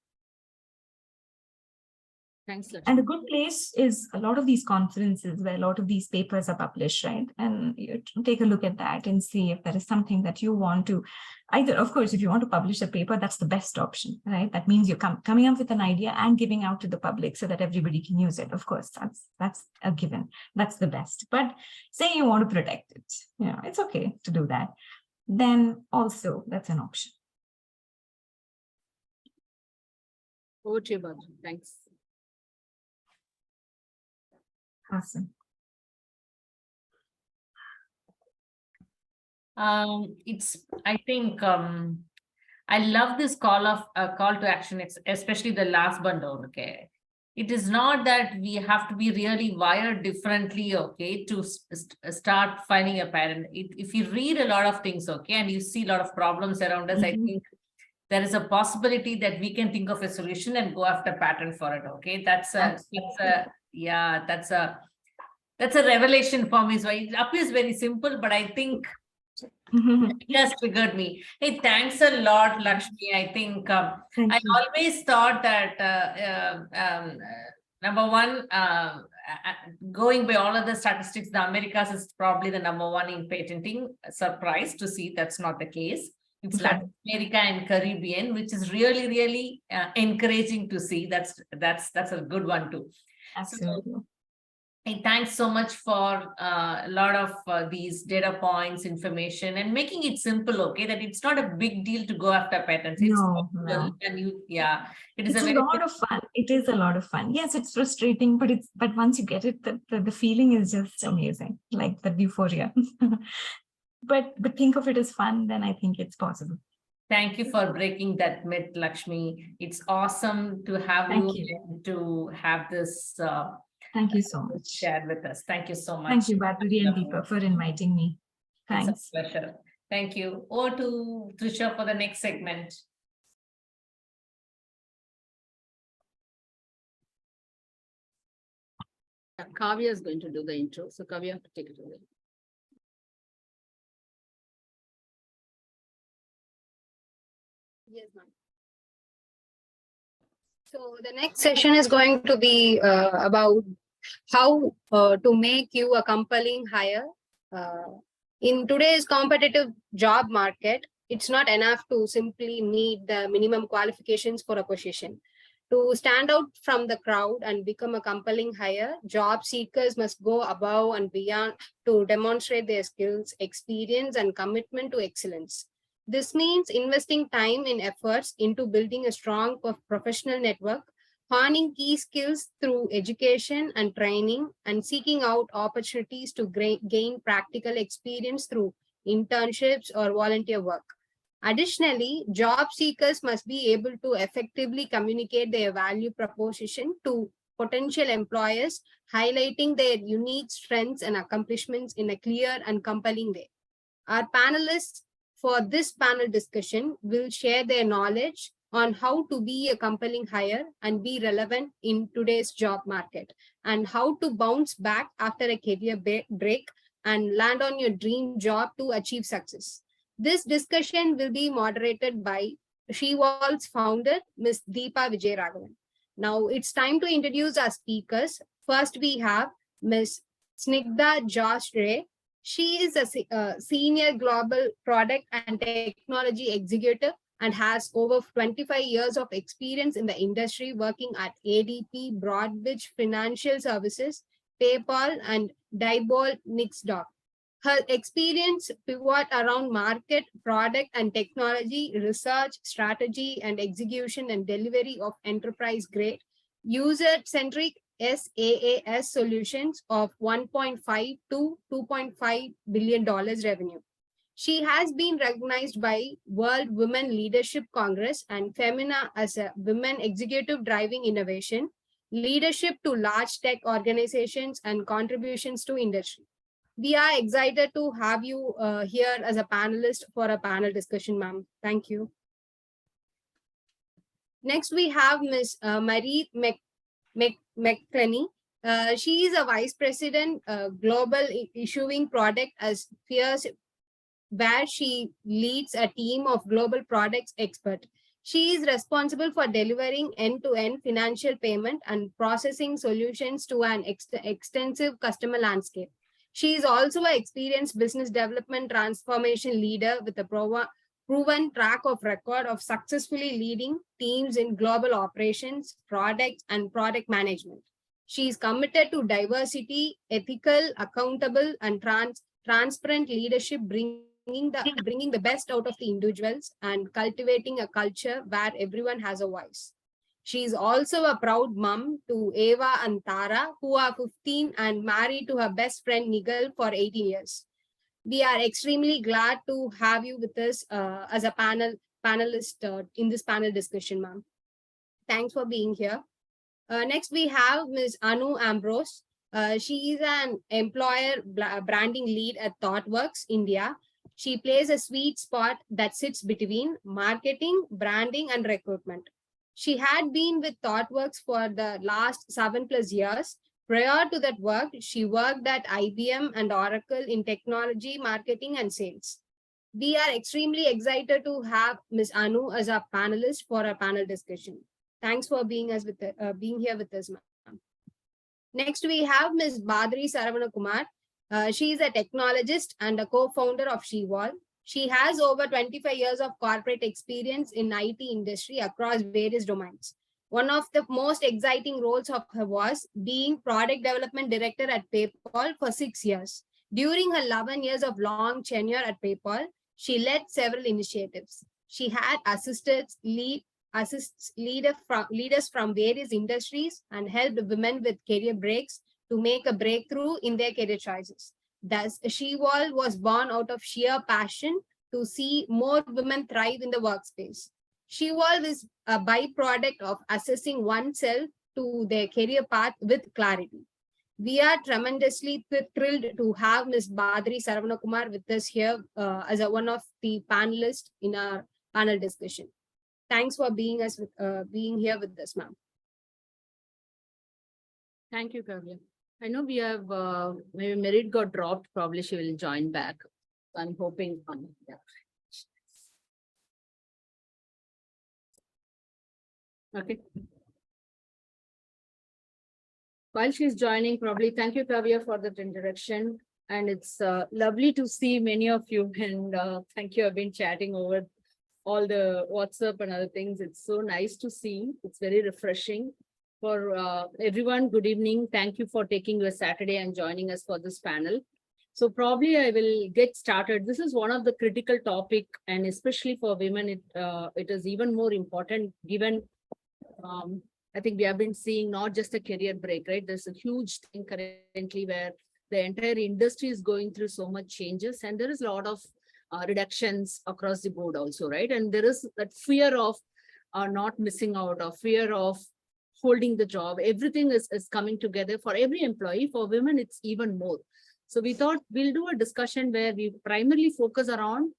Thanks, Lakshmi. And a good place is a lot of these conferences where a lot of these papers are published, right? And you take a look at that and see if there is something that you want to either, of course, if you want to publish a paper, that's the best option, right? That means you're coming up with an idea and giving out to the public so that everybody can use it. Of course, that's a given. That's the best. But say you want to protect it, it's okay to do that. Then also that's an option. Over to you, Badri. Thanks. Awesome. I think I love this call to action, especially the last bundle. Okay, it is not that we have to be really wired differently, okay, to start finding a pattern. If you read a lot of things, okay, and you see a lot of problems around us, I think there is a possibility that we can think of a solution and go after pattern for it. Okay, that's a revelation for me. So it appears very simple, but I think it just triggered me. Hey, thanks a lot, Lakshmi. I think I always thought that number one, going by all of the statistics, the Americas is probably the number one in patenting. Surprised to see that's not the case. It's Latin America and Caribbean, which is really, really encouraging to see. That's a good one too. Absolutely. So, hey, thanks so much for a lot of these data points, information, and making it simple. Okay, that it's not a big deal to go after patents. It's no. And it is it's a lot of fun. It is a lot of fun. Yes, it's frustrating, but once you get it, the feeling is just amazing, like the euphoria. But think of it as fun, then I think it's possible. Thank you for breaking that myth, Lakshmi. It's awesome to have you to have this. Thank you so much. Shared with us. Thank you so much. Thank you, Badri and Deepa, for inviting me. Thanks. It's a pleasure. Thank you. Over to Trisha for the next segment. Kavya is going to do the intro. So Kavya, take it away. Yes, ma'am. So the next session is going to be about how to make you a compelling hire. In today's competitive job market, it's not enough to simply meet the minimum qualifications for a position. To stand out from the crowd and become a compelling hire, job seekers must go above and beyond to demonstrate their skills, experience, and commitment to excellence. This means investing time and efforts into building a strong professional network, honing key skills through education and training, and seeking out opportunities to gain practical experience through internships or volunteer work. Additionally, job seekers must be able to effectively communicate their value proposition to potential employers, highlighting their unique strengths and accomplishments in a clear and compelling way. Our panelists for this panel discussion will share their knowledge on how to be a compelling hire and be relevant in today's job market, and how to bounce back after a career break and land on your dream job to achieve success. This discussion will be moderated by Shevolve's founder, Ms. Deepa Vijayaraghavan. Now it's time to introduce our speakers. First, we have Ms. Snigdha Josh Ray. She is a senior global product and technology executive and has over 25 years of experience in the industry working at ADP, Broadridge Financial Services, PayPal, and Diebold Nixdorf. Her experience pivot around market, product, and technology, research, strategy, and execution and delivery of enterprise-grade, user-centric SaaS solutions of $1.5 to $2.5 billion revenue. She has been recognized by World Women Leadership Congress and Femina as a women executive driving innovation, leadership to large tech organizations, and contributions to industry. We are excited to have you here as a panelist for a panel discussion, ma'am. Thank you. Next, we have Ms. Marie McClenny. She is a Vice President, Global Issuing Product as Fierce, where she leads a team of global products expert. She is responsible for delivering end-to-end financial payment and processing solutions to an extensive customer landscape. She is also an experienced business development transformation leader with a proven track of record of successfully leading teams in global operations, products, and product management. She is committed to diversity, ethical, accountable, and transparent leadership, bringing the best out of the individuals and cultivating a culture where everyone has a voice. She is also a proud mom to Eva and Tara, who are 15 and married to her best friend Nigel for 18 years. We are extremely glad to have you with us as a panelist in this panel discussion, ma'am. Thanks for being here. Next, we have Ms. Anu Ambrose. She is an employer branding lead at ThoughtWorks, India. She plays a sweet spot that sits between marketing, branding, and recruitment. She had been with ThoughtWorks for the last 7+ years. Prior to that work, she worked at IBM and Oracle in technology, marketing, and sales. We are extremely excited to have Ms. Anu as a panelist for a panel discussion. Thanks for being here with us, ma'am. Next, we have Ms. Badri Saravanakumar. She is a technologist and a co-founder of ShevolveYOU. She has over 25 years of corporate experience in IT industry across various domains. One of the most exciting roles of her was being product development director at PayPal for 6 years. During her 11 years of long tenure at PayPal, she led several initiatives. She had assists leaders from various industries and helped women with career breaks to make a breakthrough in their career choices. Thus, ShevolveYOU was born out of sheer passion to see more women thrive in the workspace. ShevolveYOU is a byproduct of assessing oneself to their career path with clarity. We are tremendously thrilled to have Ms. Badri Saravanakumar with us here as one of the panelists in our panel discussion. Thanks for being here with us, ma'am. Thank you, Kavya. I know we have, maybe Merit got dropped, probably she will join back. So I'm hoping, yeah. Okay. While she's joining, probably thank you, Kavya, for that introduction. And it's lovely to see many of you, and thank you. I've been chatting over all the WhatsApp and other things. It's so nice to see. It's very refreshing. For everyone, good evening. Thank you for taking your Saturday and joining us for this panel. So probably I will get started. This is one of the critical topic, and especially for women, it is even more important given I think we have been seeing not just a career break, right? There's a huge thing currently where the entire industry is going through so much changes, and there is a lot of reductions across the board also, right? And there is that fear of not missing out, or fear of holding the job. Everything is coming together for every employee. For women, it's even more. So we thought we'll do a discussion where we primarily focus around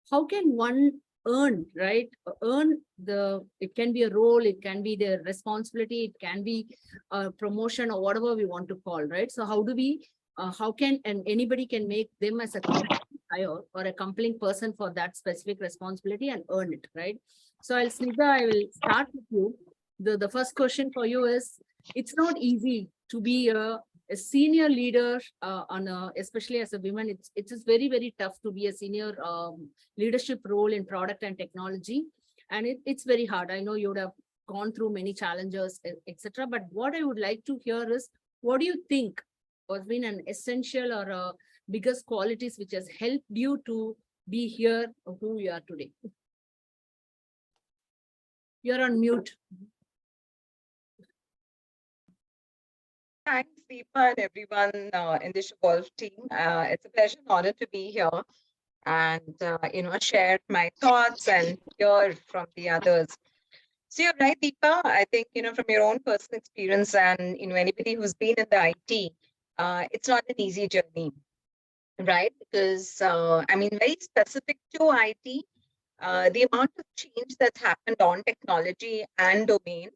how can one earn, right? It can be a role, it can be their responsibility, it can be a promotion or whatever we want to call, right? So how do we, anybody can make them as a hire or a compelling person for that specific responsibility and earn it, right? So Snigdha, I will start with you. The first question for you is, it's not easy to be a senior leader especially as a woman. It is very, very tough to be a senior leadership role in product and technology. And it's very hard. I know you would have gone through many challenges, etc. But what I would like to hear is, what do you think has been an essential or biggest qualities which has helped you to be here or who you are today? You're on mute. Thanks, Deepa, and everyone in the Shevolve team. It's a pleasure and honor to be here and share my thoughts and hear from the others. So you're right, Deepa. I think from your own personal experience and anybody who's been in the IT, it's not an easy journey, right? Because very specific to IT, the amount of change that's happened on technology and domain.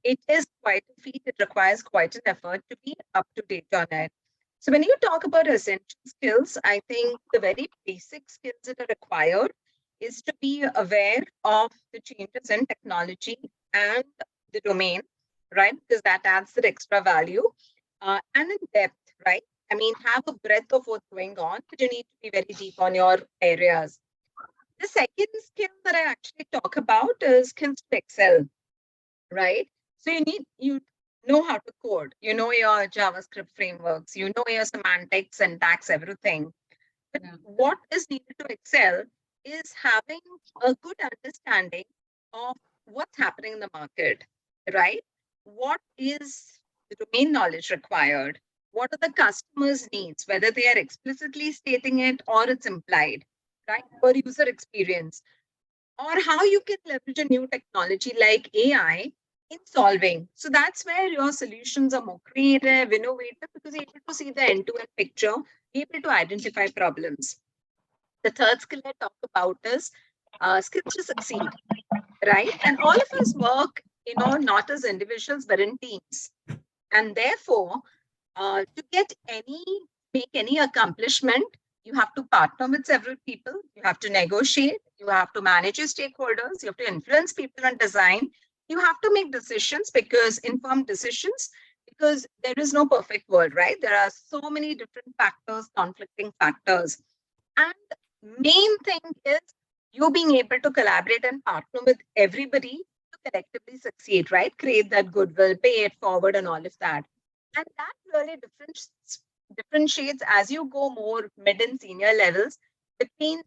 It is quite a feat. It requires quite an effort to be up to date on it. So when you talk about essential skills, I think the very basic skills that are required is to be aware of the changes in technology and the domain, right? Because that adds the extra value. And in depth, right? Have a breadth of what's going on, but you need to be very deep on your areas. The second skill that I actually talk about is skills to excel. Right? So you know how to code, you know your JavaScript frameworks, you know your semantics, syntax, everything. But what is needed to excel is having a good understanding of what's happening in the market, right? What is the domain knowledge required? What are the customers' needs, whether they are explicitly stating it or it's implied, right? For user experience. Or how you can leverage a new technology like AI in solving. So that's where your solutions are more creative, innovative, because you're able to see the end-to-end picture, able to identify problems. The third skill I talk about is skills to succeed, right? And all of us work, not as individuals, but in teams. And therefore, to make any accomplishment, you have to partner with several people, you have to negotiate, you have to manage your stakeholders, you have to influence people on design, you have to make decisions, informed decisions, because there is no perfect world, right? There are so many different factors, conflicting factors. And main thing is you being able to collaborate and partner with everybody to collectively succeed, right? Create that goodwill, pay it forward and all of that. And that really differentiates as you go more mid and senior levels between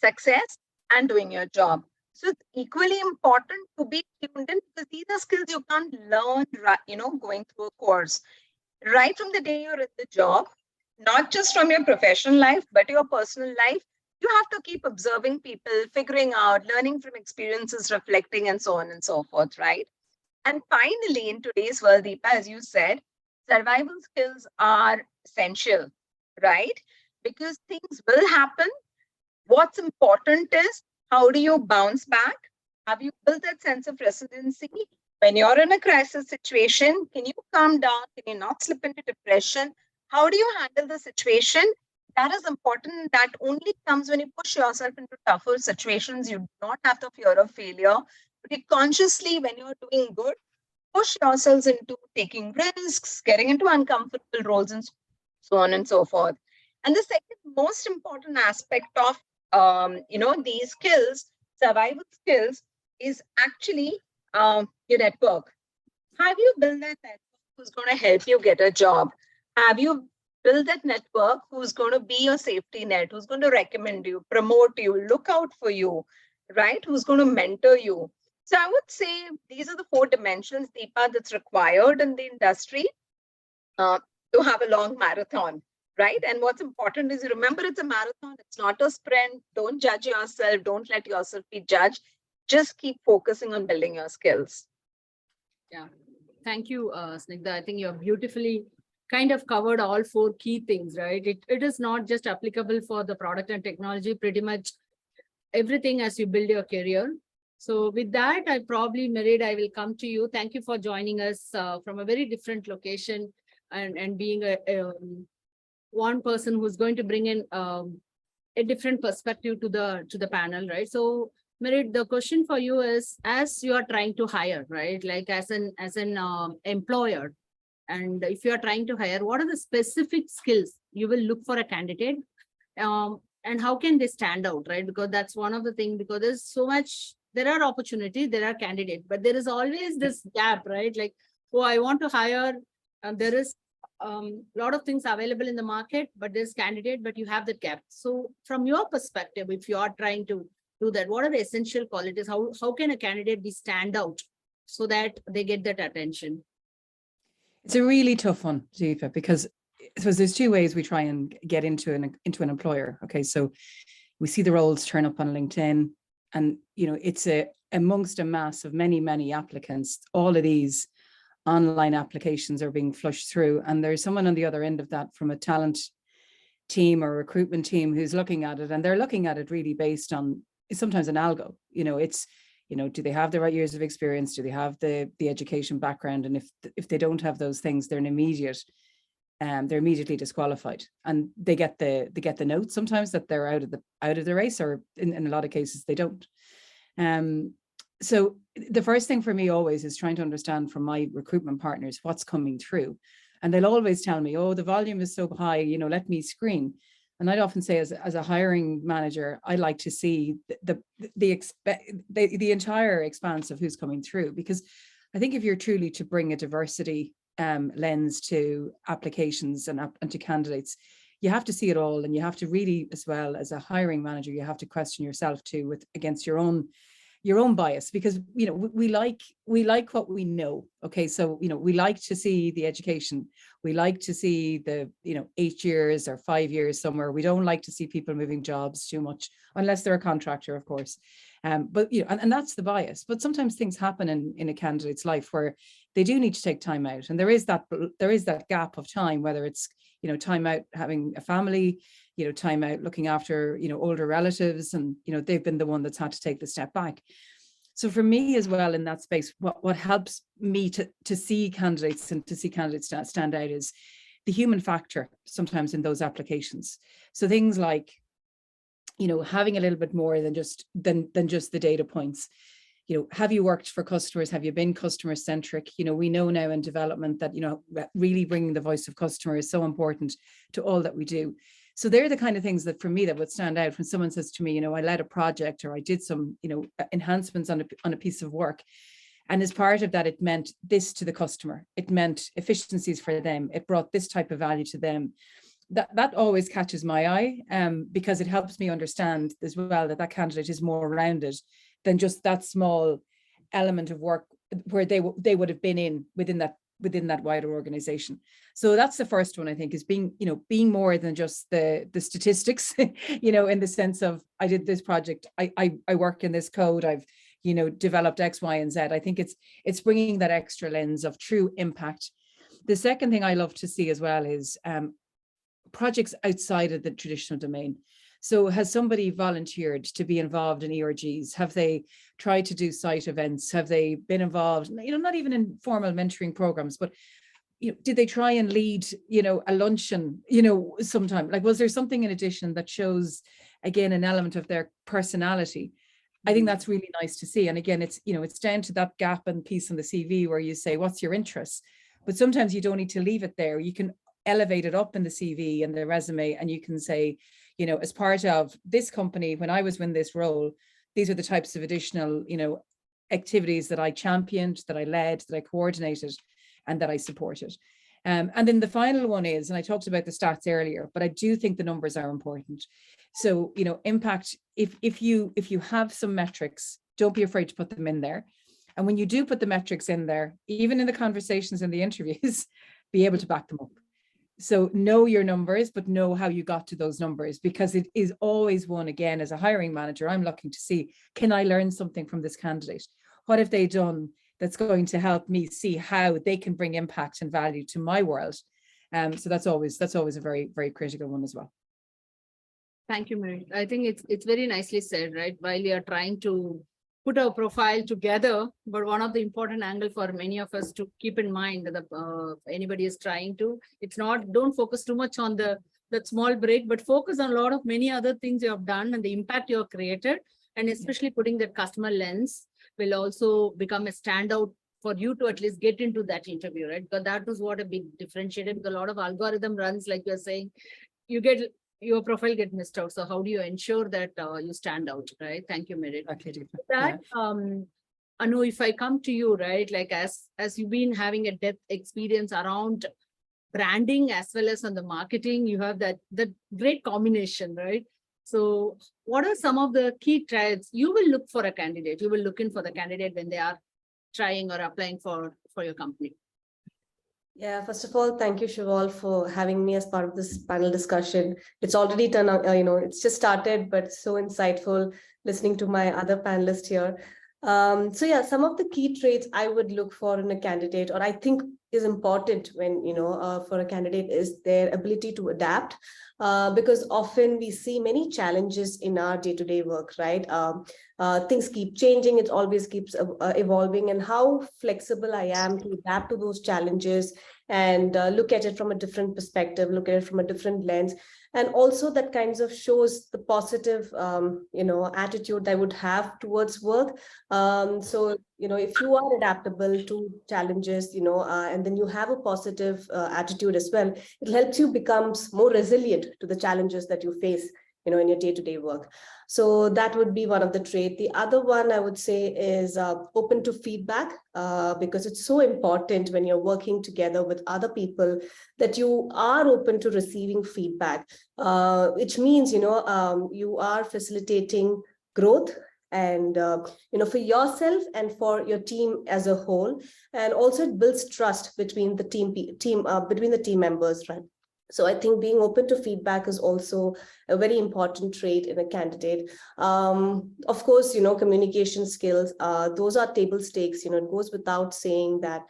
success and doing your job. So it's equally important to be tuned in, because these are skills you can't learn, going through a course. Right from the day you're in the job, not just from your professional life, but your personal life, you have to keep observing people, figuring out, learning from experiences, reflecting, and so on and so forth, right? And finally, in today's world, Deepa, as you said, survival skills are essential, right? Because things will happen. What's important is, how do you bounce back? Have you built that sense of resiliency? When you're in a crisis situation, can you calm down? Can you not slip into depression? How do you handle the situation? That is important. That only comes when you push yourself into tougher situations. You do not have the fear of failure. But you consciously, when you're doing good, push yourselves into taking risks, getting into uncomfortable roles, and so on and so forth. And the second most important aspect of these skills, survival skills, is actually your network. Have you built that network who's going to help you get a job? Have you built that network who's going to be your safety net, who's going to recommend you, promote you, look out for you, right? Who's going to mentor you? So I would say these are the 4 dimensions, Deepa, that's required in the industry to have a long marathon, right? And what's important is, remember, it's a marathon. It's not a sprint. Don't judge yourself. Don't let yourself be judged. Just keep focusing on building your skills. Yeah. Thank you, Snigdha. I think you have beautifully kind of covered all 4 key things, right? It is not just applicable for the product and technology, pretty much everything as you build your career. So with that, I probably, Merid, I will come to you. Thank you for joining us from a very different location and being one person who's going to bring in a different perspective to the panel, right? So Merid, the question for you is, as you are trying to hire, right? Like as an employer, and if you are trying to hire, what are the specific skills you will look for a candidate? and how can they stand out, right? Because that's one of the things, because there's so much, there are opportunities, there are candidates, but there is always this gap, right? Like, oh, I want to hire, there is a lot of things available in the market, but there's candidate, but you have that gap. So from your perspective, if you are trying to do that, what are the essential qualities? How can a candidate be stand out so that they get that attention? It's a really tough one, Jiva, because I suppose there's two ways we try and get into an employer. Okay, so we see the roles turn up on LinkedIn, and it's amongst a mass of many applicants. All of these online applications are being flushed through, and there's someone on the other end of that from a talent team or recruitment team who's looking at it, and they're looking at it really based on sometimes an algo. It's do they have the right years of experience? Do they have the education background? And if they don't have those things, they're immediately disqualified, and they get the note sometimes that they're out of the race, or in a lot of cases they don't. So the first thing for me always is trying to understand from my recruitment partners what's coming through, and they'll always tell me, oh, the volume is so high, let me screen. And I'd often say, as a hiring manager, I like to see the entire expanse of who's coming through, because I think if you're truly to bring a diversity lens to applications and to candidates, you have to see it all, and you have to really, as well as a hiring manager, you have to question yourself too against your own bias, because we like what we know. Okay, so we like to see the education, we like to see the 8 years or 5 years somewhere. We don't like to see people moving jobs too much, unless they're a contractor, of course. But and that's the bias. But sometimes things happen in a candidate's life where they do need to take time out, and there is that gap of time, whether it's time out having a family, time out looking after older relatives, and they've been the one that's had to take the step back. So for me as well, in that space, what helps me to see candidates and to see candidates stand out is the human factor sometimes in those applications. So things like having a little bit more than just the data points. Have you worked for customers? Have you been customer centric? We know now in development that really bringing the voice of customer is so important to all that we do. So they're the kind of things that for me that would stand out when someone says to me, I led a project, or I did some enhancements on a piece of work, and as part of that, it meant this to the customer. It meant efficiencies for them. It brought this type of value to them. That always catches my eye, because it helps me understand as well that candidate is more rounded than just that small element of work where they would have been within that wider organization. So that's the first one, I think, is being more than just the statistics, in the sense of, I did this project, I work in this code, I've developed X, Y, and Z. I think it's bringing that extra lens of true impact. The second thing I love to see as well is projects outside of the traditional domain. So has somebody volunteered to be involved in ERGs? Have they tried to do site events? Have they been involved, not even in formal mentoring programs, but did they try and lead, a luncheon, sometime? Like, was there something in addition that shows, again, an element of their personality? I think that's really nice to see. And again, it's down to that gap and piece on the CV where you say, what's your interests? But sometimes you don't need to leave it there. You can elevate it up in the CV and the resume, and you can say, as part of this company, when I was in this role, these are the types of additional, activities that I championed, that I led, that I coordinated, and that I supported. And then the final one is, and I talked about the stats earlier, but I do think the numbers are important. So, impact, if you have some metrics, don't be afraid to put them in there. And when you do put the metrics in there, even in the conversations and the interviews, be able to back them up. So know your numbers, but know how you got to those numbers, because it is always one, again, as a hiring manager, I'm looking to see, can I learn something from this candidate? What have they done that's going to help me see how they can bring impact and value to my world? So that's always a very, very critical one as well. Thank you, Mary. I think it's very nicely said, right? While we are trying to put our profile together, but one of the important angle for many of us to keep in mind that anybody is trying to, it's not, don't focus too much on that small break, but focus on a lot of many other things you have done and the impact you have created, and especially putting that customer lens will also become a standout for you to at least get into that interview, right? Because that was what a big differentiator, because a lot of algorithm runs, like you're saying, you get your profile get missed out. So how do you ensure that you stand out, right? Thank you, Merit. That, Anu, if I come to you, right, like as you've been having a depth experience around branding as well as on the marketing, you have that great combination, right? So what are some of the key traits you will look for a candidate? You will look in for the candidate when they are trying or applying for your company. Yeah, first of all, thank you, Shevolve, for having me as part of this panel discussion. It's already turned out, it's just started, but so insightful listening to my other panelists here. So yeah, some of the key traits I would look for in a candidate, or I think is important when, for a candidate, is their ability to adapt, because often we see many challenges in our day-to-day work, right? Things keep changing, it always keeps evolving, and how flexible I am to adapt to those challenges and look at it from a different perspective, look at it from a different lens. And also that kinds of shows the positive, attitude I would have towards work. So, if you are adaptable to challenges, and then you have a positive attitude as well, it helps you become more resilient to the challenges that you face, in your day-to-day work. So that would be one of the traits. The other one I would say is open to feedback, because it's so important when you're working together with other people that you are open to receiving feedback, which means, you are facilitating growth and, for yourself and for your team as a whole. And also it builds trust between the between the team members, right? So I think being open to feedback is also a very important trait in a candidate. Of course, communication skills, those are table stakes. It goes without saying that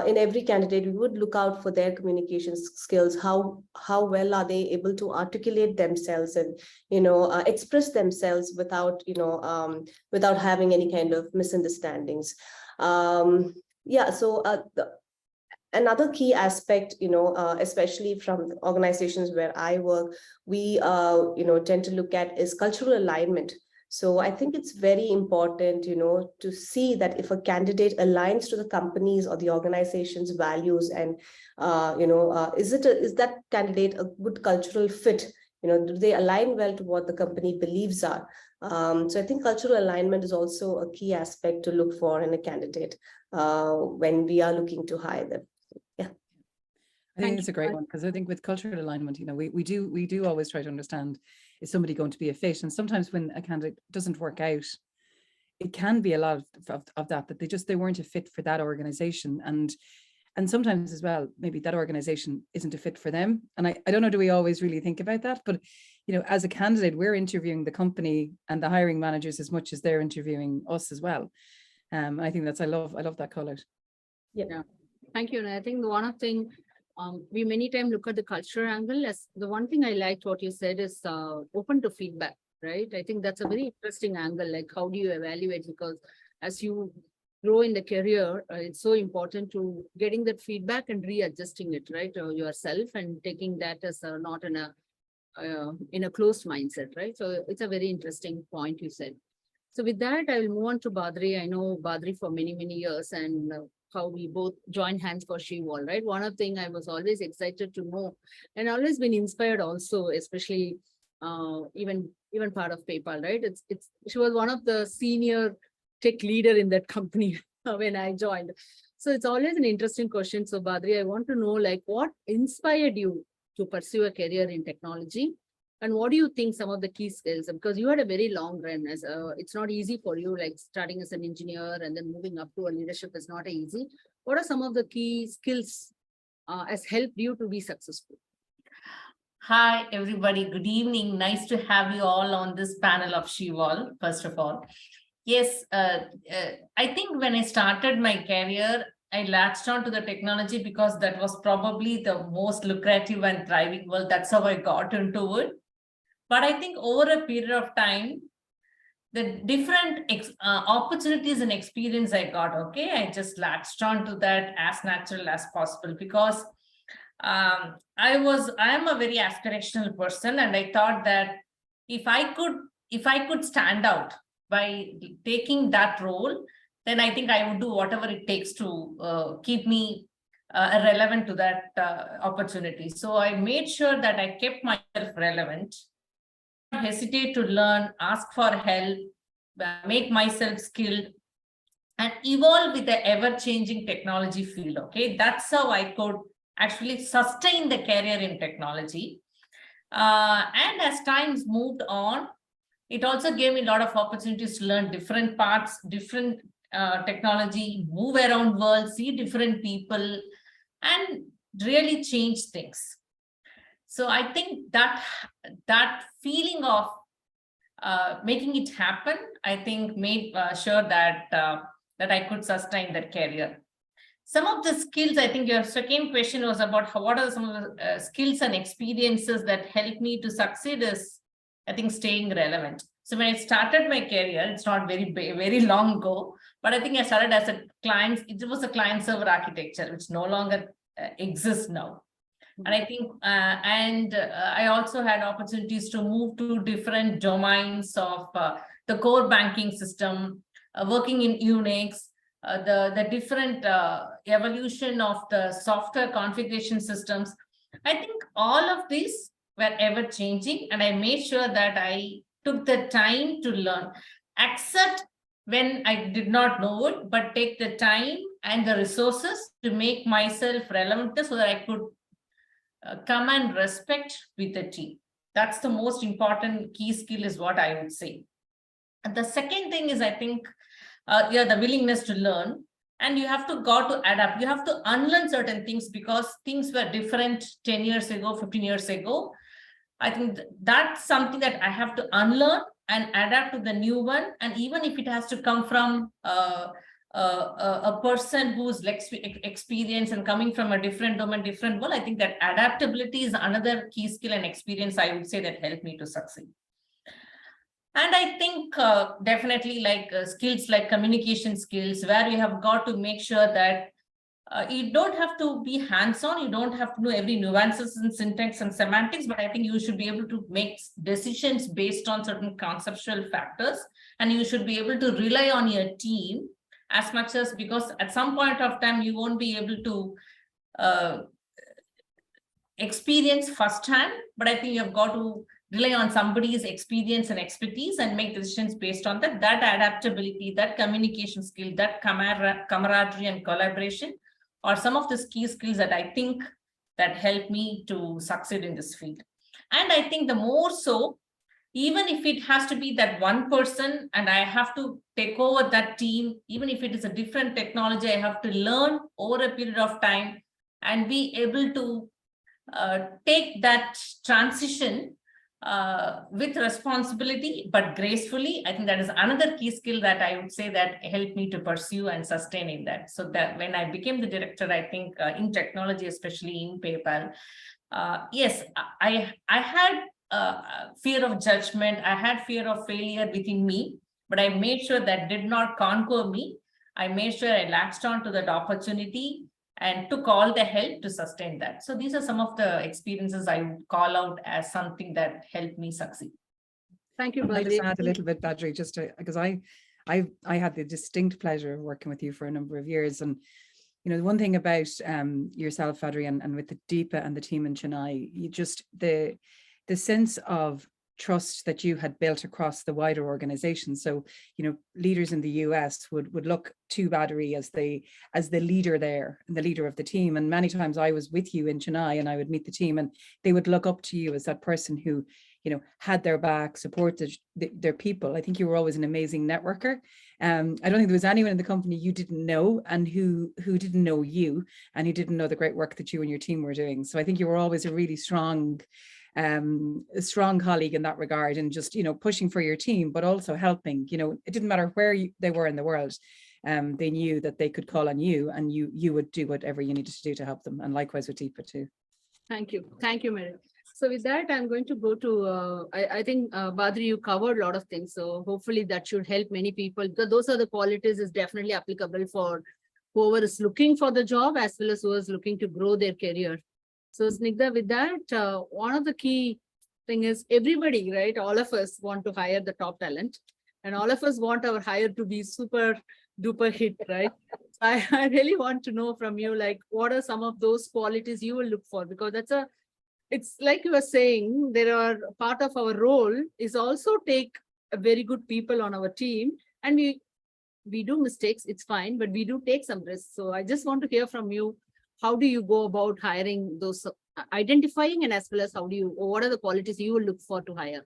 in every candidate, we would look out for their communication skills. How well are they able to articulate themselves and, express themselves without, without having any kind of misunderstandings. Another key aspect, especially from organizations where I work, we, tend to look at is cultural alignment. So I think it's very important, to see that if a candidate aligns to the company's or the organization's values, and, is that candidate a good cultural fit? Do they align well to what the company beliefs are? So I think cultural alignment is also a key aspect to look for in a candidate when we are looking to hire them. I think it's a great one, because I think with cultural alignment, we do always try to understand, is somebody going to be a fit? And sometimes when a candidate doesn't work out, it can be a lot of that they weren't a fit for that organization. And sometimes as well, maybe that organization isn't a fit for them. And I don't know, do we always really think about that? But, as a candidate, we're interviewing the company and the hiring managers as much as they're interviewing us as well. I think I love that call out. Yeah, thank you. And I think the one thing, we many times look at the cultural angle. As the one thing I liked what you said is open to feedback, right? I think that's a very interesting angle. Like, how do you evaluate? Because as you grow in the career, it's so important to getting that feedback and readjusting it, right? Yourself, and taking that as not in a closed mindset, right? So it's a very interesting point you said. So with that, I will move on to Badri. I know Badri for many, many years, and how we both join hands for Shevolve, right? One of the things I was always excited to know, and always been inspired also, especially even part of PayPal, right? She was one of the senior tech leader in that company when I joined. So it's always an interesting question. So Badri, I want to know, like, what inspired you to pursue a career in technology? And what do you think some of the key skills, because you had a very long run it's not easy for you, like starting as an engineer and then moving up to a leadership is not easy. What are some of the key skills has helped you to be successful? Hi, everybody. Good evening. Nice to have you all on this panel of Shevolve, first of all. Yes, I think when I started my career, I latched on to the technology because that was probably the most lucrative and thriving world. That's how I got into it. But I think over a period of time, the different opportunities and experience I got, okay, I just latched on to that as natural as possible, because I am a very aspirational person, and I thought that if I could stand out by taking that role, then I think I would do whatever it takes to keep me relevant to that opportunity. So I made sure that I kept myself relevant, not hesitate to learn, ask for help, make myself skilled, and evolve with the ever-changing technology field. Okay, that's how I could actually sustain the career in technology. And as times moved on, it also gave me a lot of opportunities to learn different parts, different technology, move around world, see different people, and really change things. So I think that feeling of making it happen, I think made sure that that I could sustain that career. Some of the skills, I think your second question was about what are some of the skills and experiences that helped me to succeed is, I think, staying relevant. So when I started my career, it's not very long ago, but I think I started as a client. It was a client-server architecture, which no longer exists now. And I think, I also had opportunities to move to different domains of the core banking system, working in Unix, the different evolution of the software configuration systems. I think all of these were ever changing, and I made sure that I took the time to learn, except when I did not know it, but take the time and the resources to make myself relevant so that I could command respect with the team. That's the most important key skill, is what I would say. And the second thing is, I think, the willingness to learn, and you have to adapt. You have to unlearn certain things because things were different 10 years ago, 15 years ago. I think that's something that I have to unlearn and adapt to the new one. And even if it has to come from a person who's experienced and coming from a different domain, different world, I think that adaptability is another key skill and experience I would say that helped me to succeed. And I think definitely like skills like communication skills, where you have got to make sure that you don't have to be hands-on, you don't have to know every nuances in syntax and semantics, but I think you should be able to make decisions based on certain conceptual factors, and you should be able to rely on your team as much as, because at some point of time you won't be able to experience firsthand, but I think you have got to rely on somebody's experience and expertise and make decisions based on that adaptability, that communication skill, that camaraderie and collaboration are some of the key skills that I think that help me to succeed in this field. And I think the more so, even if it has to be that one person and I have to take over that team, even if it is a different technology, I have to learn over a period of time and be able to take that transition with responsibility, but gracefully. I think that is another key skill that I would say that helped me to pursue and sustain in that. So that when I became the director, I think in technology, especially in PayPal, yes, I had fear of judgment. I had fear of failure within me, but I made sure that did not conquer me. I made sure I latched on to that opportunity and took all the help to sustain that. So these are some of the experiences I would call out as something that helped me succeed. Thank you, I Badri. just add a little bit, Badri, just because I had the distinct pleasure of working with you for a number of years. And, you know, the one thing about yourself, Badri, and with the Deepa and the team in Chennai, you just, the sense of trust that you had built across the wider organization. So, you know, leaders in the US would look to Badri as the leader there and the leader of the team. And many times I was with you in Chennai and I would meet the team and they would look up to you as that person who, you know, had their back, supported their people. I think you were always an amazing networker. I don't think there was anyone in the company you didn't know and who didn't know you and who didn't know the great work that you and your team were doing. So I think you were always a really strong colleague in that regard, and just, you know, pushing for your team, but also helping. You know, it didn't matter where they were in the world. They knew that they could call on you and you would do whatever you needed to do to help them. And likewise with Deepa too. Thank you, Mary. So with that, I'm going to go to, I think, Badri, you covered a lot of things. So hopefully that should help many people, because those are the qualities is definitely applicable for whoever is looking for the job as well as who is looking to grow their career. So Snigdha, with that, one of the key thing is everybody, right? All of us want to hire the top talent, and all of us want our hire to be super duper hit, right? I really want to know from you, like, what are some of those qualities you will look for? Because it's like you were saying, there are part of our role is also take a very good people on our team, and we do mistakes, it's fine, but we do take some risks. So I just want to hear from you, how do you go about hiring those, identifying, and as well as what are the qualities you will look for to hire?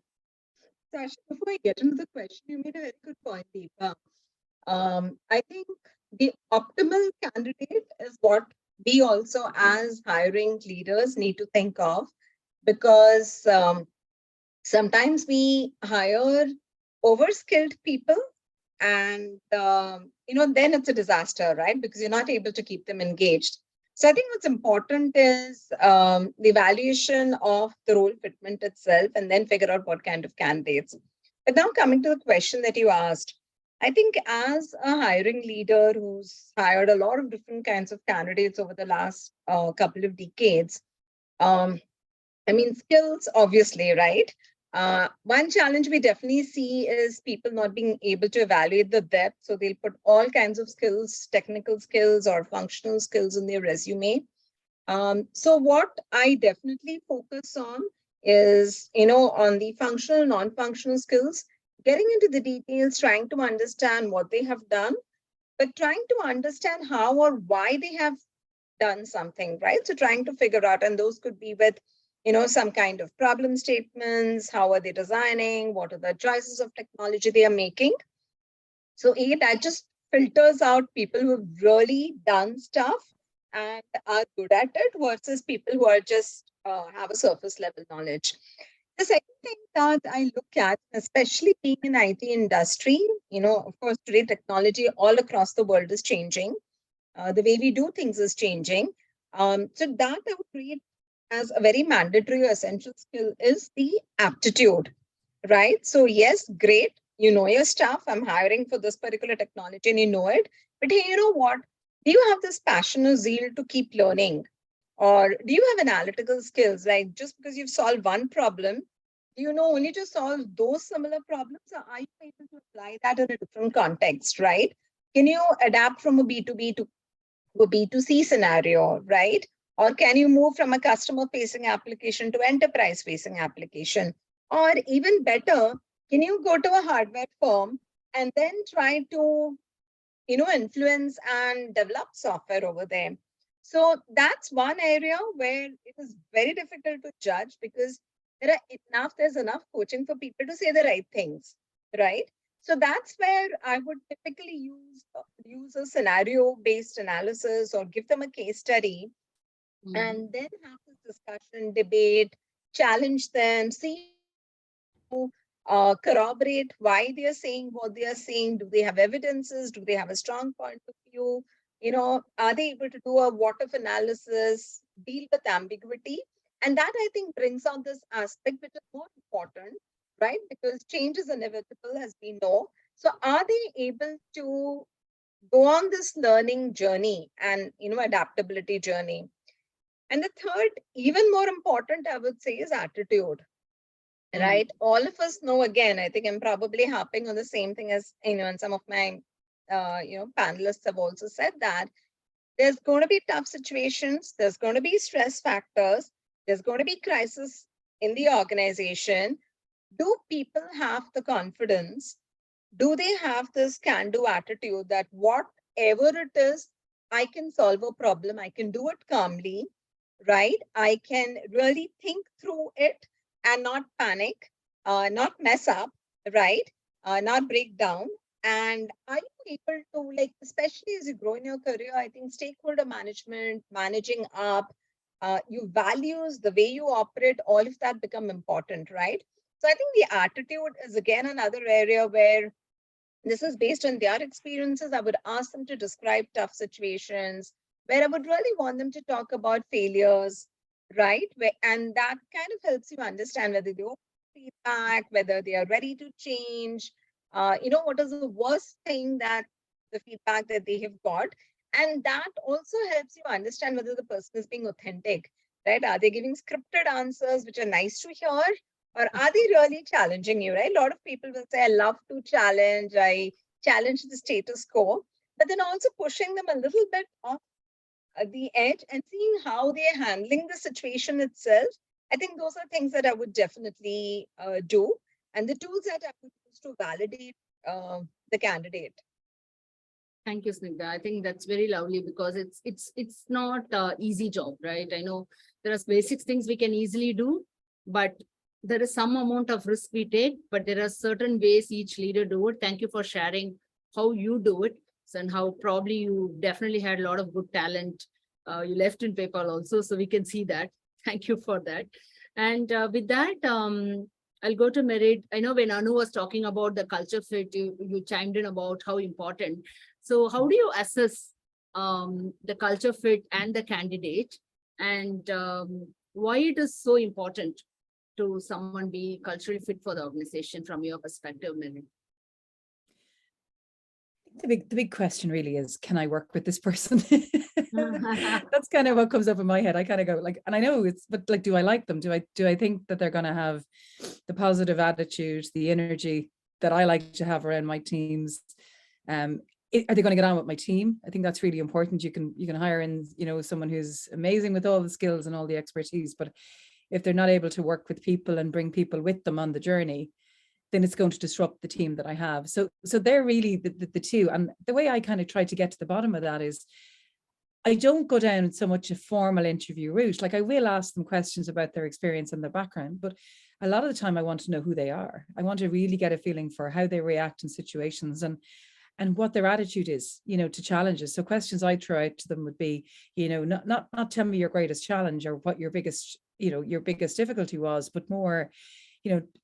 Sasha, before I get into the question, you made a very good point, Deepa. I think the optimal candidate is what we also as hiring leaders need to think of, because sometimes we hire overskilled people and then it's a disaster, right? Because you're not able to keep them engaged. So I think what's important is the evaluation of the role fitment itself, and then figure out what kind of candidates. But now coming to the question that you asked, I think as a hiring leader who's hired a lot of different kinds of candidates over the last couple of decades, skills, obviously, right? One challenge we definitely see is people not being able to evaluate the depth. So they'll put all kinds of skills, technical skills or functional skills in their resume. So what I definitely focus on is, on the functional, non-functional skills, getting into the details, trying to understand what they have done, but trying to understand how or why they have done something, right? So trying to figure out, and those could be with some kind of problem statements, how are they designing, what are the choices of technology they are making. So that just filters out people who have really done stuff and are good at it versus people who are just have a surface level knowledge. The second thing that I look at, especially being in IT industry, of course, today technology all across the world is changing. The way we do things is changing. So that I would create as a very mandatory or essential skill is the aptitude, right? So yes, great. You know your stuff. I'm hiring for this particular technology and you know it. But hey, you know what? Do you have this passion or zeal to keep learning? Or do you have analytical skills? Like just because you've solved one problem, do you know only to solve those similar problems? Or are you able to apply that in a different context, right? Can you adapt from a B2B to a B2C scenario, right? Or can you move from a customer facing application to enterprise facing application? Or even better, can you go to a hardware firm and then try to, influence and develop software over there? So that's one area where it is very difficult to judge because there's enough coaching for people to say the right things, right? So that's where I would typically use a scenario-based analysis or give them a case study and then have this discussion, debate, challenge them, see, corroborate why they are saying what they are saying. Do they have evidences? Do they have a strong point of view? Are they able to do a what if analysis, deal with ambiguity? And that I think brings out this aspect which is more important, right? Because change is inevitable, as we know. So are they able to go on this learning journey and, adaptability journey? And the third, even more important, I would say, is attitude, right? All of us know, again, I think I'm probably harping on the same thing as, and some of my, panelists have also said that there's going to be tough situations. There's going to be stress factors. There's going to be crisis in the organization. Do people have the confidence? Do they have this can-do attitude that whatever it is, I can solve a problem. I can do it calmly, right? I can really think through it and not panic, not mess up, right? Not break down. And are you able to, like, especially as you grow in your career, I think stakeholder management, managing up, your values, the way you operate, all of that become important, right? So I think the attitude is again another area where this is based on their experiences. I would ask them to describe tough situations where I would really want them to talk about failures, right? And that kind of helps you understand whether they open feedback, whether they are ready to change, what is the worst thing that the feedback that they have got. And that also helps you understand whether the person is being authentic, right? Are they giving scripted answers, which are nice to hear? Or are they really challenging you, right? A lot of people will say, I love to challenge, I challenge the status quo. but then also pushing them a little bit off the edge and seeing how they're handling the situation itself. I think those are things that I would definitely do, and the tools that I would use to validate the candidate. Thank you, Snigdha. I think that's very lovely because it's not an easy job, right? I know there are basic things we can easily do, but there is some amount of risk we take, but there are certain ways each leader do it. Thank you for sharing how you do it and how probably you definitely had a lot of good talent. You left in PayPal also, so we can see that. Thank you for that. And with that, I'll go to Merit. I know when Anu was talking about the culture fit, you chimed in about how important. So how do you assess the culture fit and the candidate, and why it is so important to someone be culturally fit for the organization from your perspective, Merit? The big question really is, can I work with this person? That's kind of what comes up in my head. I kind of go like, and I know it's, but like, do I like them? Do I think that they're going to have the positive attitude, the energy that I like to have around my teams? Are they going to get on with my team? I think that's really important. You can hire in, someone who's amazing with all the skills and all the expertise, but if they're not able to work with people and bring people with them on the journey, then it's going to disrupt the team that I have. So they're really the two. And the way I kind of try to get to the bottom of that is, I don't go down so much a formal interview route. Like, I will ask them questions about their experience and their background, but a lot of the time I want to know who they are. I want to really get a feeling for how they react in situations and what their attitude is, to challenges. So questions I throw out to them would be, not tell me your greatest challenge or what your biggest difficulty was, but more,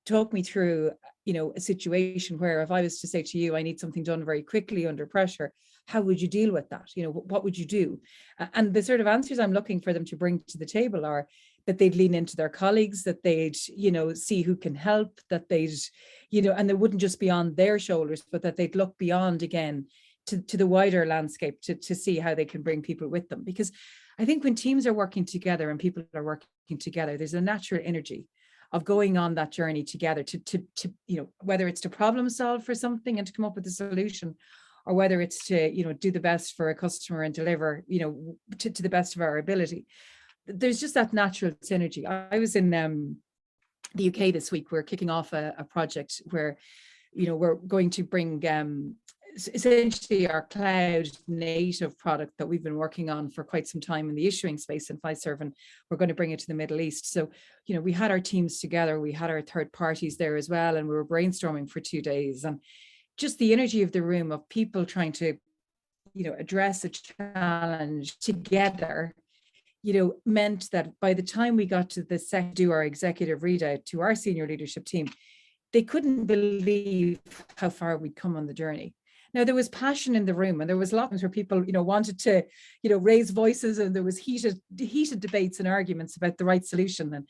talk me through, a situation where if I was to say to you, I need something done very quickly under pressure, how would you deal with that? What would you do? And the sort of answers I'm looking for them to bring to the table are that they'd lean into their colleagues, that they'd, see who can help, that they'd, and they wouldn't just be on their shoulders, but that they'd look beyond again to the wider landscape to see how they can bring people with them. Because I think when teams are working together and people are working together, there's a natural energy of going on that journey together to whether it's to problem solve for something and to come up with a solution, or whether it's to, do the best for a customer and deliver, to the best of our ability. There's just that natural synergy. I was in the UK this week. We're kicking off a project where, we're going to bring essentially our cloud native product that we've been working on for quite some time in the issuing space in Fiserv, and we're going to bring it to the Middle East. So, we had our teams together, we had our third parties there as well, and we were brainstorming for 2 days, and just the energy of the room of people trying to, address a challenge together, meant that by the time we got to the do our executive readout to our senior leadership team, they couldn't believe how far we'd come on the journey. Now, there was passion in the room, and there was lots where people, wanted to, raise voices, and there was heated debates and arguments about the right solution. And,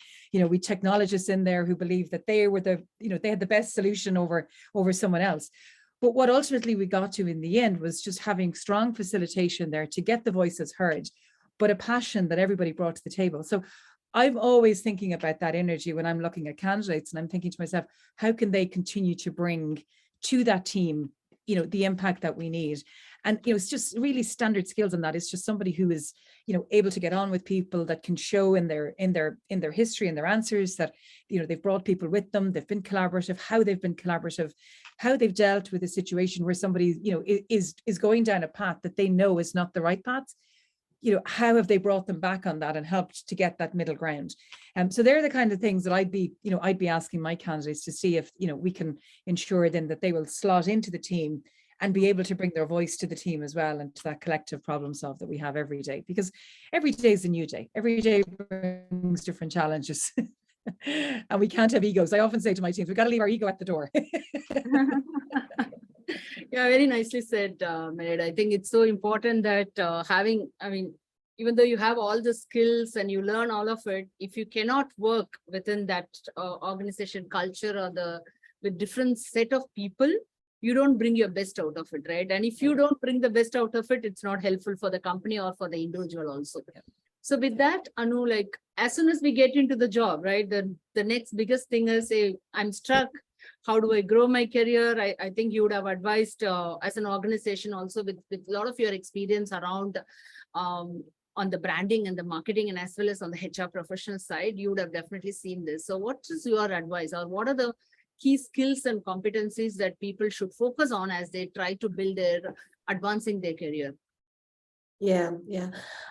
we technologists in there who believed that they were they had the best solution over someone else. But what ultimately we got to in the end was just having strong facilitation there to get the voices heard, but a passion that everybody brought to the table. So I'm always thinking about that energy when I'm looking at candidates, and I'm thinking to myself, how can they continue to bring to that team, the impact that we need? And, it's just really standard skills on that. It's just somebody who is, able to get on with people, that can show in their history and their answers that, they've brought people with them, they've been collaborative, how they've been collaborative, how they've dealt with a situation where somebody, is going down a path that they know is not the right path. How have they brought them back on that and helped to get that middle ground? So they're the kind of things that I'd be asking my candidates to see if, we can ensure then that they will slot into the team and be able to bring their voice to the team as well, and to that collective problem solve that we have every day, because every day is a new day. Every day brings different challenges. And we can't have egos. I often say to my teams, we've got to leave our ego at the door. Yeah, very nicely said, Merit. I think it's so important that even though you have all the skills and you learn all of it, if you cannot work within that organization culture or the different set of people, you don't bring your best out of it, right? And if you don't bring the best out of it, it's not helpful for the company or for the individual also. So with that, Anu, as soon as we get into the job, right, the next biggest thing is, I'm stuck. how do I grow my career? I think you would have advised as an organization also with a lot of your experience around on the branding and the marketing, and as well as on the HR professional side, you would have definitely seen this. So what is your advice, or what are the key skills and competencies that people should focus on as they try to build advancing their career? Yeah.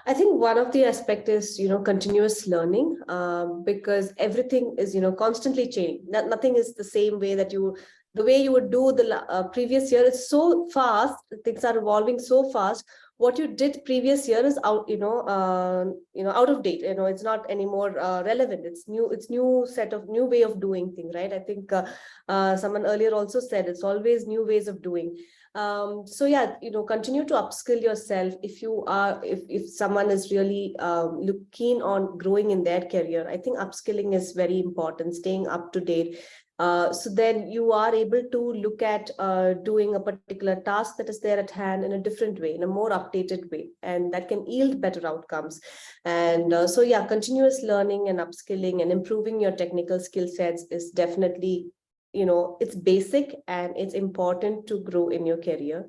I think one of the aspect is, continuous learning, because everything is, constantly changing. Nothing is the same way that the way you would do the previous year. It's so fast. Things are evolving so fast. What you did previous year is out, out of date. It's not anymore relevant. It's new way of doing things, right? I think someone earlier also said it's always new ways of doing. So yeah, continue to upskill yourself. If someone is really keen on growing in their career, I think upskilling is very important, staying up to date. So then you are able to look at doing a particular task that is there at hand in a different way, in a more updated way, and that can yield better outcomes. And so yeah, continuous learning and upskilling and improving your technical skill sets is definitely, it's basic and it's important to grow in your career.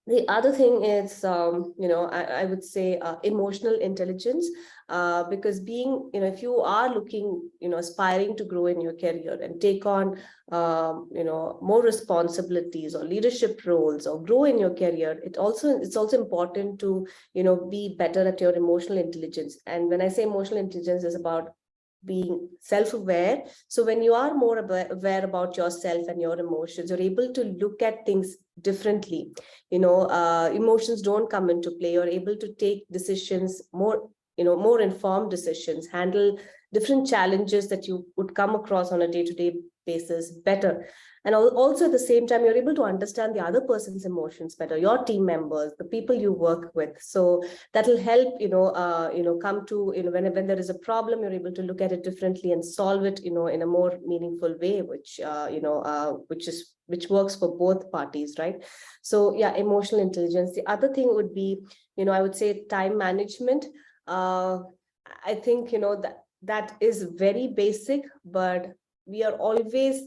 The other thing is, I would say emotional intelligence, because if you are looking, aspiring to grow in your career and take on, more responsibilities or leadership roles or grow in your career, it's also important to, be better at your emotional intelligence. And when I say emotional intelligence, is about being self-aware. So when you are more aware about yourself and your emotions, you're able to look at things differently. Emotions don't come into play. You're able to take decisions more informed decisions, handle different challenges that you would come across on a day-to-day basis better. And also at the same time, you're able to understand the other person's emotions better, your team members, the people you work with. So that will help, come to, when there is a problem, you're able to look at it differently and solve it, in a more meaningful way, which works for both parties, right? So yeah, emotional intelligence. The other thing would be, I would say time management. I think, that is very basic, but we are always,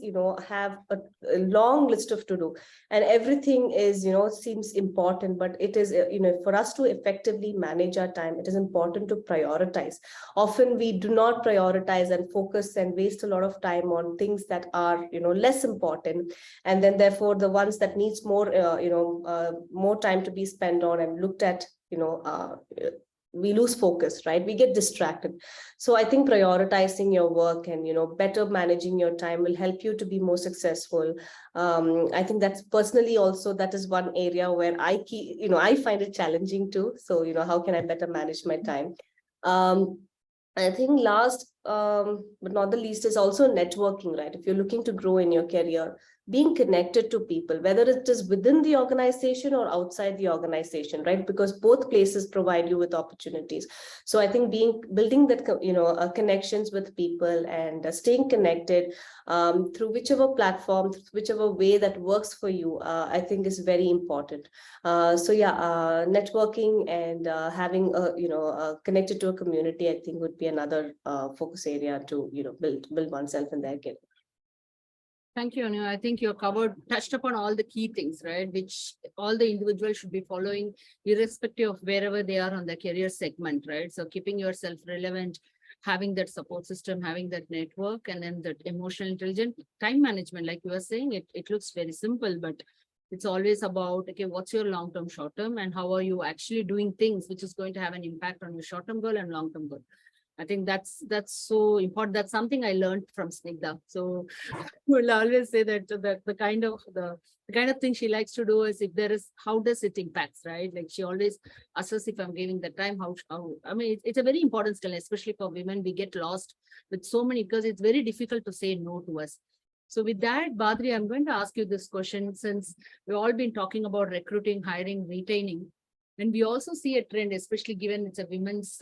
have a long list of to do, and everything is, seems important, but it is, for us to effectively manage our time, it is important to prioritize. Often we do not prioritize and focus and waste a lot of time on things that are, less important. And then therefore the ones that needs more, more time to be spent on and looked at, we lose focus, right? We get distracted. So I think prioritizing your work and, better managing your time will help you to be more successful. I think that's personally also, that is one area where I find it challenging too. So, how can I better manage my time? I think last, but not the least, is also networking, right? If you're looking to grow in your career, being connected to people, whether it is within the organization or outside the organization, right? Because both places provide you with opportunities. So I think building that, connections with people and staying connected through whichever platform, whichever way that works for you, I think is very important. So yeah, networking and having connected to a community, I think would be another focus area to, build oneself in their career. Thank you, Anu. I think you touched upon all the key things, right? Which all the individuals should be following, irrespective of wherever they are on the career segment, right? So keeping yourself relevant, having that support system, having that network, and then that emotional intelligence, time management, like you were saying, it looks very simple, but it's always about, okay, what's your long-term, short-term, and how are you actually doing things which is going to have an impact on your short-term goal and long-term goal. I think that's so important. That's something I learned from Snigdha. So we'll always say that the kind of thing she likes to do is, if there is, how does it impact, right? Like she always assesses if I'm giving the time, how I mean, it's a very important skill, especially for women. We get lost with so many, because it's very difficult to say no to us. So with that, Badri, I'm going to ask you this question, since we've all been talking about recruiting, hiring, retaining, and we also see a trend, especially given it's a women's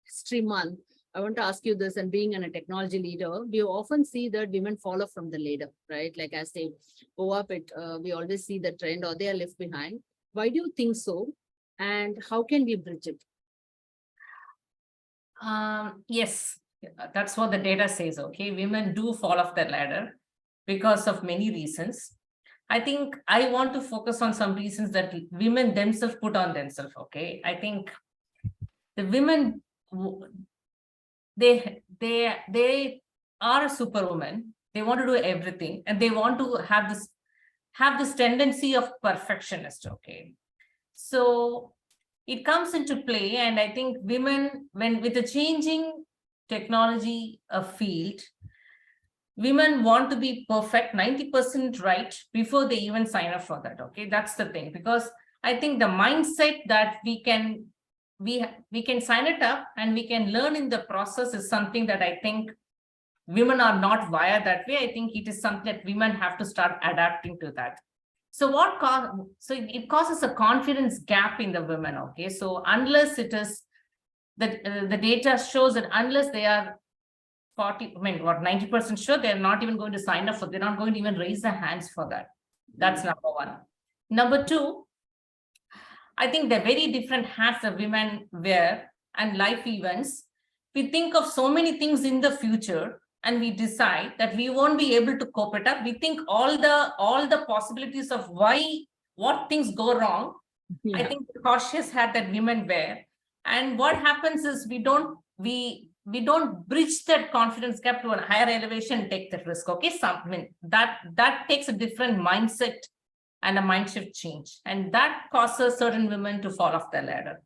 History Month. I want to ask you this, and being a technology leader, we often see that women follow from the ladder, right? Like as they go up it, we always see the trend, or they are left behind. Why do you think so? And how can we bridge it? Yes, That's what the data says, okay? Women do fall off the ladder because of many reasons. I think I want to focus on some reasons that women themselves put on themselves, okay? I think the women, they are a superwoman. They want to do everything, and they want to have this tendency of perfectionist, okay? So it comes into play, and I think women, when with the changing technology field, women want to be perfect, 90% right before they even sign up for that, okay? That's the thing, because I think the mindset that we can sign it up and we can learn in the process is something that I think women are not wired that way. I think it is something that women have to start adapting to that. So it causes a confidence gap in the women, okay? So unless it is that the data shows that unless they are 90% sure, they're not even going to sign up for, they're not going to even raise their hands for that. That's number one. Number two, I think the very different hats that women wear and life events. We think of so many things in the future and we decide that we won't be able to cope it up. We think all the possibilities of what things go wrong. Yeah. I think the cautious hat that women wear. And what happens is we don't bridge that confidence gap to a higher elevation and take that risk. Okay, that takes a different mindset and a mind shift change, and that causes certain women to fall off the ladder.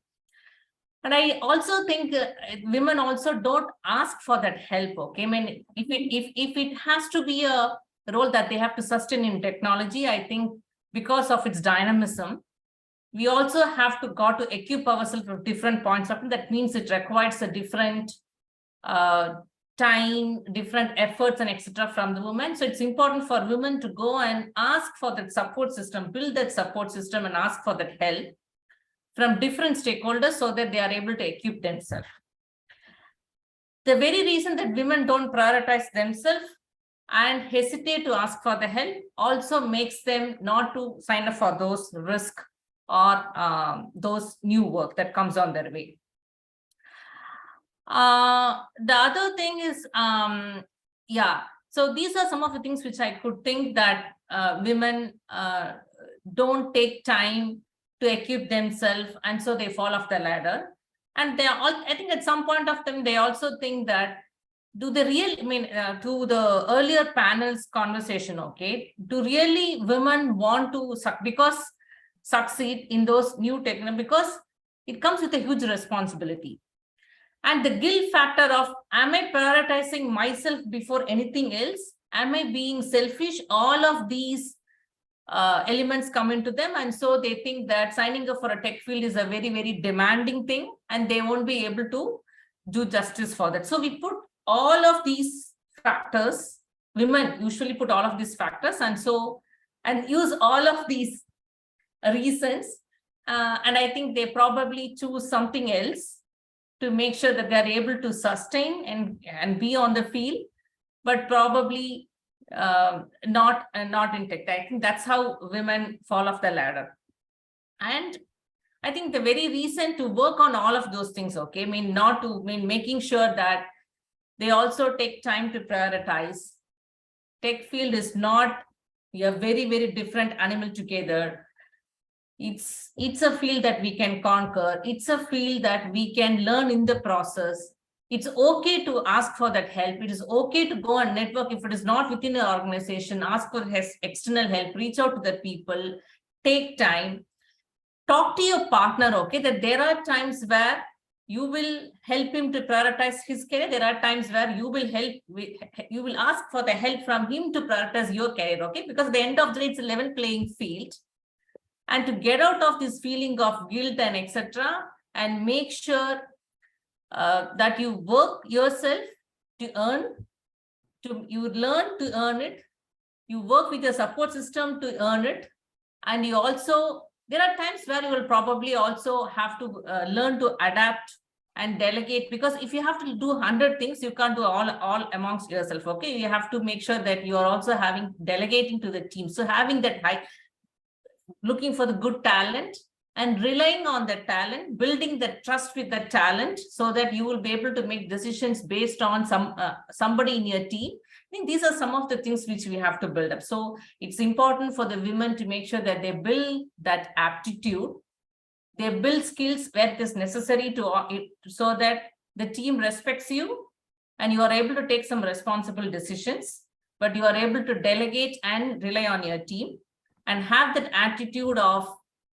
And I also think women also don't ask for that help. Okay, I mean, if it has to be a role that they have to sustain in technology, I think because of its dynamism, we also have got to equip ourselves with different points of view. That means it requires a different time, different efforts and etc. from the women. So it's important for women to go and ask for that support system, build that support system and ask for that help from different stakeholders so that they are able to equip themselves. The very reason that women don't prioritize themselves and hesitate to ask for the help also makes them not to sign up for those risks or those new work that comes on their way. The other thing is, so these are some of the things which I could think that women don't take time to equip themselves, and so they fall off the ladder. And they all, I think at some point of time, they also think that, to the earlier panels conversation, okay, do really women want to succeed in those new technologies, because it comes with a huge responsibility. And the guilt factor of, am I prioritizing myself before anything else? Am I being selfish? All of these elements come into them. And so they think that signing up for a tech field is a very, very demanding thing, and they won't be able to do justice for that. So we put all of these factors, women usually put all of these factors, and use all of these reasons. And I think they probably choose something else to make sure that they're able to sustain and be on the field, but probably not in tech. I think that's how women fall off the ladder. And I think the very reason to work on all of those things, okay, making sure that they also take time to prioritize. Tech field is not a very, very different animal together. It's a field that we can conquer. It's a field that we can learn in the process. It's okay to ask for that help. It is okay to go and network. If it is not within an organization, ask for external help, reach out to the people, take time, talk to your partner, okay, that there are times where you will help him to prioritize his career. There are times where you will ask for the help from him to prioritize your career, okay, because at the end of the day, it's a level playing field. And to get out of this feeling of guilt and etc., and make sure that you work yourself to earn, you learn to earn it, you work with your support system to earn it, and you also, there are times where you will probably also have to learn to adapt and delegate, because if you have to do 100 things, you can't do all amongst yourself, okay? You have to make sure that you are also delegating to the team. So having that looking for the good talent and relying on the talent, building the trust with the talent so that you will be able to make decisions based on somebody in your team. I think these are some of the things which we have to build up. So it's important for the women to make sure that they build that aptitude. They build skills where it is necessary so that the team respects you and you are able to take some responsible decisions, but you are able to delegate and rely on your team and have that attitude of,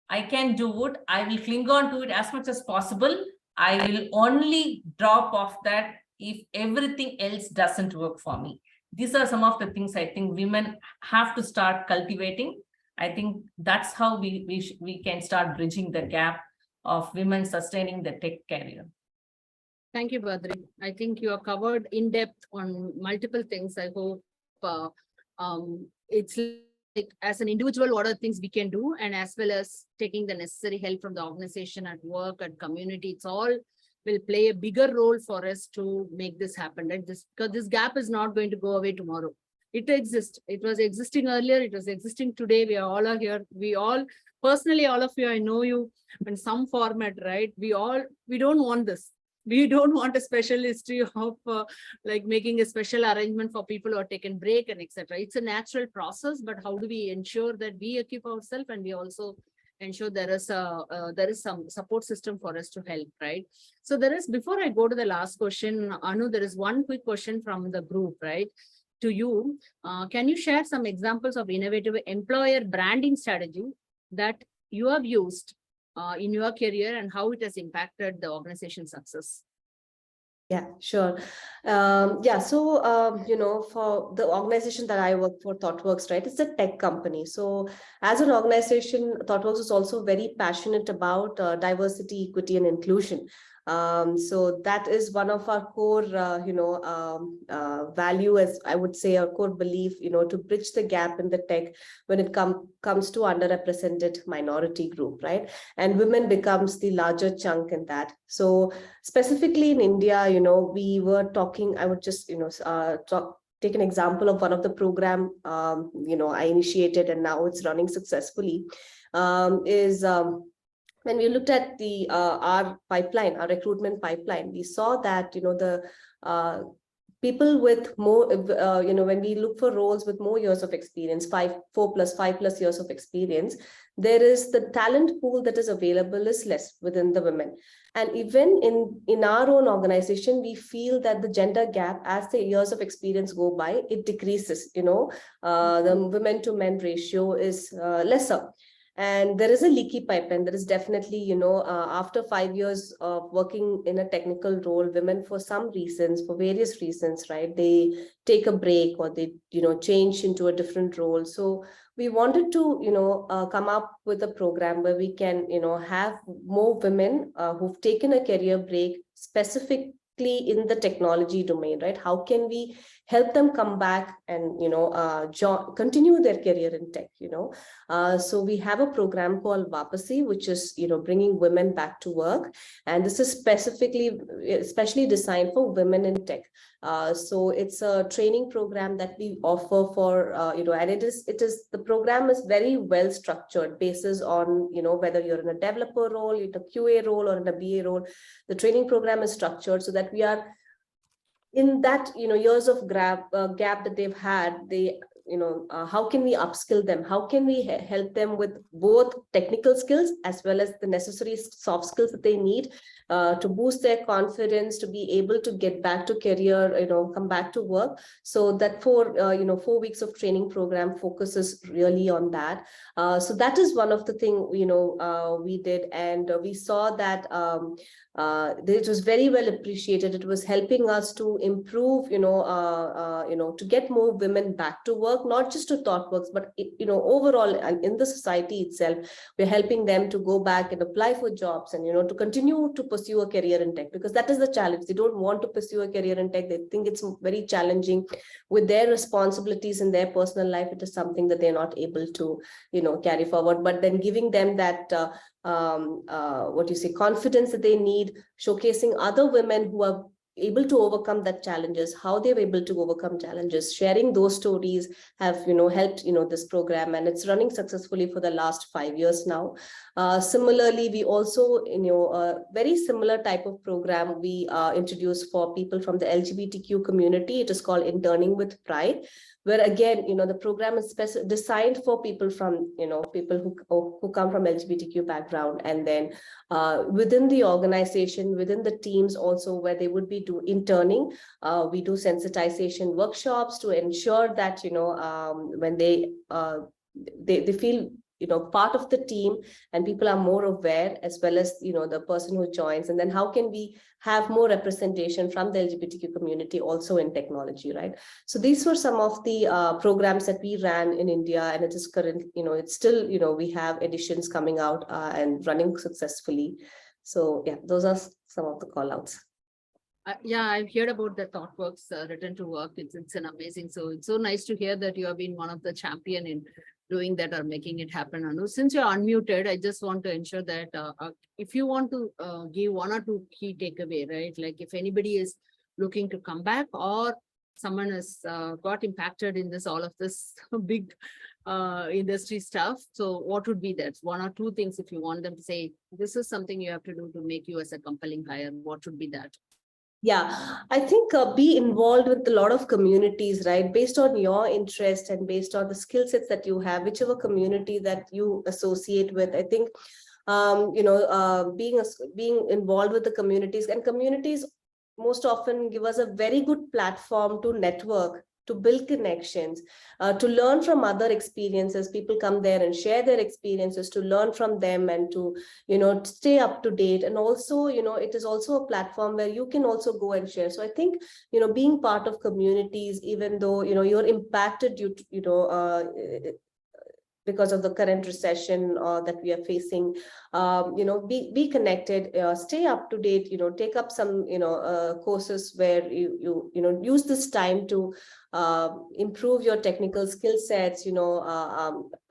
I can do it, I will cling on to it as much as possible. I will only drop off that if everything else doesn't work for me. These are some of the things I think women have to start cultivating. I think that's how we can start bridging the gap of women sustaining the tech career. Thank you, Badri. I think you are covered in depth on multiple things. I hope it's like, as an individual, what are the things we can do, and as well as taking the necessary help from the organization, at work, at community. It's all will play a bigger role for us to make this happen, right? Because this gap is not going to go away tomorrow. It exists. It was existing earlier. It was existing today. We all are here. We all, personally, all of you, I know you in some format, right? We don't want this. We don't want a special history of like making a special arrangement for people who are taken break and etc. It's a natural process, but how do we ensure that we equip ourselves and we also ensure there is some support system for us to help, right? So before I go to the last question, Anu, there is one quick question from the group, right? To you, can you share some examples of innovative employer branding strategy that you have used in your career and how it has impacted the organization's success? Yeah, sure. So, for the organization that I work for, ThoughtWorks, right, it's a tech company. So as an organization, ThoughtWorks is also very passionate about diversity, equity, and inclusion. So that is one of our core, value, as I would say, our core belief, to bridge the gap in the tech when it comes to underrepresented minority group, right? And women becomes the larger chunk in that. So specifically in India, we were talking, I would just, take an example of one of the program, I initiated and now it's running successfully, when we looked at our pipeline, our recruitment pipeline, we saw that, the people with more, when we look for roles with more years of experience, 5+ years of experience, there is the talent pool that is available is less within the women. And even in our own organization, we feel that the gender gap, as the years of experience go by, it decreases, the women to men ratio is lesser. And there is a leaky pipeline. There is definitely, after 5 years of working in a technical role, women, for some reasons, for various reasons, right, they take a break or they, change into a different role. So we wanted to, come up with a program where we can, have more women who've taken a career break specifically in the technology domain, right? How can we help them come back and, continue their career in tech, So we have a program called Vapasi, which is, bringing women back to work. And this is especially designed for women in tech. So it's a training program that we offer for, and the program is very well structured, basis on, whether you're in a developer role, in a QA role, or in a BA role. The training program is structured so that we are in that, years of gap that they've had, how can we upskill them? How can we help them with both technical skills as well as the necessary soft skills that they need to boost their confidence, to be able to get back to career, come back to work. So that 4 weeks of training program focuses really on that. So that is one of the things, we did, and we saw that it was very well appreciated. It was helping us to improve, to get more women back to work, not just to ThoughtWorks, but overall in the society itself. We're helping them to go back and apply for jobs and to continue to pursue a career in tech, because that is the challenge. They don't want to pursue a career in tech. They think it's very challenging with their responsibilities in their personal life. It is something that they're not able to carry forward. But then giving them that confidence that they need, showcasing other women who have able to overcome that challenges, how they were able to overcome challenges. Sharing those stories have, helped, this program, and it's running successfully for the last 5 years now. Similarly, we also, a very similar type of program we introduced for people from the LGBTQ community. It is called Interning with Pride, where again, the program is designed for people from, people who come from LGBTQ background, and then within the organization, within the teams also, where they would be interning, we do sensitization workshops to ensure that, when they feel part of the team, and people are more aware, as well as the person who joins, and then how can we have more representation from the LGBTQ community also in technology, right? So these were some of the programs that we ran in India, and it is current, it's still, we have editions coming out and running successfully. So yeah, those are some of the call outs. Yeah, I've heard about the ThoughtWorks return to work. It's an amazing. So it's so nice to hear that you have been one of the champion in doing that or making it happen. Anu, since you're unmuted, I just want to ensure that if you want to give one or two key takeaway, right? Like if anybody is looking to come back, or someone has got impacted in all of this big industry stuff. So what would be that one or two things, if you want them to say, this is something you have to do to make you as a compelling hire, what would be that? Yeah, I think be involved with a lot of communities, right? Based on your interest and based on the skill sets that you have, whichever community that you associate with. I think, being involved with the communities, and communities most often give us a very good platform to network, to build connections, to learn from other experiences. People come there and share their experiences, to learn from them, and to, stay up to date. And also, it is also a platform where you can also go and share. So I think, being part of communities, even though, you're impacted due to, because of the current recession that we are facing, be connected, stay up to date, take up some, courses where you use this time to improve your technical skill sets,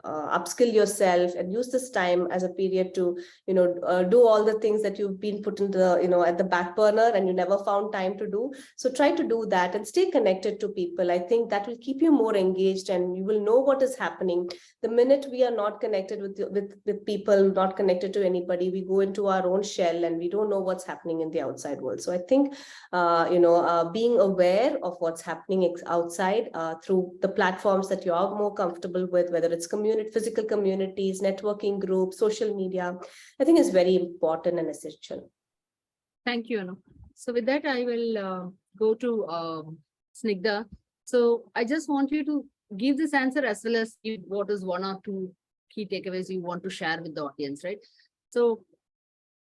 upskill yourself, and use this time as a period to, do all the things that you've been put in the, at the back burner and you never found time to do. So try to do that and stay connected to people. I think that will keep you more engaged, and you will know what is happening. The minute we are not connected with people, not connected to anybody, we go into our own shell and we don't know what's happening in the outside world. So I think, being aware of what's happening outside through the platforms that you are more comfortable with, whether it's physical communities, networking groups, social media, I think is very important and essential. Thank you, Anu. So with that, I will go to Snigdha. So I just want you to give this answer, as well as give what is one or two key takeaways you want to share with the audience, right? So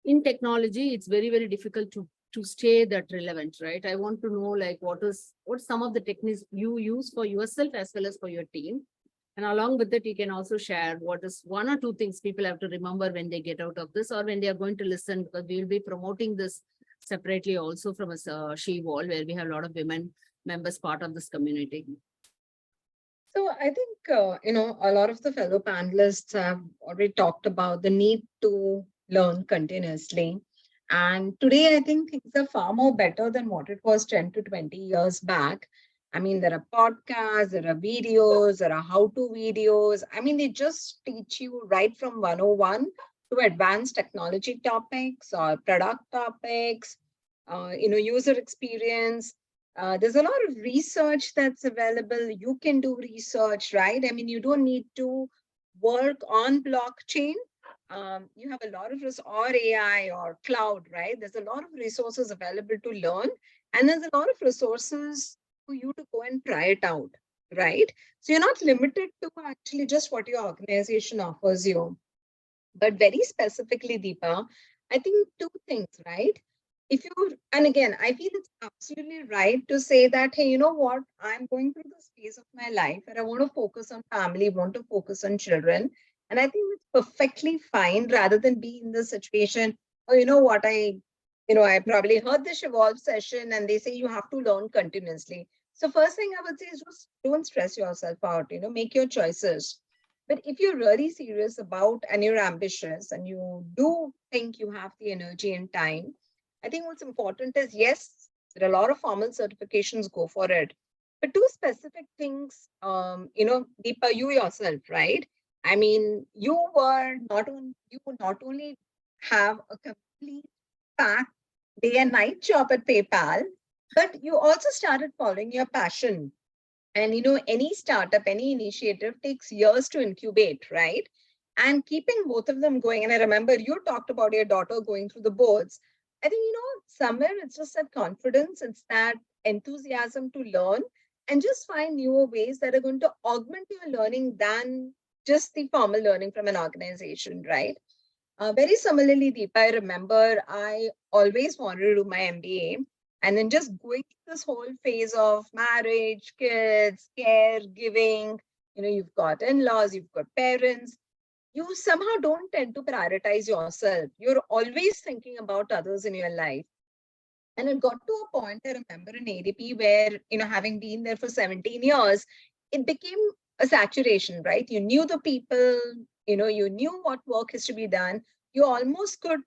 in technology, it's very, very difficult to stay that relevant, right? I want to know, like, what some of the techniques you use for yourself as well as for your team. And along with that, you can also share what is one or two things people have to remember when they get out of this, or when they are going to listen, because we will be promoting this separately also from a Shevolve, where we have a lot of women members part of this community. So I think, a lot of the fellow panelists have already talked about the need to learn continuously. And today, I think things are far more better than what it was 10 to 20 years back. I mean, there are podcasts, there are videos, there are how-to videos. I mean, they just teach you right from 101 to advanced technology topics or product topics, user experience. There's a lot of research that's available. You can do research, right? I mean, you don't need to work on blockchain. You have a lot of or AI or cloud, right? There's a lot of resources available to learn, and there's a lot of resources for you to go and try it out, right? So you're not limited to actually just what your organization offers you. But very specifically, Deepa, I think two things, right? And again, I feel it's absolutely right to say that, hey, you know what? I'm going through this phase of my life where I want to focus on family, want to focus on children. And I think it's perfectly fine, rather than be in the situation, oh, you know what, I probably heard the Shevolve session and they say you have to learn continuously. So first thing I would say is just don't stress yourself out, make your choices. But if you're really serious about, and you're ambitious, and you do think you have the energy and time, I think what's important is, yes, There are a lot of formal certifications, go for it. But two specific things, Deepa, you yourself, right? I mean, you not only have a complete packed day and night job at PayPal, but you also started following your passion. And any startup, any initiative takes years to incubate, right? And keeping both of them going. And I remember you talked about your daughter going through the boards. I think, somewhere it's just that confidence, it's that enthusiasm to learn and just find newer ways that are going to augment your learning than just the formal learning from an organization, right? Very similarly, Deepa, I remember I always wanted to do my MBA, and then just going through this whole phase of marriage, kids, caregiving, you've got in-laws, you've got parents, you somehow don't tend to prioritize yourself. You're always thinking about others in your life. And it got to a point, I remember in ADP, where, having been there for 17 years, it became a saturation, right? You knew the people, you knew what work is to be done. You almost could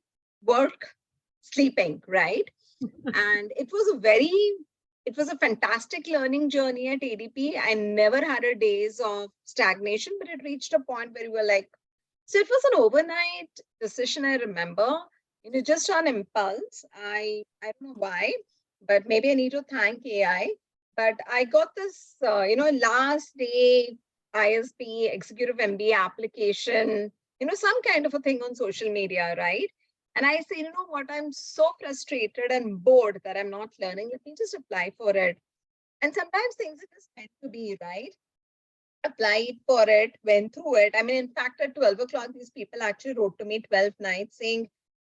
work sleeping, right? And it was a fantastic learning journey at ADP. I never had a days of stagnation, but it reached a point where we were like, so it was an overnight decision, I remember, just on impulse. I don't know why, but maybe I need to thank AI. But I got this, last day ISP executive MBA application, some kind of a thing on social media, right? And I say, what, I'm so frustrated and bored that I'm not learning. Let me just apply for it. And sometimes things are just meant to be, right? Applied for it, went through it. I mean, in fact, at 12 o'clock, these people actually wrote to me 12 nights saying,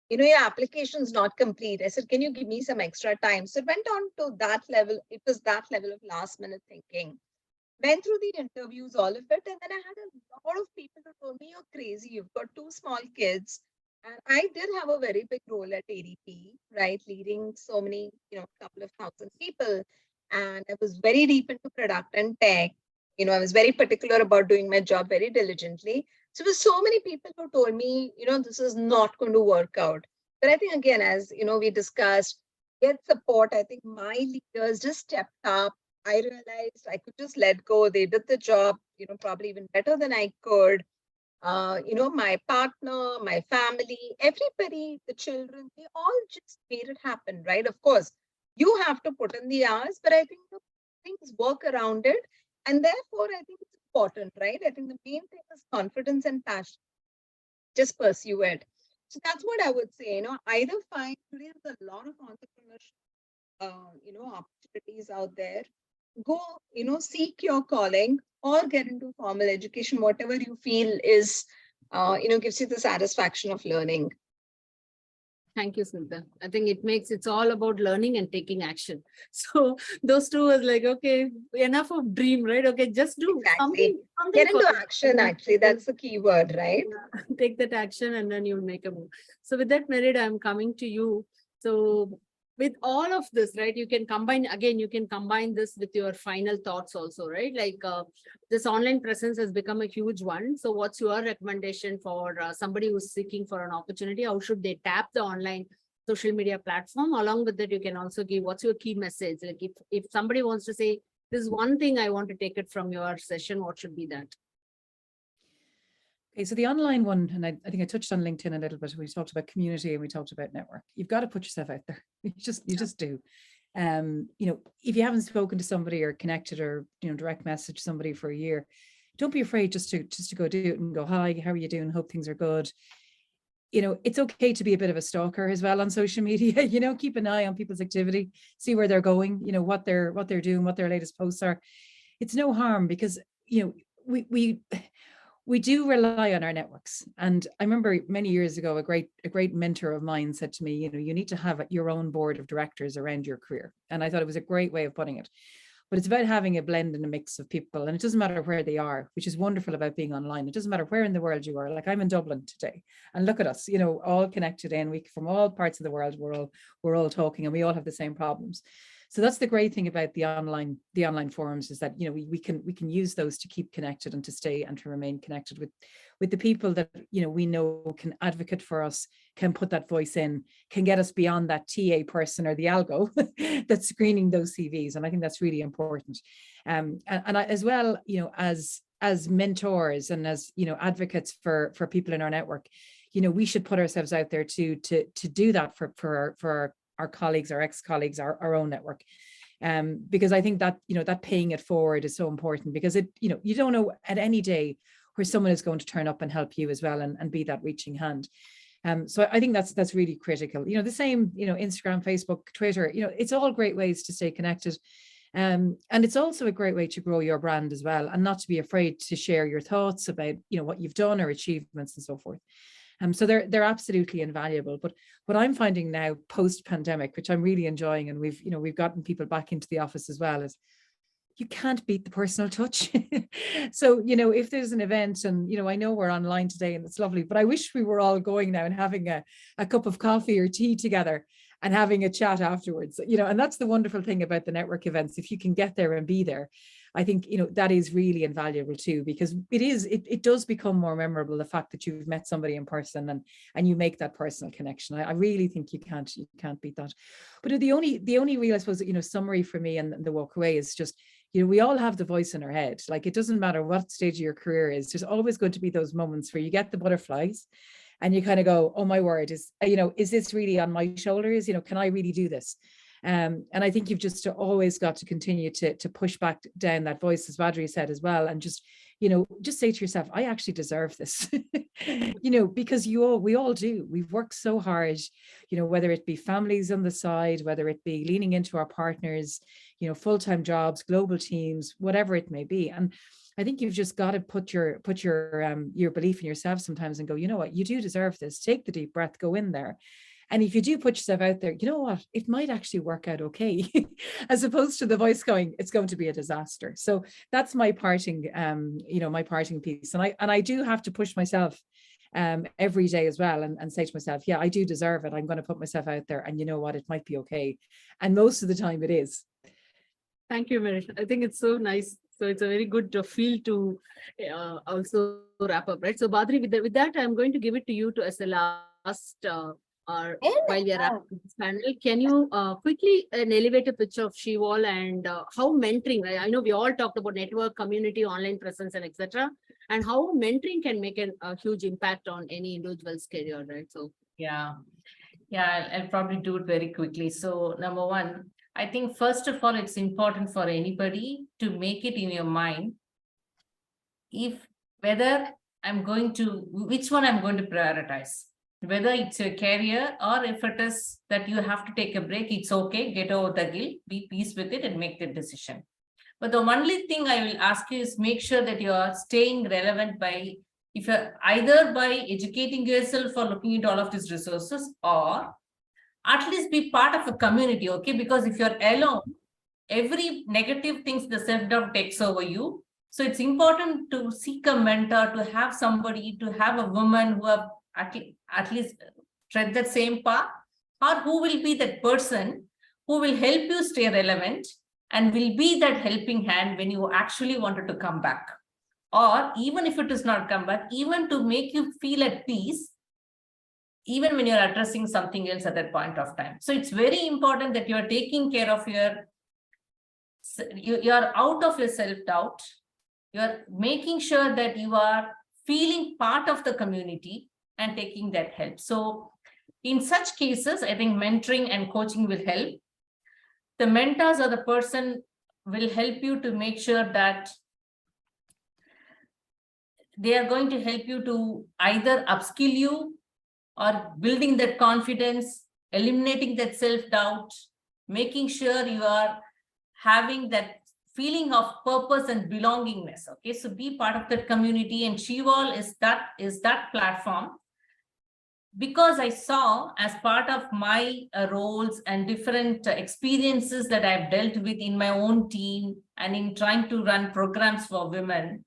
your application's not complete. I said, can you give me some extra time? So it went on to that level. It was that level of last minute thinking. Went through the interviews, all of it. And then I had a lot of people who told me, you're crazy. You've got 2 small kids. And I did have a very big role at ADP, right? Leading so many, couple of thousand people. And I was very deep into product and tech. I was very particular about doing my job very diligently. So there were so many people who told me, this is not going to work out. But I think, again, as, we discussed, get support. I think my leaders just stepped up. I realized I could just let go. They did the job, probably even better than I could. My partner, my family, everybody, the children, they all just made it happen, right? Of course, you have to put in the hours, but I think things work around it. And therefore, I think it's important, right? I think the main thing is confidence and passion. Just pursue it. So that's what I would say, either find, today there's a lot of entrepreneurship, opportunities out there. Go, seek your calling or get into formal education, whatever you feel is, gives you the satisfaction of learning. Thank you, Smita. I think it's all about learning and taking action. So those two was like, okay, enough of dream, right? Okay, just do something Get into action, actually. That's the key word, right? Yeah. Take that action and then you make a move. So with that, Merit, I'm coming to you. So with all of this, right, you can combine this with your final thoughts also, right? Like this online presence has become a huge one. So what's your recommendation for somebody who's seeking for an opportunity? How should they tap the online social media platform? Along with that, you can also give what's your key message? Like if somebody wants to say, this is one thing I want to take it from your session, what should be that? Okay, so the online one, and I think I touched on LinkedIn a little bit. We talked about community and we talked about network. You've got to put yourself out there. You just do. If you haven't spoken to somebody or connected or direct message somebody for a year, don't be afraid just to go do it and go, hi, how are you doing? Hope things are good. It's okay to be a bit of a stalker as well on social media. Keep an eye on people's activity, see where they're going, what they're doing, what their latest posts are. It's no harm because we do rely on our networks. And I remember many years ago, a great mentor of mine said to me, you need to have your own board of directors around your career. And I thought it was a great way of putting it. But it's about having a blend and a mix of people. And it doesn't matter where they are, which is wonderful about being online. It doesn't matter where in the world you are. Like I'm in Dublin today. And look at us, all connected in. We from all parts of the world, we're all talking and we all have the same problems. So that's the great thing about the online forums, is that, you know, we can use those to keep connected and to stay and to remain connected with the people that, you know, we know can advocate for us, can put that voice in, can get us beyond that TA person or the algo that's screening those CVs. And I think that's really important. And I, as well, you know, as mentors and as, you know, advocates for people in our network, you know, we should put ourselves out there to do that for our colleagues, our ex-colleagues, our own network. Because I think that, you know, that paying it forward is so important, because it, you know, you don't know at any day where someone is going to turn up and help you as well, and be that reaching hand. So I think that's really critical. You know, the same, you know, Instagram, Facebook, Twitter, you know, it's all great ways to stay connected. And it's also a great way to grow your brand as well, and not to be afraid to share your thoughts about, you know, what you've done or achievements and so forth. So they're absolutely invaluable. But what I'm finding now post-pandemic, which I'm really enjoying, and we've gotten people back into the office as well, is you can't beat the personal touch. So, you know, if there's an event, and, you know, I know we're online today and it's lovely, but I wish we were all going now and having a cup of coffee or tea together and having a chat afterwards, you know. And that's the wonderful thing about the network events. If you can get there and be there, I think, you know, that is really invaluable too, because it does become more memorable, the fact that you've met somebody in person and you make that personal connection. I really think you can't beat that. But the only real, I suppose, you know, summary for me and the walk away is just, you know, we all have the voice in our head. Like, it doesn't matter what stage of your career is, there's always going to be those moments where you get the butterflies and you kind of go, oh my word, is this really on my shoulders? You know, can I really do this? And I think you've just always got to continue to push back down that voice, as Badri said as well, and just, you know, just say to yourself, I actually deserve this, you know, because we all do. We've worked so hard, you know, whether it be families on the side, whether it be leaning into our partners, you know, full-time jobs, global teams, whatever it may be. And I think you've just got to put your belief in yourself sometimes and go, you know what, you do deserve this. Take the deep breath, go in there. And if you do put yourself out there, you know what, it might actually work out okay, as opposed to the voice going, it's going to be a disaster. So that's my parting, you know, my parting piece. And I do have to push myself every day as well, and say to myself, yeah, I do deserve it. I'm going to put myself out there, and you know what, it might be okay. And most of the time it is. Thank you, Marish. I think it's so nice. So it's a very good feel to also wrap up, right? So Badri, with that, I'm going to give it to you as the last while we are wrapping this panel. Can you quickly an elevator pitch of Shevolve and how mentoring, right? I know we all talked about network, community, online presence, and etc. And how mentoring can make a huge impact on any individual's career, right? So yeah, I'll probably do it very quickly. So number one, I think first of all, it's important for anybody to make it in your mind, whether which one I'm going to prioritize, whether it's your career or if it is that you have to take a break. It's okay, get over the guilt, be peace with it and make the decision. But the only thing I will ask you is make sure that you are staying relevant if you're either by educating yourself or looking into all of these resources, or at least be part of a community, okay? Because if you're alone, every negative things, the self-doubt takes over you. So it's important to seek a mentor, to have somebody, to have a woman who have at least tread the same path, or who will be that person who will help you stay relevant and will be that helping hand when you actually wanted to come back. Or even if it is not come back, even to make you feel at peace, even when you're addressing something else at that point of time. So it's very important that you're taking care of you're out of your self-doubt. You're making sure that you are feeling part of the community and taking that help. So in such cases, I think mentoring and coaching will help. The mentors or the person will help you to make sure that they are going to help you to either upskill you or building that confidence, eliminating that self-doubt, making sure you are having that feeling of purpose and belongingness. Okay, so be part of that community, and Shevolve is that platform. Because I saw, as part of my roles and different experiences that I've dealt with in my own team and in trying to run programs for women,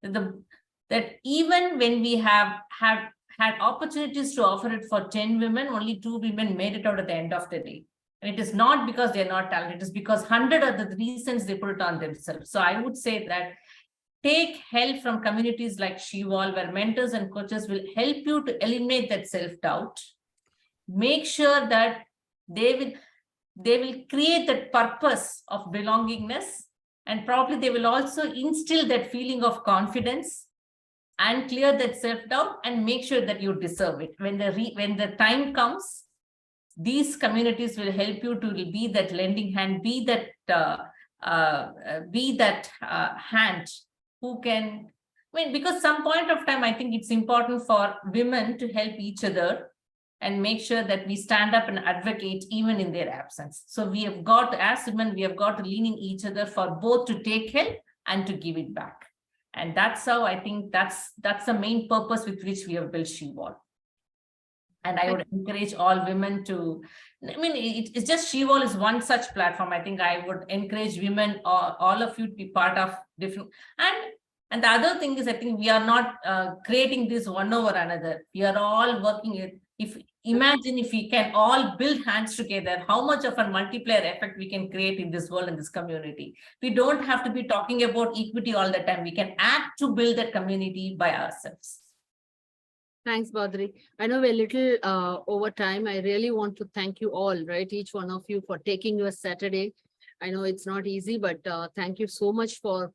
that even when we have had opportunities to offer it for 10 women, only 2 women made it out at the end of the day. And it is not because they're not talented, it is because 100 other reasons they put it on themselves. So I would say that take help from communities like Shevolve, where mentors and coaches will help you to eliminate that self-doubt. Make sure that they will create that purpose of belongingness, and probably they will also instill that feeling of confidence and clear that self-doubt and make sure that you deserve it. When the time comes, these communities will help you to be that lending hand, be that hand who can, because some point of time, I think it's important for women to help each other and make sure that we stand up and advocate even in their absence. So we have got, as women, we have got to lean in each other for both to take help and to give it back. And that's how I think that's the main purpose with which we have built Shevolve. And I would encourage all women to, it's just Shevolve is one such platform. I think I would encourage women, all of you, to be part of different. And the other thing is, I think we are not creating this one over another. We are all working. Imagine if we can all build hands together, how much of a multiplier effect we can create in this world, in this community. We don't have to be talking about equity all the time. We can act to build that community by ourselves. Thanks, Badri. I know we're a little over time. I really want to thank you all, right? Each one of you for taking your Saturday. I know it's not easy, but thank you so much for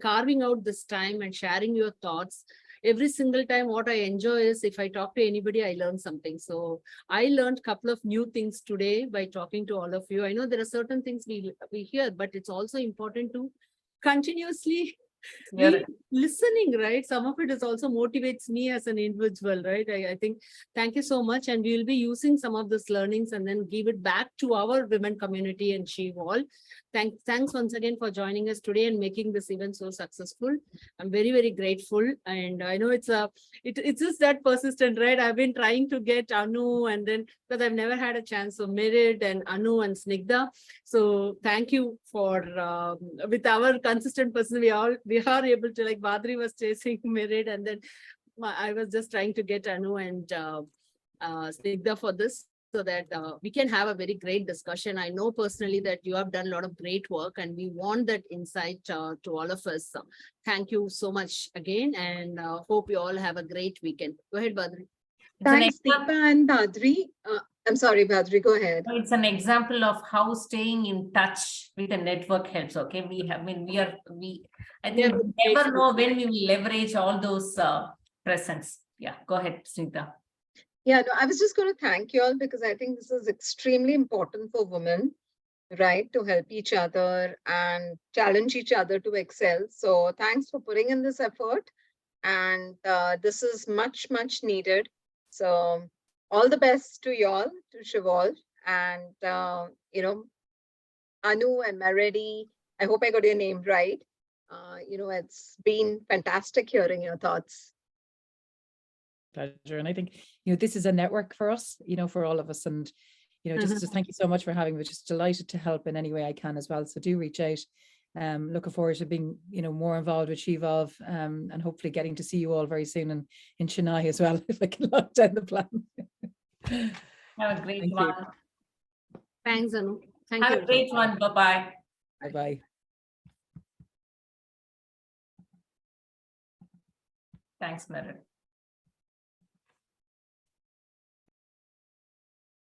carving out this time and sharing your thoughts. Every single time, what I enjoy is if I talk to anybody, I learn something. So I learned a couple of new things today by talking to all of you. I know there are certain things we hear, but it's also important to continuously be listening, right? Some of it is also motivates me as an individual, right? I think, thank you so much. And we will be using some of these learnings and then give it back to our women community and Shevolve. Thanks once again for joining us today and making this event so successful. I'm very, very grateful. And I know it's just that persistent, right? I've been trying to get Anu, and then because I've never had a chance. So Merit and Anu and Snigdha. So thank you for with our consistent person, we are able to, like Badri was chasing Merit, and then I was just trying to get Anu and Snigdha for this, so that we can have a very great discussion. I know personally that you have done a lot of great work, and we want that insight to all of us. So thank you so much again, and hope you all have a great weekend. Go ahead, Badri. Thanks, Deepa and Badri. I'm sorry, Badri, go ahead. It's an example of how staying in touch with a network helps. Okay, I think we never know when we will leverage all those presence. Yeah, go ahead, Snigdha. Yeah, no, I was just going to thank you all, because I think this is extremely important for women, right, to help each other and challenge each other to excel. So thanks for putting in this effort, and this is much, much needed. So all the best to y'all, to Shevolve, and Anu and Maredi. I hope I got your name right. It's been fantastic hearing your thoughts. Pleasure. And I think, this is a network for us, for all of us. And, just thank you so much for having me. Just delighted to help in any way I can as well. So do reach out. Looking forward to being, more involved with Shevolve, and hopefully getting to see you all very soon in Chennai as well, if I can lock down the plan. Have a great one. Thanks, Anu. Thank you. Have a great one. Bye-bye. Bye-bye. Thanks, Merit.